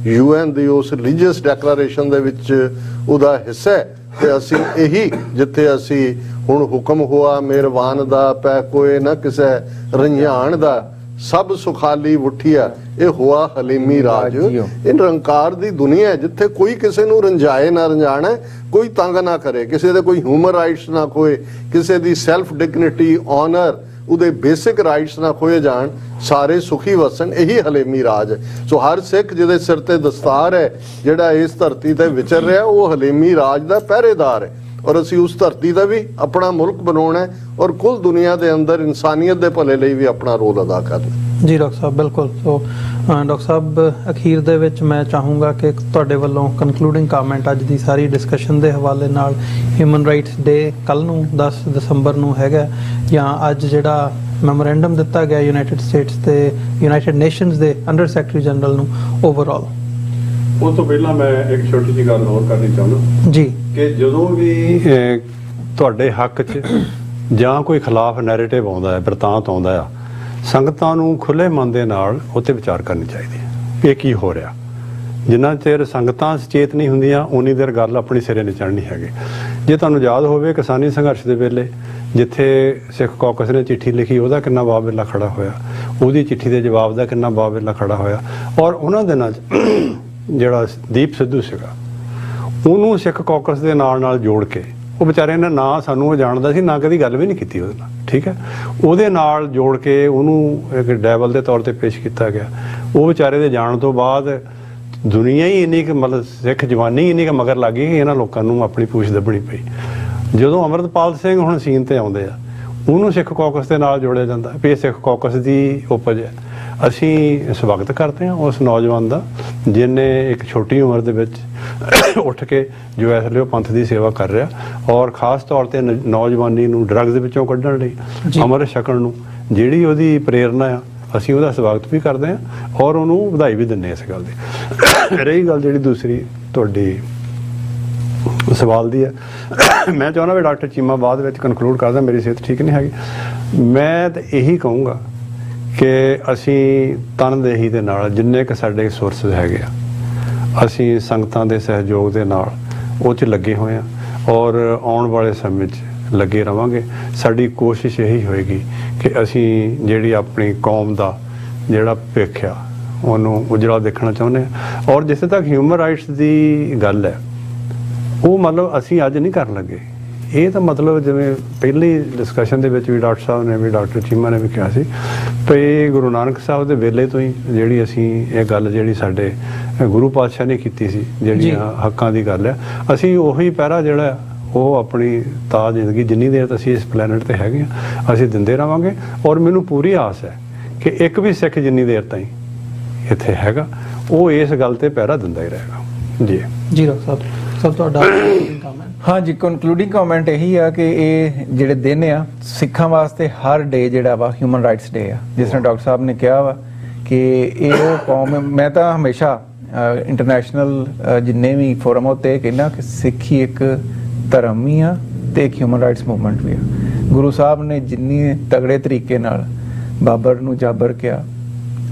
UN ਦੀ ਉਸ ਰਿਲੀਜੀਅਸ ਡੈਕਲੇਰੇਸ਼ਨ ਦੇ ਵਿੱਚ ਉਹਦਾ ਹਿੱਸਾ ਹੈ। ਤੇ ਅਸੀਂ ਇਹੀ ਜਿੱਥੇ ਅਸੀਂ ਹੁਣ ਹੁਕਮ ਹੋਆ ਮਿਹਰਬਾਨ ਦਾ ਪੈ ਕੋਏ ਨਾ ਕਿਸੇ ਰੰਝਾਣ ਦਾ ਸਭ ਸੁਖਾਲੀ ਉਠਿਆ ਇਹ ਹੋਆ ਹਲੀਮੀ ਰਾਜ। ਇਹ ਨਿਰੰਕਾਰ ਦੀ ਦੁਨੀਆ ਹੈ ਜਿੱਥੇ ਕੋਈ ਕਿਸੇ ਨੂੰ ਰੰਝਾਏ ਨਾ ਰੰਝਾਣਾ, ਕੋਈ ਤੰਗ ਨਾ ਕਰੇ, ਕਿਸੇ ਦੇ ਕੋਈ ਹਿਊਮਨ ਰਾਈਟਸ ਨਾ ਖੋਏ, ਕਿਸੇ ਦੀ ਸੈਲਫ ਡਿਗਨਿਟੀ ਆਨਰ ਉਹਦੇ ਬੇਸਿਕ ਰਾਈਟਸ ਨਾ ਖੋਏ ਜਾਣ, ਸਾਰੇ ਸੁਖੀ ਵਸਣ, ਇਹੀ ਹਲੀਮੀ ਰਾਜ ਹੈ। ਸੋ ਹਰ ਸਿੱਖ ਜਿਹਦੇ ਸਿਰ ਤੇ ਦਸਤਾਰ ਹੈ ਜਿਹੜਾ ਇਸ ਧਰਤੀ ਤੇ ਵਿਚਰ ਰਿਹਾ ਉਹ ਹਲੀਮੀ ਰਾਜ ਦਾ ਪਹਿਰੇਦਾਰ ਹੈ। ਔਰ ਅਸੀਂ ਉਸ ਧਰਤੀ ਦਾ ਵੀ ਆਪਣਾ ਮੁਲਕ ਬਣਾਉਣਾ ਹੈ ਔਰ ਕੁੱਲ ਦੁਨੀਆ ਦੇ ਅੰਦਰ ਇਨਸਾਨੀਅਤ ਦੇ ਭਲੇ ਲਈ ਵੀ ਆਪਣਾ ਰੋਲ ਅਦਾ ਕਰਨਾ। ਜੀ ਡਾਕਟਰ ਸਾਹਿਬ, ਬਿਲਕੁਲ। ਸੋ ਡਾਕਟਰ ਸਾਹਿਬ, ਅਖੀਰ ਦੇ ਵਿੱਚ ਮੈਂ ਚਾਹੂੰਗਾ ਕਿ ਤੁਹਾਡੇ ਵੱਲੋਂ ਕਨਕਲੂਡਿੰਗ ਕਮੈਂਟ ਅੱਜ ਦੀ ਸਾਰੀ ਡਿਸਕਸ਼ਨ ਦੇ ਹਵਾਲੇ ਨਾਲ, ਹਿਊਮਨ ਰਾਈਟਸ ਡੇ ਕੱਲ ਨੂੰ 10 ਦਸੰਬਰ ਨੂੰ ਹੈਗਾ, ਜਾਂ ਅੱਜ ਜਿਹੜਾ ਮੈਮੋਰੈਂਡਮ ਦਿੱਤਾ ਗਿਆ ਯੂਨਾਈਟਿਡ ਸਟੇਟਸ ਤੇ ਯੂਨਾਈਟਿਡ ਨੇਸ਼ਨਸ ਦੇ ਅੰਡਰ ਸੈਕਟਰੀ ਜਨਰਲ ਨੂੰ ਓਵਰਆਲ। ਉਹ ਤੋਂ ਪਹਿਲਾਂ ਮੈਂ ਇੱਕ ਛੋਟੀ ਜਿਹੀ ਗੱਲ ਹੋਰ ਕਰਨੀ ਚਾਹੁੰਦਾ ਜੀ, ਕਿ ਜਦੋਂ ਵੀ ਤੁਹਾਡੇ ਹੱਕ 'ਚ ਜਾਂ ਕੋਈ ਖਿਲਾਫ ਨੈਰੇਟਿਵ ਆਉਂਦਾ ਹੈ, ਬਿਰਤਾਂਤ ਆਉਂਦਾ ਆ, ਸੰਗਤਾਂ ਨੂੰ ਖੁੱਲੇ ਮਨ ਦੇ ਨਾਲ ਉੱਤੇ ਵਿਚਾਰ ਕਰਨੀ ਚਾਹੀਦੀ ਹੈ ਕਿ ਇਹ ਕੀ ਹੋ ਰਿਹਾ। ਜਿੰਨਾ ਚਿਰ ਸੰਗਤਾਂ ਸੁਚੇਤ ਨਹੀਂ ਹੁੰਦੀਆਂ ਉਨੀ ਦੇਰ ਗੱਲ ਆਪਣੀ ਸਿਰੇ ਨਹੀਂ ਚੜ੍ਹਨੀ ਹੈਗੀ। ਜੇ ਤੁਹਾਨੂੰ ਯਾਦ ਹੋਵੇ ਕਿਸਾਨੀ ਸੰਘਰਸ਼ ਦੇ ਵੇਲੇ ਜਿੱਥੇ ਸਿੱਖ ਕੌਕਸ ਨੇ ਚਿੱਠੀ ਲਿਖੀ, ਉਹਦਾ ਕਿੰਨਾ ਬਾਬੇਲਾ ਖੜਾ ਹੋਇਆ, ਉਹਦੀ ਚਿੱਠੀ ਦੇ ਜਵਾਬ ਦਾ ਕਿੰਨਾ ਬਾਬੇਲਾ ਖੜਾ ਹੋਇਆ। ਔਰ ਉਹਨਾਂ ਦਿਨਾਂ 'ਚ ਜਿਹੜਾ ਦੀਪ ਸਿੱਧੂ ਸੀਗਾ ਉਹਨੂੰ ਸਿੱਖ ਕੌਕਸ ਦੇ ਨਾਲ ਜੋੜ ਕੇ, ਉਹ ਵਿਚਾਰੇ ਨੇ ਨਾ ਸਾਨੂੰ ਉਹ ਜਾਣਦਾ ਸੀ, ਨਾ ਕਦੀ ਗੱਲ ਵੀ ਨਹੀਂ ਕੀਤੀ ਉਹਦੇ ਨਾਲ, ਠੀਕ ਹੈ, ਉਹਦੇ ਨਾਲ ਜੋੜ ਕੇ ਉਹਨੂੰ ਇੱਕ ਡੈਵਲ ਦੇ ਤੌਰ ਤੇ ਪੇਸ਼ ਕੀਤਾ ਗਿਆ। ਉਹ ਵਿਚਾਰੇ ਦੇ ਜਾਣ ਤੋਂ ਬਾਅਦ ਦੁਨੀਆ ਹੀ ਇੰਨੀ ਕਿ ਮਤਲਬ ਸਿੱਖ ਜਵਾਨੀ ਇੰਨੀ ਕਿ ਮਗਰ ਲੱਗ ਗਈ ਕਿ ਇਹਨਾਂ ਲੋਕਾਂ ਨੂੰ ਆਪਣੀ ਪੂਛ ਦੱਬਣੀ ਪਈ। ਜਦੋਂ ਅਮਰਤਪਾਲ ਸਿੰਘ ਹੁਣ ਸੀਨ ਤੇ ਆਉਂਦੇ ਆ, ਉਹਨੂੰ ਸਿੱਖ ਕੌਕਸ ਦੇ ਨਾਲ ਜੋੜਿਆ ਜਾਂਦਾ ਵੀ ਇਹ ਸਿੱਖ ਕੌਕਸ ਦੀ ਉਪਜ ਹੈ। ਅਸੀਂ ਸਵਾਗਤ ਕਰਦੇ ਹਾਂ ਉਸ ਨੌਜਵਾਨ ਦਾ ਜਿਹਨੇ ਇੱਕ ਛੋਟੀ ਉਮਰ ਦੇ ਵਿੱਚ ਉੱਠ ਕੇ ਜੋ ਇਸ ਲਈ ਉਹ ਪੰਥ ਦੀ ਸੇਵਾ ਕਰ ਰਿਹਾ, ਔਰ ਖਾਸ ਤੌਰ ਤੇ ਨੌਜਵਾਨੀ ਨੂੰ ਡਰੱਗਸ ਦੇ ਵਿੱਚੋਂ ਕੱਢਣ ਲਈ, ਅੰਮ੍ਰਿਤ ਛਕਣ ਨੂੰ ਜਿਹੜੀ ਉਹਦੀ ਪ੍ਰੇਰਨਾ ਆ, ਅਸੀਂ ਉਹਦਾ ਸਵਾਗਤ ਵੀ ਕਰਦੇ ਹਾਂ ਔਰ ਉਹਨੂੰ ਵਧਾਈ ਵੀ ਦਿੰਦੇ ਹਾਂ ਇਸ ਗੱਲ ਦੀ। ਰਹੀ ਗੱਲ ਜਿਹੜੀ ਦੂਸਰੀ ਤੁਹਾਡੀ ਸਵਾਲ ਦੀ ਹੈ, ਮੈਂ ਚਾਹੁੰਦਾ ਵੀ ਡਾਕਟਰ ਚੀਮਾ ਬਾਅਦ ਵਿੱਚ ਕਨਕਲੂਡ ਕਰਦਾ, ਮੇਰੀ ਸਿਹਤ ਠੀਕ ਨਹੀਂ ਹੈਗੀ। ਮੈਂ ਤਾਂ ਇਹੀ ਕਹੂੰਗਾ ਕਿ ਅਸੀਂ ਤਨਦੇਹੀ ਦੇ ਨਾਲ ਜਿੰਨੇ ਕੁ ਸਾਡੇ ਸੋਰਸਿਸ ਹੈਗੇ ਆ, ਅਸੀਂ ਸੰਗਤਾਂ ਦੇ ਸਹਿਯੋਗ ਦੇ ਨਾਲ ਉਹ 'ਚ ਲੱਗੇ ਹੋਏ ਹਾਂ ਔਰ ਆਉਣ ਵਾਲੇ ਸਮੇਂ 'ਚ ਲੱਗੇ ਰਵਾਂਗੇ। ਸਾਡੀ ਕੋਸ਼ਿਸ਼ ਇਹੀ ਹੋਏਗੀ ਕਿ ਅਸੀਂ ਜਿਹੜੀ ਆਪਣੀ ਕੌਮ ਦਾ ਜਿਹੜਾ ਭਵਿੱਖ ਆ ਉਹਨੂੰ ਉਜਲਾ ਦੇਖਣਾ ਚਾਹੁੰਦੇ ਹਾਂ। ਔਰ ਜਿੱਥੇ ਤੱਕ ਹਿਊਮਨ ਰਾਈਟਸ ਦੀ ਗੱਲ ਹੈ, ਉਹ ਮਤਲਬ ਅਸੀਂ ਅੱਜ ਨਹੀਂ ਕਰਨ ਲੱਗੇ। ਇਹ ਤਾਂ ਮਤਲਬ ਜਿਵੇਂ ਪਹਿਲੀ ਡਿਸਕਸ਼ਨ ਦੇ ਵਿੱਚ ਵੀ ਡਾਕਟਰ ਸਾਹਿਬ ਨੇ ਵੀ ਡਾਕਟਰ ਚੀਮਾ ਨੇ ਵੀ ਕਿਹਾ ਸੀ ਵੀ ਗੁਰੂ ਨਾਨਕ ਸਾਹਿਬ ਦੇ ਵੇਲੇ ਤੋਂ ਹੀ ਜਿਹੜੀ ਅਸੀਂ ਇਹ ਗੱਲ ਜਿਹੜੀ ਸਾਡੇ ਗੁਰੂ ਪਾਤਸ਼ਾਹ ਨੇ ਕੀਤੀ ਸੀ, ਜਿਹੜੀਆਂ ਹੱਕਾਂ ਦੀ ਗੱਲ ਹੈ, ਅਸੀਂ ਉਹੀ ਪਹਿਰਾ ਜਿਹੜਾ ਉਹ ਆਪਣੀ ਤਾਂ ਜ਼ਿੰਦਗੀ ਜਿੰਨੀ ਦੇਰ ਅਸੀਂ ਇਸ ਪਲੈਨਟ ਤੇ ਹੈਗੇ ਹਾਂ ਅਸੀਂ ਦਿੰਦੇ ਰਹਾਂਗੇ। ਔਰ ਮੈਨੂੰ ਪੂਰੀ ਆਸ ਹੈ ਕਿ ਇੱਕ ਵੀ ਸਿੱਖ ਜਿੰਨੀ ਦੇਰ ਤਾਈਂ ਇੱਥੇ ਹੈਗਾ ਉਹ ਇਸ ਗੱਲ ਤੇ ਪਹਿਰਾ ਦਿੰਦਾ ਹੀ ਰਹੇਗਾ। ਜੀ ਜੀ ਡਾਕਟਰ ਸਾਹਿਬ, ਸਭ ਤੁਹਾਡਾ ਹਾਂ ਜੀ, ਕਨਕਲੂਡਿੰਗ ਕਮੈਂਟ ਇਹੀ ਆ ਕਿ ਇਹ ਜਿਹੜੇ ਦਿਨ ਆ ਸਿੱਖਾਂ ਵਾਸਤੇ ਹਰ ਡੇ ਜਿਹੜਾ ਵਾ ਹਿਊਮਨ ਰਾਈਟਸ ਡੇ ਆ। ਜਿਸ ਤਰ੍ਹਾਂ ਡਾਕਟਰ ਸਾਹਿਬ ਨੇ ਕਿਹਾ ਵਾ ਕਿ ਇਹ ਉਹ ਕੌਮ, ਮੈਂ ਤਾਂ ਹਮੇਸ਼ਾ ਇੰਟਰਨੈਸ਼ਨਲ ਜਿੰਨੇ ਵੀ ਫੋਰਮ ਉੱਤੇ ਕਹਿੰਦਾ ਕਿ ਸਿੱਖੀ ਇੱਕ ਧਰਮ ਵੀ ਆ ਤੇ ਇੱਕ ਹਿਊਮਨ ਰਾਈਟਸ ਮੂਵਮੈਂਟ ਵੀ ਆ। ਗੁਰੂ ਸਾਹਿਬ ਨੇ ਜਿੰਨੀ ਤਗੜੇ ਤਰੀਕੇ ਨਾਲ ਬਾਬਰ ਨੂੰ ਜਾਬਰ ਕਿਹਾ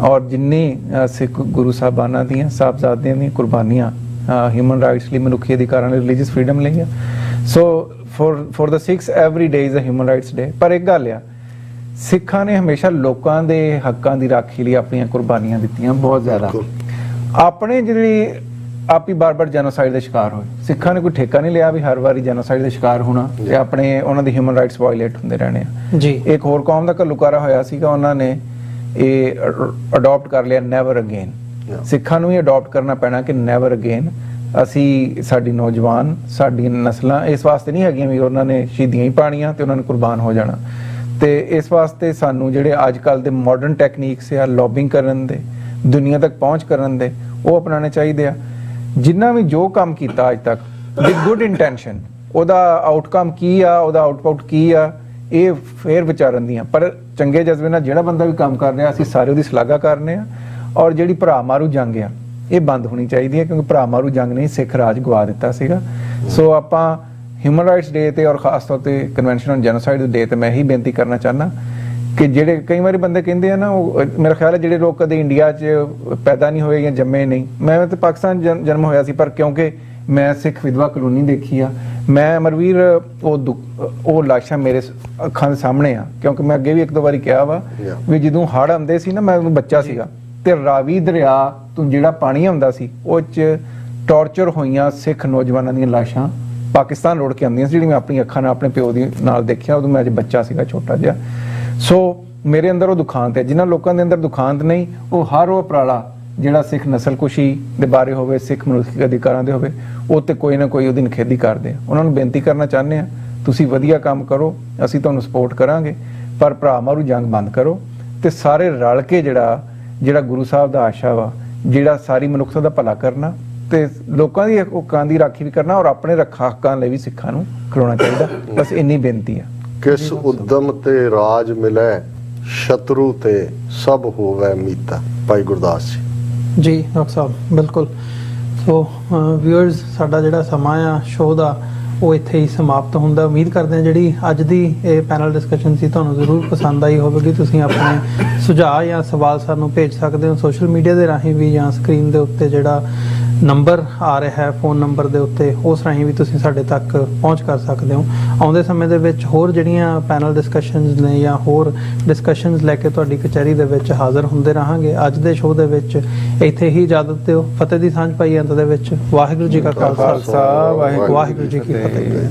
ਔਰ ਜਿੰਨੀ ਸਿੱਖ ਗੁਰੂ ਸਾਹਿਬਾਨਾਂ ਦੀਆਂ ਸਾਹਿਬਜ਼ਾਦਿਆਂ ਦੀਆਂ ਕੁਰਬਾਨੀਆਂ ਹਿਊਮਨ ਰਾਈਟਸ ਲਈ, ਮਨੁੱਖੀ ਅਧਿਕਾਰਾਂ ਲਈ, ਰਿਲੀਜੀਅਸ ਫਰੀडम ਲਈ ਆ। ਸੋ for the six every day is a human rights day. पर एक गल आ, ਸਿੱਖਾਂ ਨੇ ਹਮੇਸ਼ਾ ਲੋਕਾਂ ਦੇ ਹੱਕਾਂ ਦੀ ਰਾਖੀ ਲਈ ਆਪਣੀਆਂ ਕੁਰਬਾਨੀਆਂ ਦਿੱਤੀਆਂ ਬਹੁਤ ਜ਼ਿਆਦਾ। ਆਪਣੇ ਜਿਹੜੀ ਆਪ ਹੀ ਬਾਰ-ਬਾਰ ਜੈਨੋਸਾਈਡ ਦੇ ਸ਼ਿਕਾਰ ਹੋਏ, ਸਿੱਖਾਂ ਨੇ ਕੋਈ ਠੇਕਾ ਨਹੀਂ ਲਿਆ ਵੀ ਹਰ ਵਾਰੀ ਜੈਨੋਸਾਈਡ ਦੇ ਸ਼ਿਕਾਰ ਹੋਣਾ ਤੇ ਆਪਣੇ ਉਹਨਾਂ ਦੀ ਹਿਊਮਨ ਰਾਈਟਸ ਵਾਇਲੇਟ ਹੁੰਦੇ ਰਹਿਣੇ ਆ ਜੀ। ਇੱਕ ਹੋਰ ਕੌਮ ਦਾ ਘੱਲੂਕਾਰਾ ਹੋਇਆ ਸੀਗਾ, ਉਹਨਾਂ ਨੇ ਇਹ ਅਡਾਪਟ ਕਰ ਲਿਆ ਨੈਵਰ ਅਗੇਨ। ਸਿੱਖਾਂ ਨੂੰ ਹੀ ਅਡਾਪਟ ਕਰਨਾ ਪੈਣਾ ਕਿ ਨੈਵਰ ਅਗੇਨ। ਅਸੀਂ ਸਾਡੀ ਨੌਜਵਾਨ ਸਾਡੀਆਂ ਨਸਲਾਂ ਇਸ ਵਾਸਤੇ ਨਹੀਂ ਹੈਗੀਆਂ ਵੀ ਉਹਨਾਂ ਨੇ ਸ਼ਹੀਦੀਆਂ ਹੀ ਪਾਣੀਆਂ ਤੇ ਉਹਨਾਂ ਨੇ ਕੁਰਬਾਨ ਹੋ ਜਾਣਾ। ਤੇ ਇਸ ਵਾਸਤੇ ਸਾਨੂੰ ਜਿਹੜੇ ਅੱਜ ਕੱਲ ਦੇ ਮਾਡਰਨ ਟੈਕਨੀਕਸ ਆ ਲੌਬਿੰਗ ਕਰਨ ਦੇ, ਦੁਨੀਆ ਤੱਕ ਪਹੁੰਚ ਕਰਨ ਦੇ, ਉਹ ਅਪਣਾਉਣੇ ਚਾਹੀਦੇ ਆ। ਜਿੰਨਾ ਵੀ ਜੋ ਕੰਮ ਕੀਤਾ ਅੱਜ ਤੱਕ ਵਿਦ ਗੁੱਡ ਇੰਟੈਂਸ਼ਨ, ਉਹਦਾ ਆਊਟਕਮ ਕੀ ਆ, ਉਹਦਾ ਆਊਟਪੁੱਟ ਕੀ ਆ, ਇਹ ਫੇਰ ਵਿਚਾਰਨ ਦੀਆਂ। ਪਰ ਚੰਗੇ ਜਜ਼ਬੇ ਨਾਲ ਜਿਹੜਾ ਬੰਦਾ ਵੀ ਕੰਮ ਕਰ ਰਿਹਾ ਅਸੀਂ ਸਾਰੇ ਉਹਦੀ ਸ਼ਲਾਘਾ ਕਰਨੇ ਆ। ਔਰ ਜਿਹੜੀ ਭਰਾ ਮਾਰੂ ਜੰਗ ਆ ਇਹ ਬੰਦ ਹੋਣੀ ਚਾਹੀਦੀ ਹੈ, ਕਿਉਂਕਿ ਭਰਾ ਮਾਰੂ ਜੰਗ ਨੇ ਸਿੱਖ ਰਾਜ ਗਵਾ ਦਿੱਤਾ ਸੀਗਾ। ਸੋ ਆਪਾਂ ਹਿਊਮਨ ਰਾਈਟਸ ਡੇ ਤੇ ਔਰ ਖਾਸ ਤੌਰ ਤੇ ਕਨਵੈਨਸ਼ਨ ਔਨ ਜੈਨੋਸਾਈਡ ਦੇ ਡੇ ਤੇ ਮੈਂ ਇਹੀ ਬੇਨਤੀ ਕਰਨਾ ਚਾਹੁੰਦਾ ਕਿ ਜਿਹੜੇ ਕਈ ਵਾਰੀ ਬੰਦੇ ਕਹਿੰਦੇ ਆ ਨਾ, ਉਹ ਮੇਰਾ ਖਿਆਲ ਹੈ ਜਿਹੜੇ ਲੋਕ ਕਦੇ ਇੰਡੀਆ 'ਚ ਪੈਦਾ ਨਹੀਂ ਹੋਏ ਜਾਂ ਜੰਮੇ ਨਹੀਂ। ਮੈਂ ਤਾਂ ਪਾਕਿਸਤਾਨ ਜਨਮ ਹੋਇਆ ਸੀ, ਪਰ ਕਿਉਂਕਿ ਮੈਂ ਸਿੱਖ ਵਿਧਵਾ ਕਲੋਨੀ ਦੇਖੀ ਆ, ਮੈਂ ਅਮਰਵੀਰ ਉਹ ਲਾਸ਼ਾਂ ਮੇਰੇ ਅੱਖਾਂ ਦੇ ਸਾਹਮਣੇ ਆ। ਕਿਉਂਕਿ ਮੈਂ ਅੱਗੇ ਵੀ ਇੱਕ ਦੋ ਵਾਰੀ ਕਿਹਾ ਵਾ ਵੀ ਜਦੋਂ ਹੜ੍ਹ ਆਉਂਦੇ ਸੀ ਨਾ, ਮੈਂ ਉਦੋਂ ਬੱਚਾ ਸੀਗਾ ਤੇ ਰਾਵੀ ਦਰਿਆ ਤੋਂ ਜਿਹੜਾ ਪਾਣੀ ਆਉਂਦਾ ਸੀ ਉਹ 'ਚ ਟੌਰਚਰ ਹੋਈਆਂ ਸਿੱਖ ਨੌਜਵਾਨਾਂ ਦੀਆਂ ਲਾਸ਼ਾਂ ਪਾਕਿਸਤਾਨ ਰੋੜ ਕੇ ਆਉਂਦੀਆਂ ਸੀ, ਜਿਹੜੀ ਮੈਂ ਆਪਣੀ ਅੱਖਾਂ ਨਾਲ ਆਪਣੇ ਪਿਓ ਦੀ ਨਾਲ ਦੇਖਿਆ। ਉਦੋਂ ਮੈਂ ਅਜੇ ਬੱਚਾ ਸੀਗਾ, ਛੋਟਾ ਜਿਹਾ। ਸੋ ਮੇਰੇ ਅੰਦਰ ਉਹ ਦੁਖਾਂਤ ਹੈ। ਜਿਨ੍ਹਾਂ ਲੋਕਾਂ ਦੇ ਅੰਦਰ ਦੁਖਾਂਤ ਨਹੀਂ, ਉਹ ਹਰ ਉਹ ਉਪਰਾਲਾ ਜਿਹੜਾ ਸਿੱਖ ਨਸਲਕੁਸ਼ੀ ਦੇ ਬਾਰੇ ਹੋਵੇ, ਸਿੱਖ ਮਨੁੱਖੀ ਅਧਿਕਾਰਾਂ ਦੇ ਹੋਵੇ, ਉਹ ਤੇ ਕੋਈ ਨਾ ਕੋਈ ਉਹਦੀ ਨਿਖੇਧੀ ਕਰਦੇ ਆ। ਉਹਨਾਂ ਨੂੰ ਬੇਨਤੀ ਕਰਨਾ ਚਾਹੁੰਦੇ ਆ, ਤੁਸੀਂ ਵਧੀਆ ਕੰਮ ਕਰੋ, ਅਸੀਂ ਤੁਹਾਨੂੰ ਸਪੋਰਟ ਕਰਾਂਗੇ, ਪਰ ਭਰਾ ਮਾਰੂ ਜੰਗ ਬੰਦ ਕਰੋ ਤੇ ਸਾਰੇ ਰਲ ਕੇ ਜਿਹੜਾ ਗੁਰੂ ਸਾਹਿਬ ਦਾ ਆਸ਼ਾ ਵਾ, ਜਿਹੜਾ ਸਾਰੀ ਮਨੁੱਖਤਾ ਦਾ ਭਲਾ ਕਰਨਾ ਤੇ ਲੋਕਾਂ ਦੀ ਹੱਕਾਂ ਦੀ ਰਾਖੀ ਵੀ ਕਰਨਾ, ਔਰ ਆਪਣੇ ਹੱਕਾਂ ਲਈ ਵੀ ਸਿੱਖਾਂ ਨੂੰ ਖਲੋਣਾ ਚਾਹੀਦਾ। ਬਸ ਇੰਨੀ ਬੇਨਤੀ ਆ। ਕਿਸ ਉਦਮ ਤੇ ਰਾਜ ਮਿਲੇ, ਸ਼ਤਰੂ ਤੇ ਸਭ ਹੋਵੇ ਮੀਤਾ। ਭਾਈ ਗੁਰਦਾਸ ਜੀ ਡਾਕਟਰ ਸਾਹਿਬ, ਬਿਲਕੁਲ। ਸੋ ਵਿਊਅਰਸ, ਸਾਡਾ ਜਿਹੜਾ ਸਮਾਂ ਆ ਸ਼ੋਅ ਦਾ ਉਹ ਇੱਥੇ ਹੀ ਸਮਾਪਤ ਹੁੰਦਾ। ਉਮੀਦ ਕਰਦੇ ਹਾਂ ਜਿਹੜੀ ਅੱਜ ਦੀ ਇਹ ਪੈਨਲ ਡਿਸਕਸ਼ਨ ਸੀ ਤੁਹਾਨੂੰ ਜ਼ਰੂਰ ਪਸੰਦ ਆਈ ਹੋਵੇਗੀ। ਤੁਸੀਂ ਆਪਣੇ ਸੁਝਾਅ ਜਾਂ ਸਵਾਲ ਸਾਨੂੰ ਭੇਜ ਸਕਦੇ ਹੋ ਸੋਸ਼ਲ ਮੀਡੀਆ ਦੇ ਰਾਹੀਂ ਵੀ, ਜਾਂ ਸਕਰੀਨ ਦੇ ਉੱਤੇ ਜਿਹੜਾ ਨੰਬਰ ਆ ਰਿਹਾ ਹੈ ਫੋਨ ਨੰਬਰ ਦੇ ਉੱਤੇ, ਉਸ ਰਾਹੀਂ ਵੀ ਤੁਸੀਂ ਸਾਡੇ ਤੱਕ ਪਹੁੰਚ ਕਰ ਸਕਦੇ ਹੋ। ਆਉਂਦੇ ਸਮੇਂ ਦੇ ਵਿੱਚ ਹੋਰ ਜਿਹੜੀਆਂ ਪੈਨਲ ਡਿਸਕਸ਼ਨਸ ਨੇ ਜਾਂ ਹੋਰ ਡਿਸਕਸ਼ਨਸ ਲੈ ਕੇ ਤੁਹਾਡੀ ਕਚਹਿਰੀ ਦੇ ਵਿੱਚ ਹਾਜ਼ਰ ਹੁੰਦੇ ਰਹਾਂਗੇ। ਅੱਜ ਦੇ ਸ਼ੋਅ ਦੇ ਵਿੱਚ ਇੱਥੇ ਹੀ ਇਜਾਜ਼ਤ ਦਿਓ। ਫਤਿਹ ਦੀ ਸਾਂਝ ਪਾਈ ਅੰਤ ਦੇ ਵਿੱਚ। ਵਾਹਿਗੁਰੂ ਜੀ ਕਾ ਖਾਲਸਾ, ਵਾਹਿਗੁਰੂ ਜੀ ਕੀ ਫਤਿਹ।